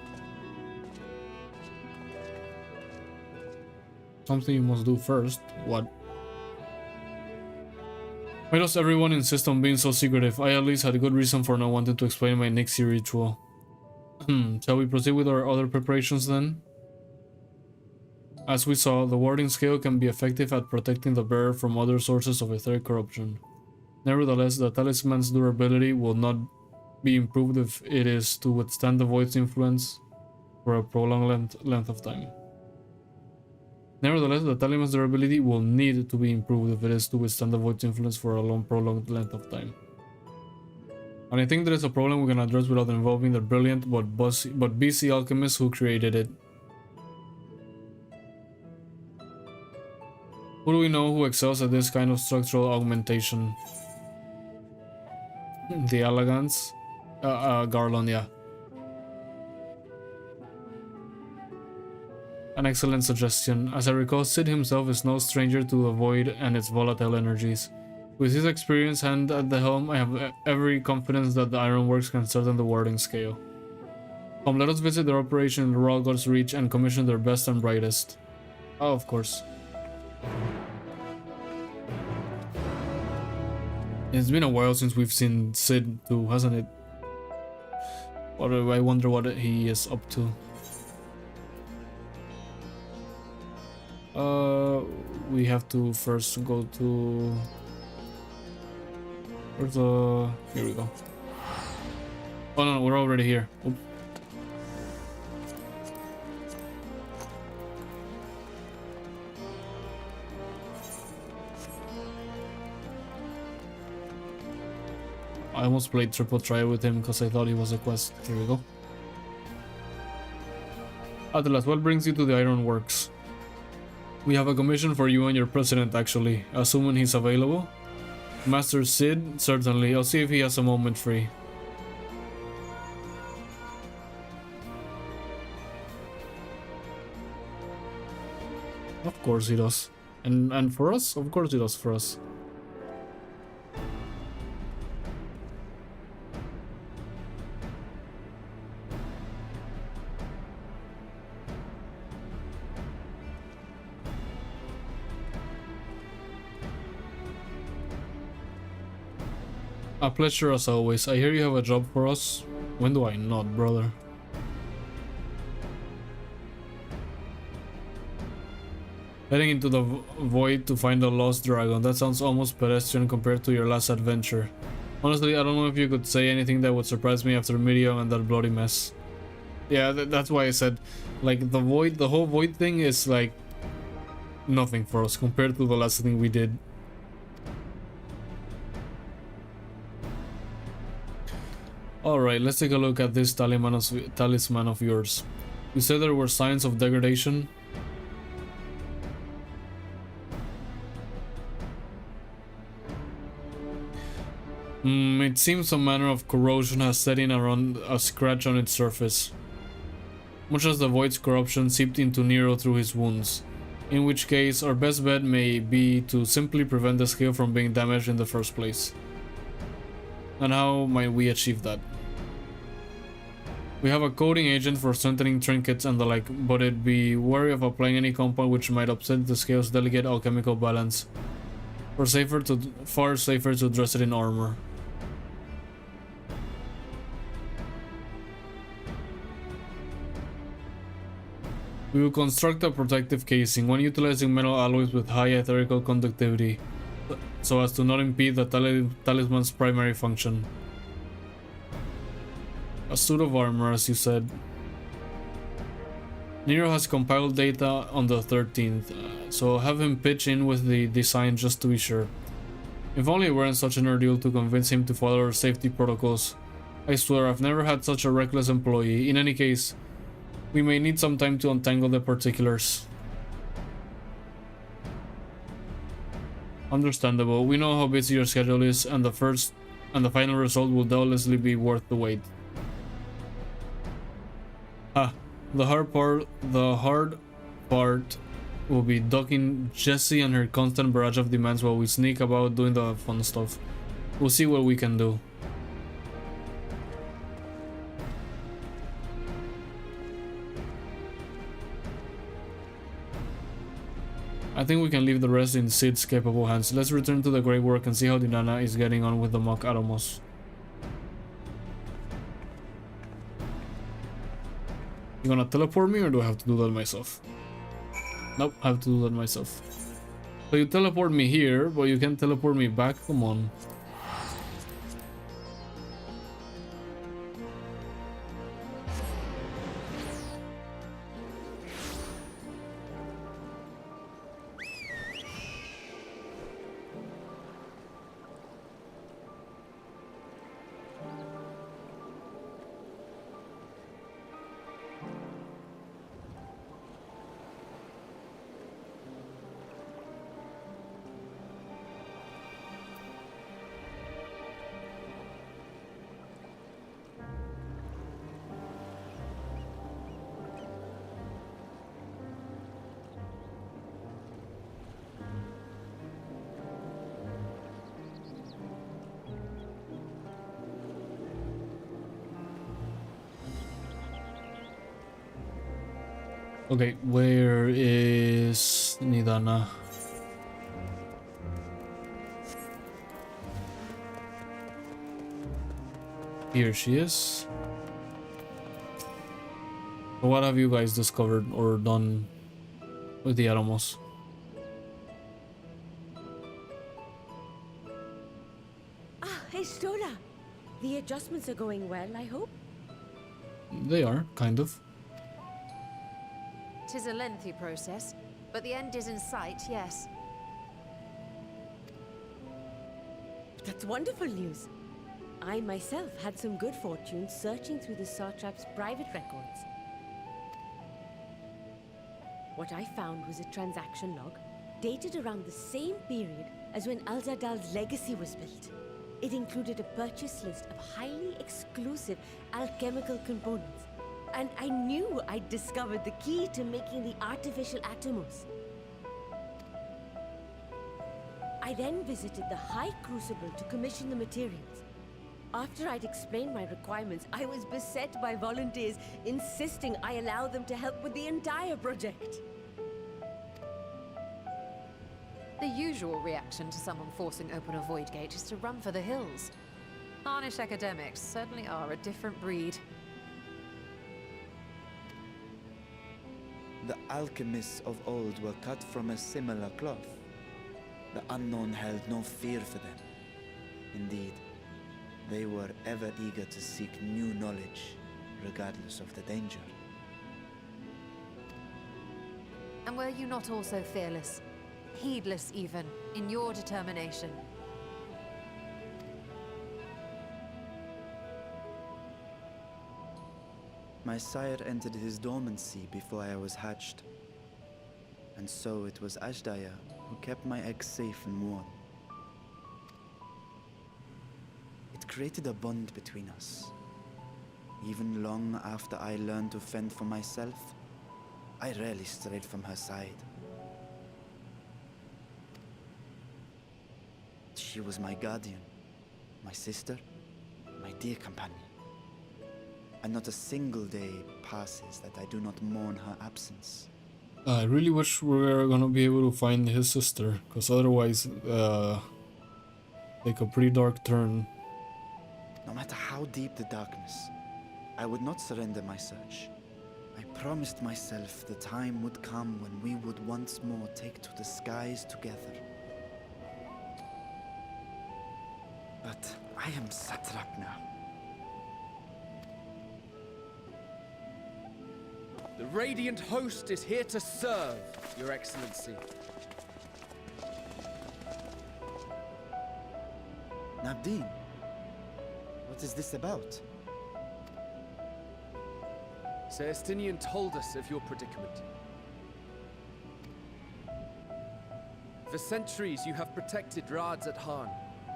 Something you must do first? What? Why does everyone insist on being so secretive? I at least had a good reason for not wanting to explain my Nixie ritual. Shall we proceed with our other preparations then? As we saw, the warding scale can be effective at protecting the bearer from other sources of etheric corruption. Nevertheless, the talisman's durability will not be improved if it is to withstand the void's influence for a prolonged length of time. Nevertheless, the talisman's durability will need to be improved if it is to withstand the void's influence for a prolonged length of time. And I think there is a problem we can address without involving the brilliant but busy alchemists who created it. Who do we know who excels at this kind of structural augmentation? The Elegance? Garland, yeah. An excellent suggestion. As I recall, Sid himself is no stranger to the void and its volatile energies. With his experience hand at the helm, I have every confidence that the Ironworks can certain the warding scale. Come, let us visit their operation in the Royal God's Reach and commission their best and brightest. Oh, of course. It's been a while since we've seen Sid too, hasn't it? I wonder what he is up to. We have to first go to... Where's the... Here we go. Oh no, we're already here. Oops. I almost played triple trial with him because I thought he was a quest. Here we go. Atlas, what brings you to the Ironworks? We have a commission for you and your president, actually, assuming he's available. Master Sid? Certainly. I'll see if he has a moment free. Of course he does. And for us? Of course he does for us. A pleasure as always. I hear you have a job for us. When do I not, brother? Heading into the void to find a lost dragon. That sounds almost pedestrian compared to your last adventure. Honestly, I don't know if you could say anything that would surprise me after Medium and that bloody mess. Yeah, that's why I said, like, the whole void thing is like nothing for us compared to the last thing we did. Alright, let's take a look at this talisman of yours. You said there were signs of degradation. It seems some manner of corrosion has set in around a scratch on its surface. Much as the void's corruption seeped into Nero through his wounds. In which case, our best bet may be to simply prevent the scale from being damaged in the first place. And how might we achieve that? We have a coding agent for strengthening trinkets and the like, but it'd be wary of applying any compound which might upset the scale's delicate alchemical balance. Far safer to dress it in armor. We will construct a protective casing, one utilizing metal alloys with high etherical conductivity, so as to not impede the talisman's primary function. A suit of armor, as you said. Nero has compiled data on the 13th, so have him pitch in with the design just to be sure. If only it weren't such an ordeal to convince him to follow our safety protocols. I swear I've never had such a reckless employee. In any case, we may need some time to untangle the particulars. Understandable. We know how busy your schedule is, and the final result will doubtlessly be worth the wait. The hard part will be ducking Jessie and her constant barrage of demands while we sneak about doing the fun stuff. We'll see what we can do. I think we can leave the rest in Sid's capable hands. Let's return to the great work and see how Dinana is getting on with the mock Atomos. You gonna teleport me, or do I have to do that myself? Nope, I have to do that myself. So you teleport me here, but you can't teleport me back? Come on. Okay, where is Nidana? Here she is. So what have you guys discovered or done with the Atomos? Ah, hey, Stola. The adjustments are going well, I hope? They are, kind of. 'Tis a lengthy process, but the end is in sight, yes. That's wonderful news. I myself had some good fortune searching through the Satrap's private records. What I found was a transaction log dated around the same period as when Al-Zadal's legacy was built. It included a purchase list of highly exclusive alchemical components. And I knew I'd discovered the key to making the artificial Atomos. I then visited the High Crucible to commission the materials. After I'd explained my requirements, I was beset by volunteers insisting I allow them to help with the entire project. The usual reaction to someone forcing open a void gate is to run for the hills. Harnish academics certainly are a different breed. The alchemists of old were cut from a similar cloth. The unknown held no fear for them. Indeed, they were ever eager to seek new knowledge, regardless of the danger. And were you not also fearless, heedless even, in your determination? My sire entered his dormancy before I was hatched. And so it was Ashdaya who kept my eggs safe and warm. It created a bond between us. Even long after I learned to fend for myself, I rarely strayed from her side. She was my guardian, my sister, my dear companion. and not a single day passes that I do not mourn her absence. I really wish we were gonna be able to find his sister, because otherwise, take a pretty dark turn. No matter how deep the darkness, I would not surrender my search. I promised myself the time would come when we would once more take to the skies together. But I am satrap now. The Radiant Host is here to serve, Your Excellency. Nabdeen, what is this about? Celestinian told us of your predicament. For centuries you have protected Rads at Han,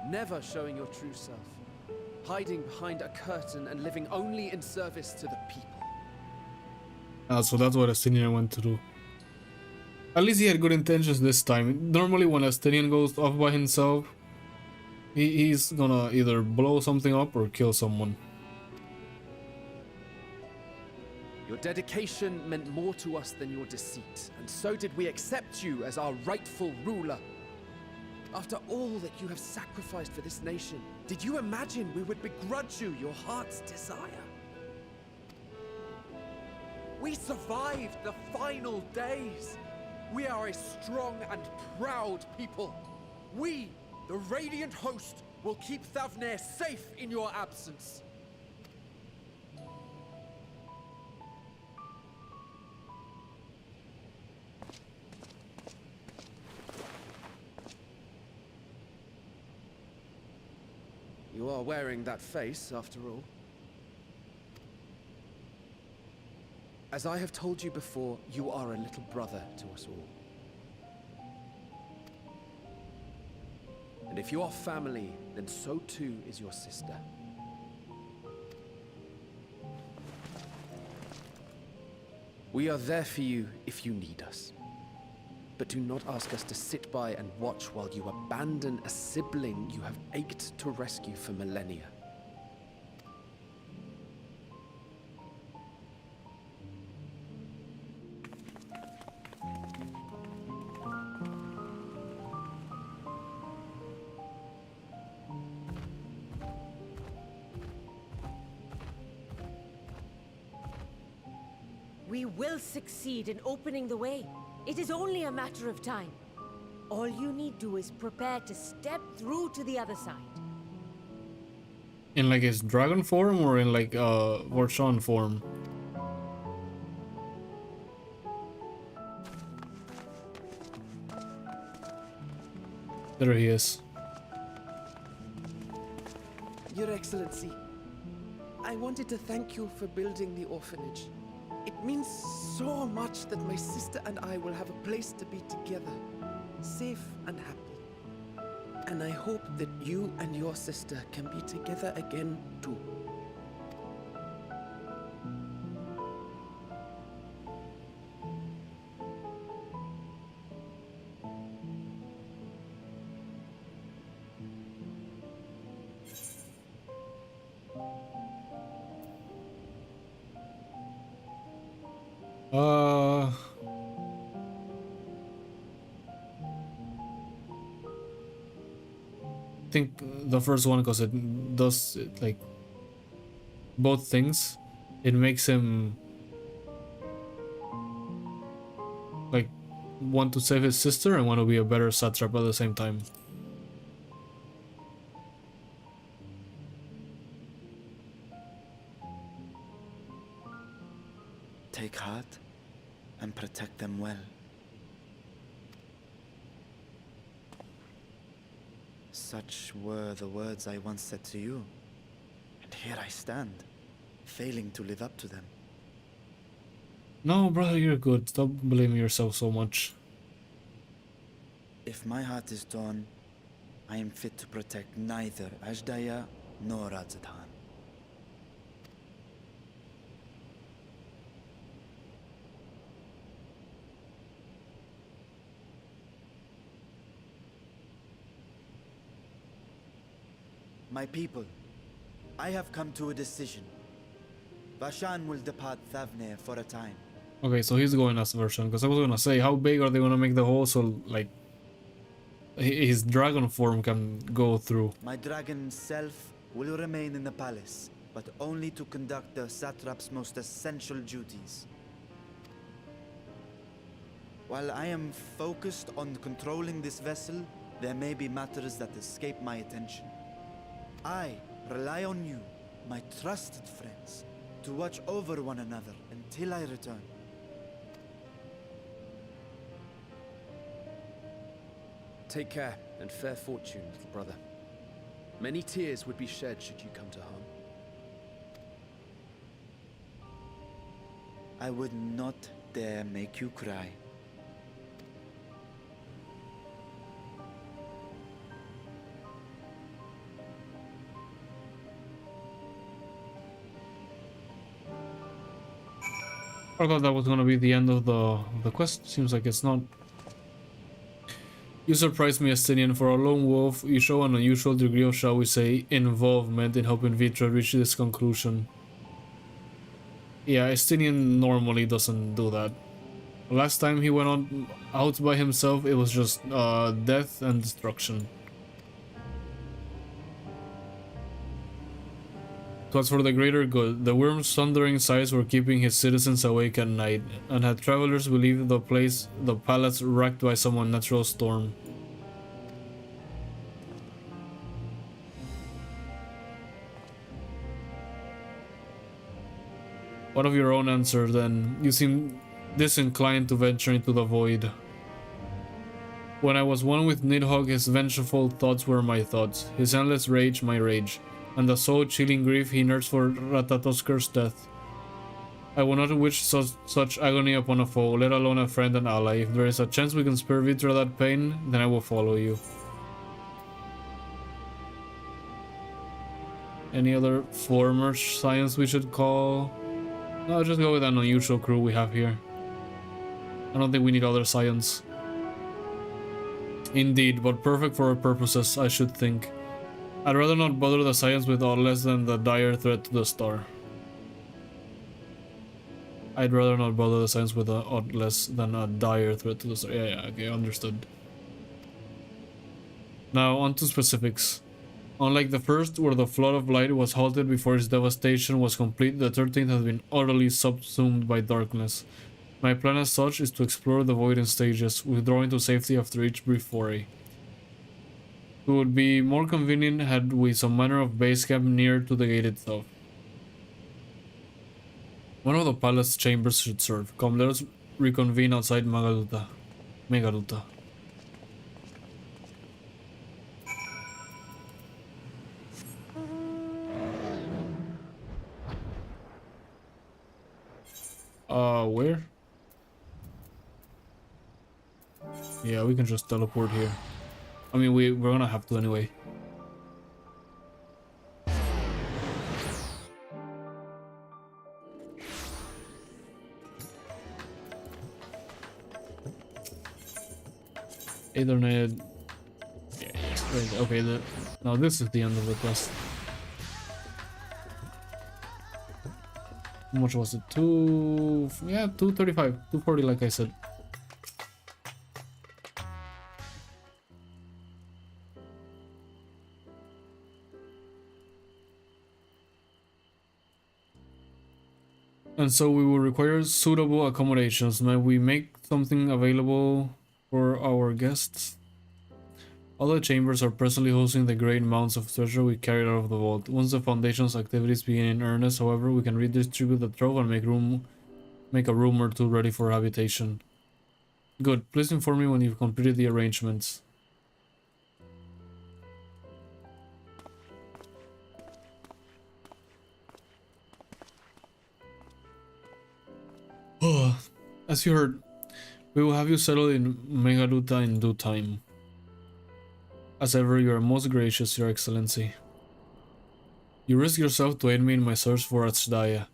never showing your true self, hiding behind a curtain and living only in service to the people. So that's what Estinian went to do. At least he had good intentions this time. Normally when Estinian goes off by himself, he's gonna either blow something up or kill someone. Your dedication meant more to us than your deceit, and so did we accept you as our rightful ruler. After all that you have sacrificed for this nation, did you imagine we would begrudge you your heart's desire? We survived the final days. We are a strong and proud people. We, the Radiant Host, will keep Thavnair safe in your absence. You are wearing that face, after all. As I have told you before, you are a little brother to us all. And if you are family, then so too is your sister. We are there for you if you need us. But do not ask us to sit by and watch while you abandon a sibling you have ached to rescue for millennia. We will succeed in opening the way. It is only a matter of time. All you need do is prepare to step through to the other side. In like his dragon form or in like Vorshan form? There he is. Your Excellency, I wanted to thank you for building the orphanage. It means so much that my sister and I will have a place to be together, safe and happy. And I hope that you and your sister can be together again too. I think the first one, because it does like both things. It makes him like want to save his sister and want to be a better satrap at the same time. Take heart and protect them well. Such were the words I once said to you, and here I stand, failing to live up to them. No, brother, you're good. Stop blaming yourself so much. If my heart is torn, I am fit to protect neither Ajdaya nor Radzatan. My people, I have come to a decision. Vashan will depart Thavne for a time. Okay, so he's going as version, because I was gonna say, how big are they gonna make the hole so, like, his dragon form can go through? My dragon self will remain in the palace, but only to conduct the satrap's most essential duties. While I am focused on controlling this vessel, there may be matters that escape my attention. I rely on you, my trusted friends, to watch over one another until I return. Take care and fair fortune, little brother. Many tears would be shed should you come to harm. I would not dare make you cry. I thought that was gonna be the end of the quest. Seems like it's not. You surprised me, Estinian. For a lone wolf, you show an unusual degree of, shall we say, involvement in helping Vitra reach this conclusion. Yeah, Estinian normally doesn't do that. Last time he went on out by himself, it was just death and destruction. It was for the greater good. The worm's thundering sighs were keeping his citizens awake at night, and had travelers believed the palace wrecked by some unnatural storm. One of your own answer, then. You seem disinclined to venture into the void. When I was one with Nidhogg, his vengeful thoughts were my thoughts, his endless rage my rage, and the soul-chilling grief he nursed for Ratatosker's death. I will not wish such agony upon a foe, let alone a friend and ally. If there is a chance we can spare Vitra that pain, then I will follow you. Any other former science we should call? No, just go with an unusual crew we have here. I don't think we need other science. Indeed, but perfect for our purposes, I should think. I'd rather not bother the science with aught less than the dire threat to the star. I'd rather not bother the science with aught less than a dire threat to the star. Yeah, okay, understood. Now, on to specifics. Unlike the first, where the flood of light was halted before its devastation was complete, the 13th has been utterly subsumed by darkness. My plan as such is to explore the void in stages, withdrawing to safety after each brief foray. It would be more convenient had we some manner of base camp near to the gate itself. One of the palace chambers should serve. Come, let us reconvene outside Megaruta. Where? Yeah, we can just teleport here. I mean, we're gonna have to anyway. Ethernet. Yeah, right. Okay, now this is the end of the quest. How much was it? 235, 240, like I said. And so we will require suitable accommodations. May we make something available for our guests? All the chambers are presently hosting the great amounts of treasure we carried out of the vault. Once the Foundation's activities begin in earnest, however, we can redistribute the trove and make a room or two ready for habitation. Good. Please inform me when you've completed the arrangements. As you heard, we will have you settled in Megaruta in due time. As ever, you are most gracious, Your Excellency. You risk yourself to aid me in my search for Achdaya.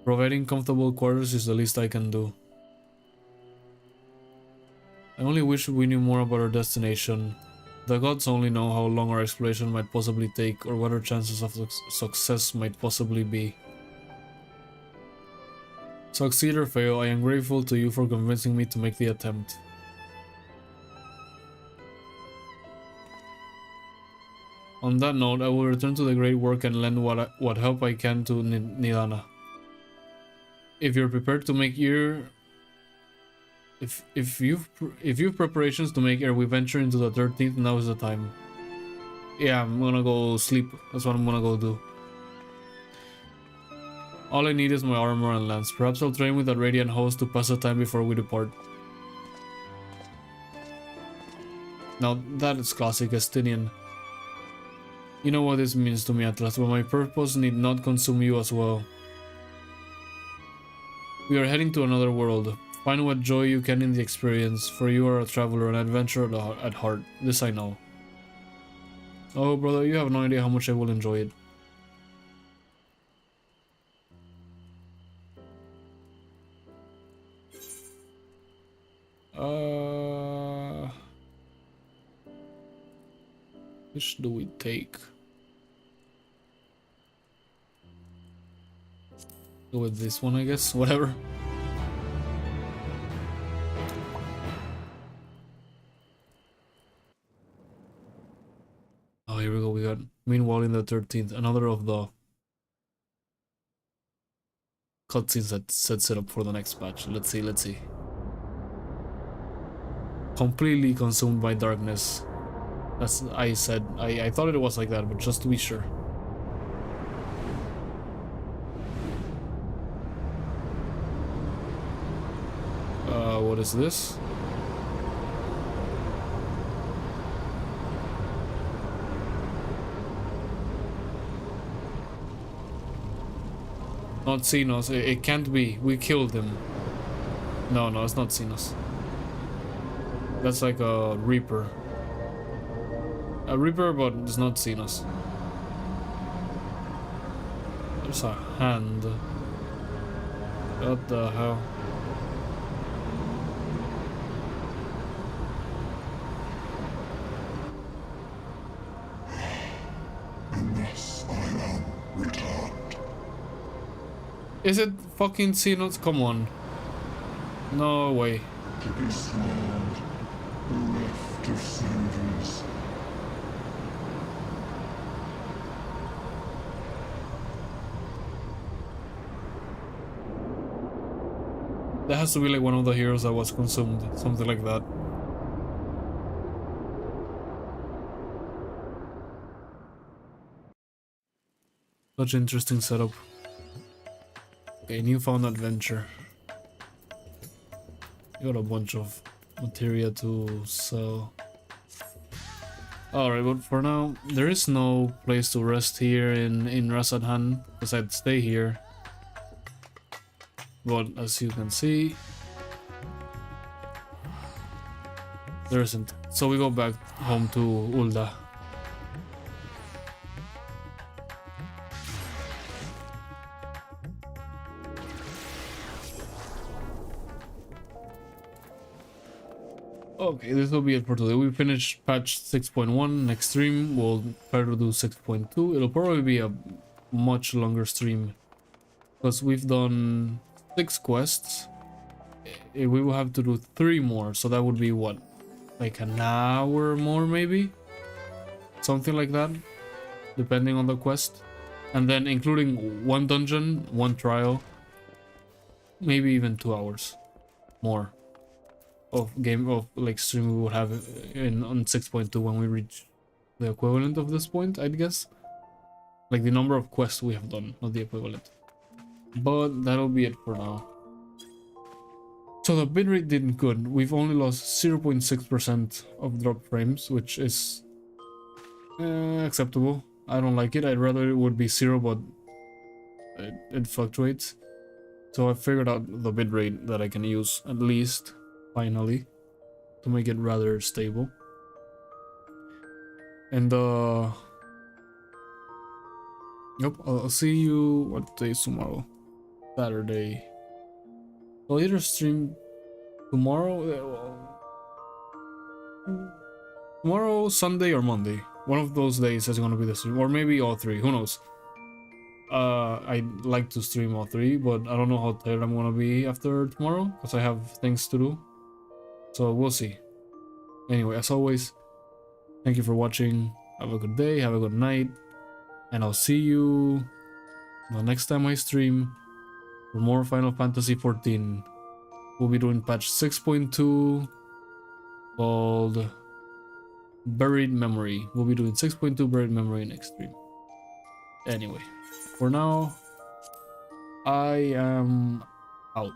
Providing comfortable quarters is the least I can do. I only wish we knew more about our destination. The gods only know how long our exploration might possibly take, or what our chances of success might possibly be. Succeed or fail, I am grateful to you for convincing me to make the attempt. On that note, I will return to the great work and lend what help I can to Nidana. If you're prepared to make if you've preparations to make ere we venture into the 13th, now is the time. Yeah, I'm gonna go sleep. That's what I'm gonna go do. All I need is my armor and lance. Perhaps I'll train with a radiant host to pass the time before we depart. Now that is classic Estinian. You know what this means to me, Atlas, but my purpose need not consume you as well. We are heading to another world. Find what joy you can in the experience, for you are a traveler and adventurer at heart. This I know. Oh, brother, you have no idea how much I will enjoy it. Which do we take? Go with this one, I guess. Whatever. Oh, here we go. We got meanwhile in the 13th, another of the cutscenes that sets it up for the next patch. Let's see, let's see. Completely consumed by darkness. That's I said. I thought it was like that, but just to be sure. What is this? Not Xenos. It can't be. We killed him. No, it's not Xenos. That's like a Reaper. A Reaper, but it's not Xenos. There's a hand. What the hell? Is it fucking Xenos? Come on. No way. To be slaughtered, bereft of senses. That has to be like one of the heroes that was consumed. Something like that. Such interesting setup. Okay, Newfound adventure. Got a bunch of materia to sell. Alright, but for now, there is no place to rest here in Rasadhan, because I'd stay here. But as you can see, there isn't. So we go back home to Ulda. Okay, this will be it for today. We finished patch 6.1. Next stream, we'll try to do 6.2. It'll probably be a much longer stream, because we've done 6 quests. We will have to do 3 more, so that would be what? Like an hour more, maybe? Something like that, depending on the quest. And then including 1 dungeon, 1 trial, maybe even 2 hours more of like stream we would have on 6.2 when we reach the equivalent of this point, I'd guess. Like the number of quests we have done, not the equivalent. But that'll be it for now. So the bitrate did good. We've only lost 0.6% of drop frames, which is acceptable. I don't like it. I'd rather it would be 0, but it fluctuates. So I figured out the bitrate that I can use, at least, finally, to make it rather stable. And yep, I'll see you, what day is tomorrow? Saturday. I'll either stream tomorrow, Sunday or Monday. One of those days is gonna be the stream, or maybe all 3, who knows. I'd like to stream all three, but I don't know how tired I'm gonna be after tomorrow because I have things to do. So we'll see. Anyway, as always, thank you for watching. Have a good day, have a good night, and I'll see you the next time I stream for more Final Fantasy XIV. We'll be doing patch 6.2 called Buried Memory. We'll be doing 6.2 Buried Memory next stream. Anyway, for now, I am out.